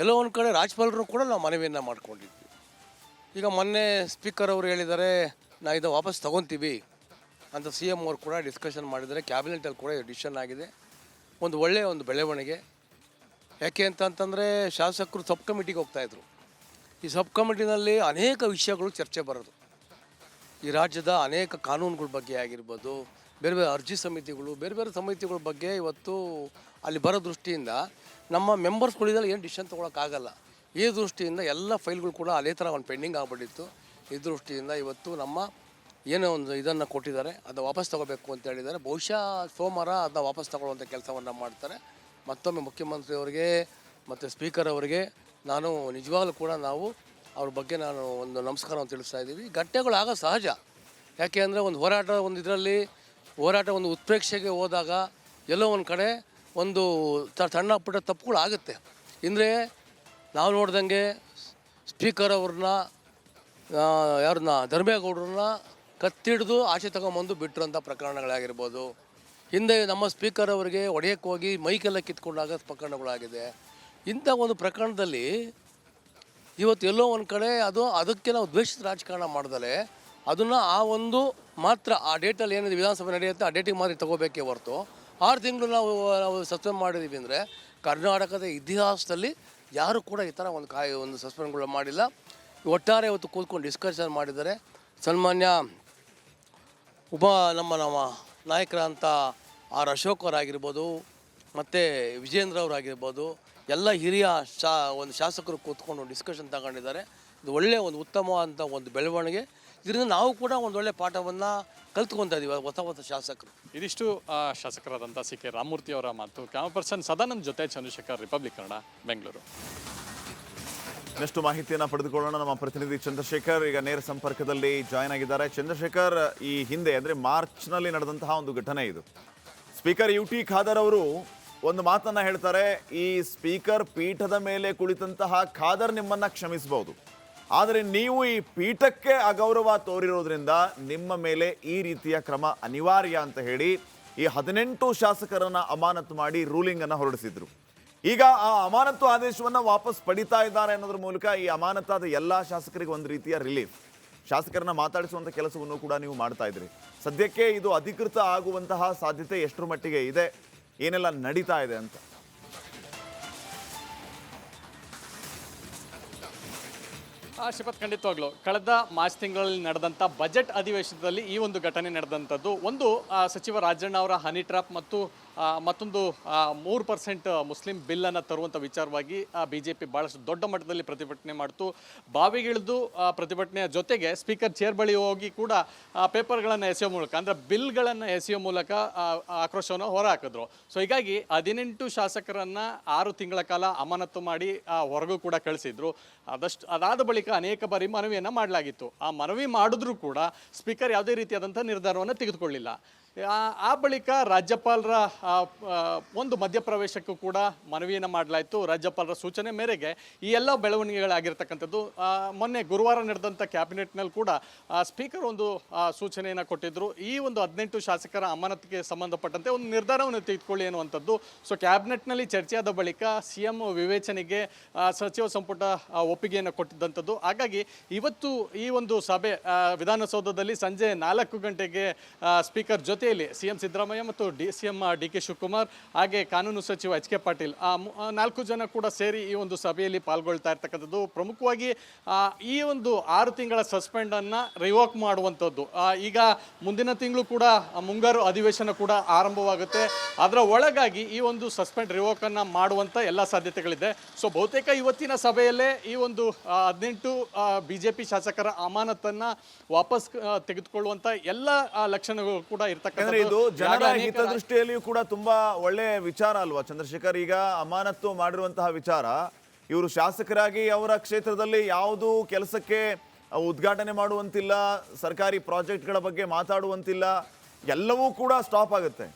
ಎಲ್ಲೋ ಒಂದು ಕಡೆ ರಾಜ್ಯಪಾಲರು ಕೂಡ ನಾವು ಮನವಿಯನ್ನು ಮಾಡ್ಕೊಂಡಿದ್ವಿ. ಈಗ ಮೊನ್ನೆ ಸ್ಪೀಕರ್ ಅವರು ಹೇಳಿದ್ದಾರೆ ನಾವು ಇದು ವಾಪಸ್ ತೊಗೊತೀವಿ ಅಂತ CM ಅವರು ಕೂಡ ಡಿಸ್ಕಷನ್ ಮಾಡಿದ್ದಾರೆ. ಕ್ಯಾಬಿನೆಟಲ್ಲಿ ಕೂಡ ಡಿಸಿಷನ್ ಆಗಿದೆ. ಒಂದು ಒಳ್ಳೆಯ ಒಂದು ಬೆಳವಣಿಗೆ. ಯಾಕೆ ಅಂತಂತಂದರೆ ಶಾಸಕರು ಸಬ್ ಕಮಿಟಿಗೆ ಹೋಗ್ತಾಯಿದ್ರು. ಈ ಸಬ್ ಕಮಿಟಿನಲ್ಲಿ ಅನೇಕ ವಿಷಯಗಳು ಚರ್ಚೆ ಬರೋದು. ಈ ರಾಜ್ಯದ ಅನೇಕ ಕಾನೂನುಗಳ ಬಗ್ಗೆ ಆಗಿರ್ಬೋದು, ಬೇರೆ ಬೇರೆ ಅರ್ಜಿ ಸಮಿತಿಗಳು, ಬೇರೆ ಬೇರೆ ಸಮಿತಿಗಳ ಬಗ್ಗೆ ಇವತ್ತು ಅಲ್ಲಿ ಬರೋ ದೃಷ್ಟಿಯಿಂದ ನಮ್ಮ ಮೆಂಬರ್ಸ್ಗಳಿಗೆಲ್ಲ ಏನು ಡಿಸಿಷನ್ ತೊಗೊಳಕ್ಕಾಗಲ್ಲ. ಈ ದೃಷ್ಟಿಯಿಂದ ಎಲ್ಲ ಫೈಲ್ಗಳು ಕೂಡ ಅದೇ ಥರ ಒಂದು ಪೆಂಡಿಂಗ್ ಆಗಿಬಿಟ್ಟಿತ್ತು. ಈ ದೃಷ್ಟಿಯಿಂದ ಇವತ್ತು ನಮ್ಮ ಏನೋ ಒಂದು ಇದನ್ನು ಕೊಟ್ಟಿದ್ದಾರೆ, ಅದನ್ನು ವಾಪಸ್ ತೊಗೋಬೇಕು ಅಂತ ಹೇಳಿದ್ದಾರೆ. ಬಹುಶಃ ಸೋಮವಾರ ಅದನ್ನ ವಾಪಸ್ ತಗೊಳ್ಳುವಂಥ ಕೆಲಸವನ್ನು ಮಾಡ್ತಾರೆ. ಮತ್ತೊಮ್ಮೆ ಮುಖ್ಯಮಂತ್ರಿಯವರಿಗೆ ಮತ್ತು ಸ್ಪೀಕರ್ ಅವರಿಗೆ ನಾನು ನಿಜವಾಗ್ಲೂ ಕೂಡ ನಾವು ಅವ್ರ ಬಗ್ಗೆ ನಾನು ಒಂದು ನಮಸ್ಕಾರವನ್ನು ತಿಳಿಸ್ತಾ ಇದ್ದೀವಿ. ಘಟನೆಗಳು ಆಗ ಸಹಜ. ಯಾಕೆ ಅಂದರೆ ಒಂದು ಹೋರಾಟ ಒಂದು ಉತ್ಪ್ರೇಕ್ಷೆಗೆ ಹೋದಾಗ ಎಲ್ಲೋ ಒಂದು ಕಡೆ ಒಂದು ಸಣ್ಣ ಪುಟ್ಟ ತಪ್ಪುಗಳು ಆಗುತ್ತೆ. ಅಂದರೆ ನಾವು ನೋಡ್ದಂಗೆ ಸ್ಪೀಕರ್ ಅವ್ರನ್ನ ಧರ್ಮೇಗೌಡರನ್ನ ಕತ್ತಿಡಿದು ಆಚೆ ತಗೊಂಬಂದು ಬಿಟ್ಟಿರೋಂಥ ಪ್ರಕರಣಗಳಾಗಿರ್ಬೋದು. ಹಿಂದೆ ನಮ್ಮ ಸ್ಪೀಕರ್ ಅವರಿಗೆ ಹೊಡೆಯಕ್ಕೆ ಹೋಗಿ ಮೈಕೆಲ್ಲ ಕಿತ್ಕೊಂಡಾಗ ಪ್ರಕರಣಗಳಾಗಿದೆ. ಇಂಥ ಒಂದು ಪ್ರಕರಣದಲ್ಲಿ ಇವತ್ತು ಎಲ್ಲೋ ಒಂದು ಕಡೆ ಅದಕ್ಕೆ ನಾವು ದ್ವೇಷದ ರಾಜಕಾರಣ ಮಾಡ್ದಲೆ ಅದನ್ನು ಆ ಒಂದು ಮಾತ್ರ ಆ ಡೇಟಲ್ಲಿ ಏನಿದೆ ವಿಧಾನಸಭೆ ನಡೆಯುತ್ತೆ ಆ ಡೇಟಿಗೆ ಮಾತ್ರ ತಗೋಬೇಕೇ ಹೊರತು 6 ತಿಂಗಳು ನಾವು ಸಸ್ಪೆಂಡ್ ಮಾಡಿದ್ದೀವಿ ಅಂದರೆ ಕರ್ನಾಟಕದ ಇತಿಹಾಸದಲ್ಲಿ ಯಾರು ಕೂಡ ಈ ಥರ ಒಂದು ಸಸ್ಪೆಂಡ್ಗಳು ಮಾಡಿಲ್ಲ. ಒಟ್ಟಾರೆ ಇವತ್ತು ಕೂತ್ಕೊಂಡು ಡಿಸ್ಕಷನ್ ಮಾಡಿದ್ದಾರೆ. ಸನ್ಮಾನ್ಯ ನಮ್ಮ ನಾಯಕರಂಥ R ಅಶೋಕ್ ಅವರಾಗಿರ್ಬೋದು ಮತ್ತು ವಿಜೇಂದ್ರ ಅವರಾಗಿರ್ಬೋದು, ಎಲ್ಲ ಹಿರಿಯ ಒಂದು ಶಾಸಕರು ಕೂತ್ಕೊಂಡು ಡಿಸ್ಕಷನ್ ತಗೊಂಡಿದ್ದಾರೆ. ಇದು ಒಳ್ಳೆಯ ಒಂದು ಉತ್ತಮವಾದಂಥ ಒಂದು ಬೆಳವಣಿಗೆ. ಇದರಿಂದ ನಾವು ಕೂಡ ಒಂದು ಒಳ್ಳೆಯ ಪಾಠವನ್ನು ಕಲ್ತ್ಕೊತಾ ಇದ್ದೀವಿ ಹೊಸ ಶಾಸಕರು. ಇದಿಷ್ಟು ಶಾಸಕರಾದಂಥ ಸಿ ಕೆ ರಾಮಮೂರ್ತಿ ಅವರ ಮಾತು. ಕ್ಯಾಮರಾ ಪರ್ಸನ್ ಸದಾನಂದ್ ಜೊತೆ ಚಂದ್ರಶೇಖರ್, ರಿಪಬ್ಲಿಕ್ ಕನ್ನಡ, ಬೆಂಗಳೂರು. ಇನ್ನಷ್ಟು ಮಾಹಿತಿಯನ್ನು ಪಡೆದುಕೊಳ್ಳೋಣ. ನಮ್ಮ ಪ್ರತಿನಿಧಿ ಚಂದ್ರಶೇಖರ್ ಈಗ ನೇರ ಸಂಪರ್ಕದಲ್ಲಿ ಜಾಯ್ನ್ ಆಗಿದ್ದಾರೆ. ಚಂದ್ರಶೇಖರ್, ಈ ಹಿಂದೆ ಅಂದರೆ ಮಾರ್ಚ್ನಲ್ಲಿ ನಡೆದಂತಹ ಒಂದು ಘಟನೆ ಇದು. ಸ್ಪೀಕರ್ ಯು ಟಿ ಖಾದರ್ ಅವರು ಒಂದು ಮಾತನ್ನ ಹೇಳ್ತಾರೆ, ಈ ಸ್ಪೀಕರ್ ಪೀಠದ ಮೇಲೆ ಕುಳಿತಂತಹ ಖಾದರ್ ನಿಮ್ಮನ್ನ ಕ್ಷಮಿಸಬಹುದು, ಆದರೆ ನೀವು ಈ ಪೀಠಕ್ಕೆ ಅಗೌರವ ತೋರಿರೋದ್ರಿಂದ ನಿಮ್ಮ ಮೇಲೆ ಈ ರೀತಿಯ ಕ್ರಮ ಅನಿವಾರ್ಯ ಅಂತ ಹೇಳಿ ಈ 18 ಶಾಸಕರನ್ನ ಅಮಾನತು ಮಾಡಿ ರೂಲಿಂಗ್ ಅನ್ನು ಹೊರಡಿಸಿದ್ರು. ಈಗ ಆ ಅಮಾನತು ಆದೇಶವನ್ನು ವಾಪಸ್ ಪಡಿತಾ ಇದ್ದಾರೆ ಅನ್ನೋದ್ರ ಮೂಲಕ ಈ ಅಮಾನತಾದ ಎಲ್ಲ ಶಾಸಕರಿಗೆ ಒಂದು ರೀತಿಯ ರಿಲೀಫ್. ಶಾಸಕರನ್ನ ಮಾತಾಡಿಸುವಂಥ ಕೆಲಸವನ್ನು ಕೂಡ ನೀವು ಮಾಡ್ತಾ ಇದ್ರಿ. ಸದ್ಯಕ್ಕೆ ಇದು ಅಧಿಕೃತ ಆಗುವಂತಹ ಸಾಧ್ಯತೆ ಎಷ್ಟರ ಮಟ್ಟಿಗೆ ಇದೆ, ಏನೆಲ್ಲ ನಡೀತಾ ಇದೆ ಅಂತ? ಶ್ರೀಪತ್, ಖಂಡಿತವಾಗ್ಲು ಕಳೆದ ಮಾರ್ಚ್ ತಿಂಗಳಲ್ಲಿ ನಡೆದಂಥ ಬಜೆಟ್ ಅಧಿವೇಶನದಲ್ಲಿ ಈ ಒಂದು ಘಟನೆ ನಡೆದಂಥದ್ದು. ಒಂದು ಸಚಿವ ರಾಜಣ್ಣ ಅವರ ಹನಿ ಟ್ರಾಪ್ ಮತ್ತು ಮತ್ತೊಂದು 3% ಮುಸ್ಲಿಂ ಬಿಲ್ಲನ್ನು ತರುವಂಥ ವಿಚಾರವಾಗಿ BJP ಭಾಳಷ್ಟು ದೊಡ್ಡ ಮಟ್ಟದಲ್ಲಿ ಪ್ರತಿಭಟನೆ ಮಾಡ್ತು. ಬಾವಿಗಿಳಿದು ಪ್ರತಿಭಟನೆಯ ಜೊತೆಗೆ ಸ್ಪೀಕರ್ ಚೇರ್ ಬಳಿ ಹೋಗಿ ಕೂಡ ಪೇಪರ್ಗಳನ್ನು ಎಸೆಯೋ ಮೂಲಕ, ಅಂದರೆ ಬಿಲ್ಗಳನ್ನು ಎಸೆಯೋ ಮೂಲಕ ಆಕ್ರೋಶವನ್ನು ಹೊರಹಾಕಿದ್ರು. ಸೊ ಹೀಗಾಗಿ 18 ಶಾಸಕರನ್ನು 6 ತಿಂಗಳ ಕಾಲ ಅಮಾನತು ಮಾಡಿ ಹೊರಗೂ ಕೂಡ ಕಳಿಸಿದ್ರು. ಅದಾದ ಬಳಿಕ ಅನೇಕ ಬಾರಿ ಮನವಿಯನ್ನು ಮಾಡಲಾಗಿತ್ತು. ಆ ಮನವಿ ಮಾಡಿದ್ರೂ ಕೂಡ ಸ್ಪೀಕರ್ ಯಾವುದೇ ರೀತಿಯಾದಂಥ ನಿರ್ಧಾರವನ್ನು ತೆಗೆದುಕೊಳ್ಳಿಲ್ಲ. ಆ ಬಳಿಕ ರಾಜ್ಯಪಾಲರ ಒಂದು ಮಧ್ಯಪ್ರವೇಶಕ್ಕೂ ಕೂಡ ಮನವಿಯನ್ನು ಮಾಡಲಾಯಿತು. ರಾಜ್ಯಪಾಲರ ಸೂಚನೆ ಮೇರೆಗೆ ಈ ಎಲ್ಲ ಬೆಳವಣಿಗೆಗಳಾಗಿರ್ತಕ್ಕಂಥದ್ದು. ಮೊನ್ನೆ ಗುರುವಾರ ನಡೆದಂಥ ಕ್ಯಾಬಿನೆಟ್ನಲ್ಲಿ ಕೂಡ ಸ್ಪೀಕರ್ ಒಂದು ಸೂಚನೆಯನ್ನು ಕೊಟ್ಟಿದ್ದರು. ಈ ಒಂದು 18 ಶಾಸಕರ ಅಮಾನತಿಗೆ ಸಂಬಂಧಪಟ್ಟಂತೆ ಒಂದು ನಿರ್ಧಾರವನ್ನು ತೆಗೆದುಕೊಳ್ಳಿ ಅನ್ನುವಂಥದ್ದು. ಸೊ ಕ್ಯಾಬಿನೆಟ್ನಲ್ಲಿ ಚರ್ಚೆಯಾದ ಬಳಿಕ CM ವಿವೇಚನೆಗೆ ಸಚಿವ ಸಂಪುಟ ಒಪ್ಪಿಗೆಯನ್ನು ಕೊಟ್ಟಿದ್ದಂಥದ್ದು. ಹಾಗಾಗಿ ಇವತ್ತು ಈ ಒಂದು ಸಭೆ ವಿಧಾನಸೌಧದಲ್ಲಿ ಸಂಜೆ 4 ಗಂಟೆಗೆ ಸ್ಪೀಕರ್ ಜೊತೆಯಲ್ಲಿ CM ಸಿದ್ದರಾಮಯ್ಯ ಮತ್ತು CM DK ಶಿವಕುಮಾರ್ ಹಾಗೆ ಕಾನೂನು ಸಚಿವ HK ಪಾಟೀಲ್ 4 ಜನ ಕೂಡ ಸೇರಿ ಈ ಒಂದು ಸಭೆಯಲ್ಲಿ ಪಾಲ್ಗೊಳ್ತಾ ಇರ್ತಕ್ಕಂಥದ್ದು. ಪ್ರಮುಖವಾಗಿ ಈ ಒಂದು 6 ತಿಂಗಳ ಸಸ್ಪೆಂಡನ್ನು ರಿವೋಕ್ ಮಾಡುವಂಥದ್ದು. ಈಗ ಮುಂದಿನ ತಿಂಗಳು ಕೂಡ ಮುಂಗಾರು ಅಧಿವೇಶನ ಕೂಡ ಆರಂಭವಾಗುತ್ತೆ. ಅದರ ಒಳಗಾಗಿ ಈ ಒಂದು ಸಸ್ಪೆಂಡ್ ರಿವೋಕನ್ನು ಮಾಡುವಂಥ ಎಲ್ಲ ಸಾಧ್ಯತೆಗಳಿದೆ. ಸೊ ಬಹುತೇಕ ಇವತ್ತಿನ ಸಭೆಯಲ್ಲೇ ಈ ಒಂದು 18 BJP ಶಾಸಕರ ಅಮಾನತನ್ನು ವಾಪಸ್ ತೆಗೆದುಕೊಳ್ಳುವಂಥ ಎಲ್ಲ ಲಕ್ಷಣಗಳು ಕೂಡ ಇರ್ತಕ್ಕಂಥ. ಇದು ಜನರ ಹಿತದೃಷ್ಟಿಯಲ್ಲಿಯೂ ಕೂಡ ತುಂಬಾ ಒಳ್ಳೆ ವಿಚಾರ ಅಲ್ವಾ ಚಂದ್ರಶೇಖರ್? ಈಗ ಅಮಾನತು ಮಾಡಿರುವಂತಹ ವಿಚಾರ, ಇವರು ಶಾಸಕರಾಗಿ ಅವರ ಕ್ಷೇತ್ರದಲ್ಲಿ ಯಾವುದೂ ಕೆಲಸಕ್ಕೆ ಉದ್ಘಾಟನೆ ಮಾಡುವಂತಿಲ್ಲ, ಸರ್ಕಾರಿ ಪ್ರಾಜೆಕ್ಟ್ಗಳ ಬಗ್ಗೆ ಮಾತಾಡುವಂತಿಲ್ಲ, ಎಲ್ಲವೂ ಕೂಡ ಸ್ಟಾಪ್ ಆಗುತ್ತೆ.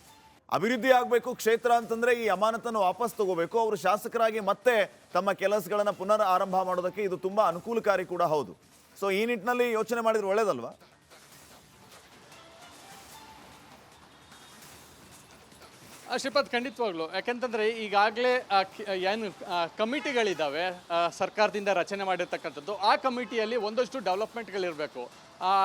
ಅಭಿವೃದ್ಧಿ ಆಗಬೇಕು ಕ್ಷೇತ್ರ ಅಂತಂದ್ರೆ ಈ ಅಮಾನತನ್ನು ವಾಪಸ್ ತಗೋಬೇಕು. ಅವರು ಶಾಸಕರಾಗಿ ಮತ್ತೆ ತಮ್ಮ ಕೆಲಸಗಳನ್ನು ಪುನರ್ ಆರಂಭ ಮಾಡೋದಕ್ಕೆ ಇದು ತುಂಬಾ ಅನುಕೂಲಕಾರಿ ಕೂಡ ಹೌದು. ಸೊ ಈ ನಿಟ್ಟಿನಲ್ಲಿ ಯೋಚನೆ ಮಾಡಿದ್ರೆ ಒಳ್ಳೇದಲ್ವಾ? ಶ್ರೀಪದ್, ಖಂಡಿತವಾಗ್ಲು. ಯಾಕೆಂತಂದರೆ ಈಗಾಗಲೇ ಏನು ಕಮಿಟಿಗಳಿದ್ದಾವೆ ಸರ್ಕಾರದಿಂದ ರಚನೆ ಮಾಡಿರ್ತಕ್ಕಂಥದ್ದು, ಆ ಕಮಿಟಿಯಲ್ಲಿ ಒಂದಷ್ಟು ಡೆವಲಪ್ಮೆಂಟ್ಗಳಿರಬೇಕು.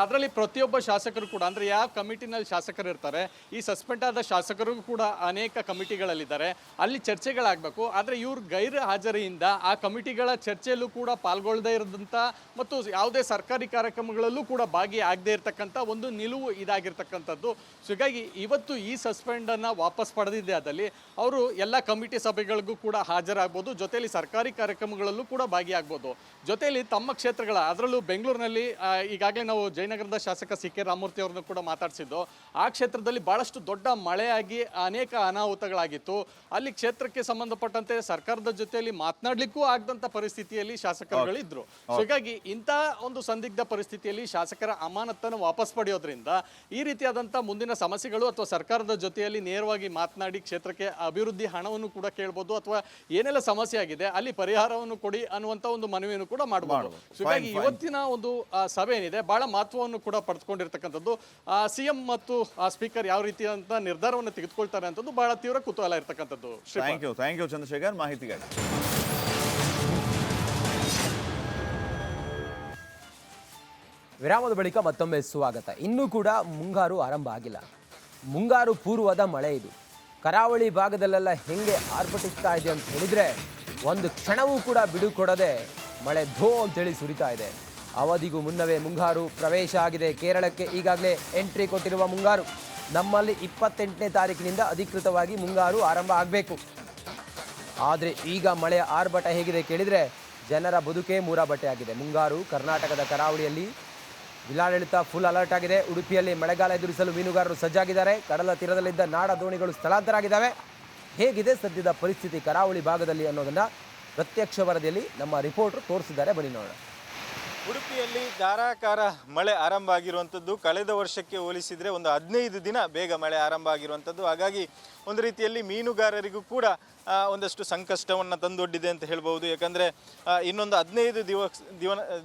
ಅದರಲ್ಲಿ ಪ್ರತಿಯೊಬ್ಬ ಶಾಸಕರು ಕೂಡ, ಅಂದರೆ ಯಾವ ಕಮಿಟಿನಲ್ಲಿ ಶಾಸಕರು ಇರ್ತಾರೆ, ಈ ಸಸ್ಪೆಂಡ್ ಆದ ಶಾಸಕರು ಕೂಡ ಅನೇಕ ಕಮಿಟಿಗಳಲ್ಲಿದ್ದಾರೆ, ಅಲ್ಲಿ ಚರ್ಚೆಗಳಾಗಬೇಕು. ಆದರೆ ಇವ್ರ ಗೈರು ಹಾಜರಿಯಿಂದ ಆ ಕಮಿಟಿಗಳ ಚರ್ಚೆಯಲ್ಲೂ ಕೂಡ ಪಾಲ್ಗೊಳ್ಳದೇ ಇರೋದಂಥ ಮತ್ತು ಯಾವುದೇ ಸರ್ಕಾರಿ ಕಾರ್ಯಕ್ರಮಗಳಲ್ಲೂ ಕೂಡ ಭಾಗಿಯಾಗದೇ ಇರತಕ್ಕಂಥ ಒಂದು ನಿಲುವು ಇದಾಗಿರ್ತಕ್ಕಂಥದ್ದು. ಸೊ ಹೀಗಾಗಿ ಇವತ್ತು ಈ ಸಸ್ಪೆಂಡನ್ನು ವಾಪಸ್ ಪಡೆದಿದ್ದೆ ಆದಲ್ಲಿ ಅವರು ಎಲ್ಲ ಕಮಿಟಿ ಸಭೆಗಳಿಗೂ ಕೂಡ ಹಾಜರಾಗ್ಬೋದು, ಜೊತೆಯಲ್ಲಿ ಸರ್ಕಾರಿ ಕಾರ್ಯಕ್ರಮಗಳಲ್ಲೂ ಕೂಡ ಭಾಗಿಯಾಗ್ಬೋದು. ಜೊತೆಯಲ್ಲಿ ತಮ್ಮ ಕ್ಷೇತ್ರಗಳ, ಅದರಲ್ಲೂ ಬೆಂಗಳೂರಿನಲ್ಲಿ ಈಗಾಗಲೇ ನಾವು ಜಯನಗರದ ಶಾಸಕ CK ರಾಮಮೂರ್ತಿ ಅವ್ರನ್ನು ಕೂಡ ಮಾತಾಡಿಸಿದ್ದು, ಆ ಕ್ಷೇತ್ರದಲ್ಲಿ ಭಾಳಷ್ಟು ದೊಡ್ಡ ಮಳೆಯಾಗಿ ಅನೇಕ ಅನಾಹುತಗಳಾಗಿತ್ತು. ಅಲ್ಲಿ ಕ್ಷೇತ್ರಕ್ಕೆ ಸಂಬಂಧಪಟ್ಟಂತೆ ಸರ್ಕಾರದ ಜೊತೆಯಲ್ಲಿ ಮಾತನಾಡಲಿಕ್ಕೂ ಆಗದಂಥ ಪರಿಸ್ಥಿತಿಯಲ್ಲಿ ಶಾಸಕರುಗಳಿದ್ರು. ಸೊ ಹೀಗಾಗಿ ಇಂಥ ಒಂದು ಸಂದಿಗ್ಧ ಪರಿಸ್ಥಿತಿಯಲ್ಲಿ ಶಾಸಕರ ಅಮಾನತನ್ನು ವಾಪಸ್ ಪಡೆಯೋದ್ರಿಂದ ಈ ರೀತಿಯಾದಂಥ ಮುಂದಿನ ಸಮಸ್ಯೆಗಳು ಅಥವಾ ಸರ್ಕಾರದ ಜೊತೆಯಲ್ಲಿ ನೇರವಾಗಿ ಮಾತನಾಡಿ ಕ್ಷೇತ್ರಕ್ಕೆ ಅಭಿವೃದ್ಧಿ ಹಣವನ್ನು ಕೂಡ ಕೇಳ್ಬೋದು, ಅಥವಾ ಏನೆಲ್ಲ ಸಮಸ್ಯೆ ಆಗಿದೆ ಅಲ್ಲಿ ಪರಿಹಾರವನ್ನು ಕೊಡಿ ಅನ್ನುವಂಥ ಒಂದು ಮನವಿಯನ್ನು ಕೂಡ ಮಾಡಬಹುದು. ಸೊ ಹೀಗಾಗಿ ಇವತ್ತಿನ ಒಂದು ಸಭೆ ಏನಿದೆ ಬಹಳ ಮಹತ್ವವನ್ನು ಕೂಡ ಪಡೆದುಕೊಂಡಿರ್ತಕ್ಕಂಥದ್ದು. CM ಮತ್ತು ಸ್ಪೀಕರ್ ಯಾವ ರೀತಿಯಾದಂಥ ನಿರ್ಧಾರವನ್ನು ತೆಗೆದುಕೊಳ್ತಾರೆ ಅಂತದ್ದು ಬಹಳ ತೀವ್ರ ಕುತೂಹಲ ಇರ್ತಕ್ಕಂಥದ್ದು. ಥ್ಯಾಂಕ್ ಯು ಚಂದ್ರಶೇಖರ್ ಮಾಹಿತಿಗಾಗಿ. ವಿರಾಮದ ಬಳಿಕ ಮತ್ತೊಮ್ಮೆ ಸ್ವಾಗತ. ಇನ್ನೂ ಕೂಡ ಮುಂಗಾರು ಆರಂಭ ಆಗಿಲ್ಲ. ಮುಂಗಾರು ಪೂರ್ವದ ಮಳೆ ಇದು. ಕರಾವಳಿ ಭಾಗದಲ್ಲೆಲ್ಲ ಹೆಂಗೆ ಆರ್ಭಟಿಸ್ತಾ ಇದೆ ಅಂತ ಹೇಳಿದ್ರೆ, ಒಂದು ಕ್ಷಣವೂ ಕೂಡ ಬಿಡು ಕೊಡದೆ ಮಳೆ ಧೋ ಅಂತೇಳಿ ಸುರಿತಾ ಇದೆ. ಅವಧಿಗೂ ಮುನ್ನವೇ ಮುಂಗಾರು ಪ್ರವೇಶ ಆಗಿದೆ. ಕೇರಳಕ್ಕೆ ಈಗಾಗಲೇ ಎಂಟ್ರಿ ಕೊಟ್ಟಿರುವ ಮುಂಗಾರು, ನಮ್ಮಲ್ಲಿ 28ನೇ ತಾರೀಕಿನಿಂದ ಅಧಿಕೃತವಾಗಿ ಮುಂಗಾರು ಆರಂಭ ಆಗಬೇಕು. ಆದರೆ ಈಗ ಮಳೆಯ ಆರ್ಭಟ ಹೇಗಿದೆ ಕೇಳಿದರೆ ಜನರ ಬದುಕೇ ಮೂರಾಬಟ್ಟೆ ಆಗಿದೆ. ಮುಂಗಾರು ಕರ್ನಾಟಕದ ಕರಾವಳಿಯಲ್ಲಿ ಜಿಲ್ಲಾಡಳಿತ ಫುಲ್ ಅಲರ್ಟ್ ಆಗಿದೆ. ಉಡುಪಿಯಲ್ಲಿ ಮಳೆಗಾಲ ಎದುರಿಸಲು ಮೀನುಗಾರರು ಸಜ್ಜಾಗಿದ್ದಾರೆ. ಕಡಲ ತೀರದಲ್ಲಿದ್ದ ನಾಡ ದೋಣಿಗಳು ಸ್ಥಳಾಂತರ ಆಗಿದ್ದಾವೆ. ಹೇಗಿದೆ ಸದ್ಯದ ಪರಿಸ್ಥಿತಿ ಕರಾವಳಿ ಭಾಗದಲ್ಲಿ ಅನ್ನೋದನ್ನು ಪ್ರತ್ಯಕ್ಷ ವರದಿಯಲ್ಲಿ ನಮ್ಮ ರಿಪೋರ್ಟರ್ ತೋರಿಸಿದ್ದಾರೆ. ಬನ್ನಿ ನೋಡೋಣ. ಉಡುಪಿಯಲ್ಲಿ ಧಾರಾಕಾರ ಮಳೆ ಆರಂಭ ಆಗಿರುವಂಥದ್ದು ಕಳೆದ ವರ್ಷಕ್ಕೆ ಹೋಲಿಸಿದರೆ ಒಂದು 15 ದಿನ ಬೇಗ ಮಳೆ ಆರಂಭ ಆಗಿರುವಂಥದ್ದು. ಹಾಗಾಗಿ ಒಂದು ರೀತಿಯಲ್ಲಿ ಮೀನುಗಾರರಿಗೂ ಕೂಡ ಒಂದಷ್ಟು ಸಂಕಷ್ಟವನ್ನು ತಂದೊಡ್ಡಿದೆ ಅಂತ ಹೇಳ್ಬೋದು. ಯಾಕಂದರೆ ಇನ್ನೊಂದು 15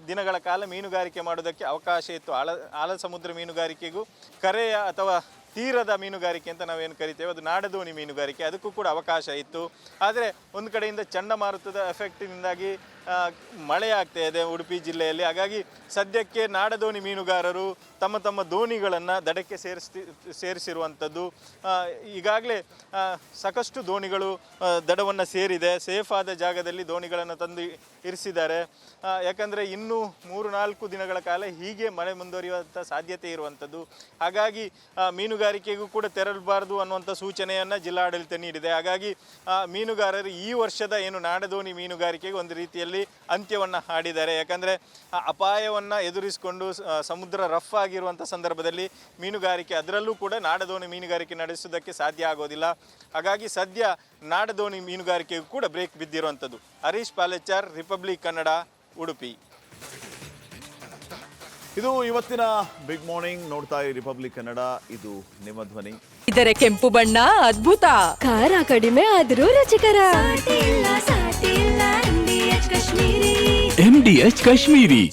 ದಿನಗಳ ಕಾಲ ಮೀನುಗಾರಿಕೆ ಮಾಡೋದಕ್ಕೆ ಅವಕಾಶ ಇತ್ತು. ಆಳ ಸಮುದ್ರ ಮೀನುಗಾರಿಕೆಗೂ ಕರೆಯ ಅಥವಾ ತೀರದ ಮೀನುಗಾರಿಕೆ ಅಂತ ನಾವೇನು ಕರಿತೇವೆ, ಅದು ನಾಡದೋಣಿ ಮೀನುಗಾರಿಕೆ, ಅದಕ್ಕೂ ಕೂಡ ಅವಕಾಶ ಇತ್ತು. ಆದರೆ ಒಂದು ಕಡೆಯಿಂದ ಚಂಡಮಾರುತದ ಎಫೆಕ್ಟಿನಿಂದಾಗಿ ಮಳೆ ಆಗ್ತಾ ಇದೆ ಉಡುಪಿ ಜಿಲ್ಲೆಯಲ್ಲಿ. ಹಾಗಾಗಿ ಸದ್ಯಕ್ಕೆ ನಾಡದೋಣಿ ಮೀನುಗಾರರು ತಮ್ಮ ತಮ್ಮ ದೋಣಿಗಳನ್ನು ದಡಕ್ಕೆ ಸೇರಿಸಿರುವಂಥದ್ದು. ಈಗಾಗಲೇ ಸಾಕಷ್ಟು ದೋಣಿಗಳು ದಡವನ್ನು ಸೇರಿದೆ. ಸೇಫ್ ಆದ ಜಾಗದಲ್ಲಿ ದೋಣಿಗಳನ್ನು ತಂದು ಇರಿಸಿದ್ದಾರೆ. ಯಾಕಂದರೆ ಇನ್ನೂ 3-4 ದಿನಗಳ ಕಾಲ ಹೀಗೆ ಮಳೆ ಮುಂದುವರಿಯುವಂಥ ಸಾಧ್ಯತೆ ಇರುವಂಥದ್ದು. ಹಾಗಾಗಿ ಮೀನುಗಾರಿಕೆಗೂ ಕೂಡ ತೆರಳಬಾರದು ಅನ್ನುವಂಥ ಸೂಚನೆಯನ್ನು ಜಿಲ್ಲಾಡಳಿತ ನೀಡಿದೆ. ಹಾಗಾಗಿ ಮೀನುಗಾರರು ಈ ವರ್ಷದ ಏನು ನಾಡದೋಣಿ ಮೀನುಗಾರಿಕೆಗೆ ಒಂದು ರೀತಿಯಲ್ಲಿ ಅಂತ್ಯವನ್ನು ಹಾಡಿದ್ದಾರೆ. ಯಾಕಂದರೆ ಅಪಾಯವನ್ನು ಎದುರಿಸಿಕೊಂಡು ಸಮುದ್ರ ರಫ್ ಆಗಿರುವಂಥ ಸಂದರ್ಭದಲ್ಲಿ ಮೀನುಗಾರಿಕೆ, ಅದರಲ್ಲೂ ಕೂಡ ನಾಡದೋಣಿ ಮೀನುಗಾರಿಕೆ ನಡೆಸುವುದಕ್ಕೆ ಸಾಧ್ಯ ಆಗೋದಿಲ್ಲ. ಹಾಗಾಗಿ ಸದ್ಯ ನಾಡದೋಣಿ ಮೀನುಗಾರಿಕೆಗೂ ಕೂಡ ಬ್ರೇಕ್ ಬಿದ್ದಿರುವಂಥದ್ದು. ಹರೀಶ್ ಪಾಲೆಚಾರ್, ರಿಪಬ್ಲಿಕ್ ಕನ್ನಡ, ಉಡುಪಿ. ಇದು ಇವತ್ತಿನ ಬಿಗ್ ಮಾರ್ನಿಂಗ್. ನೋಡ್ತಾ ಇರಿ ರಿಪಬ್ಲಿಕ್ ಕನ್ನಡ, ಇದು ನಿಮ್ಮ ಧ್ವನಿ. ಇದರ ಕೆಂಪು ಬಣ್ಣ ಅದ್ಭುತ, ಖಾರ ಕಡಿಮೆ ಆದರೂ ರುಚಿಕರ. MDH ಕಾಶ್ಮೀರಿ.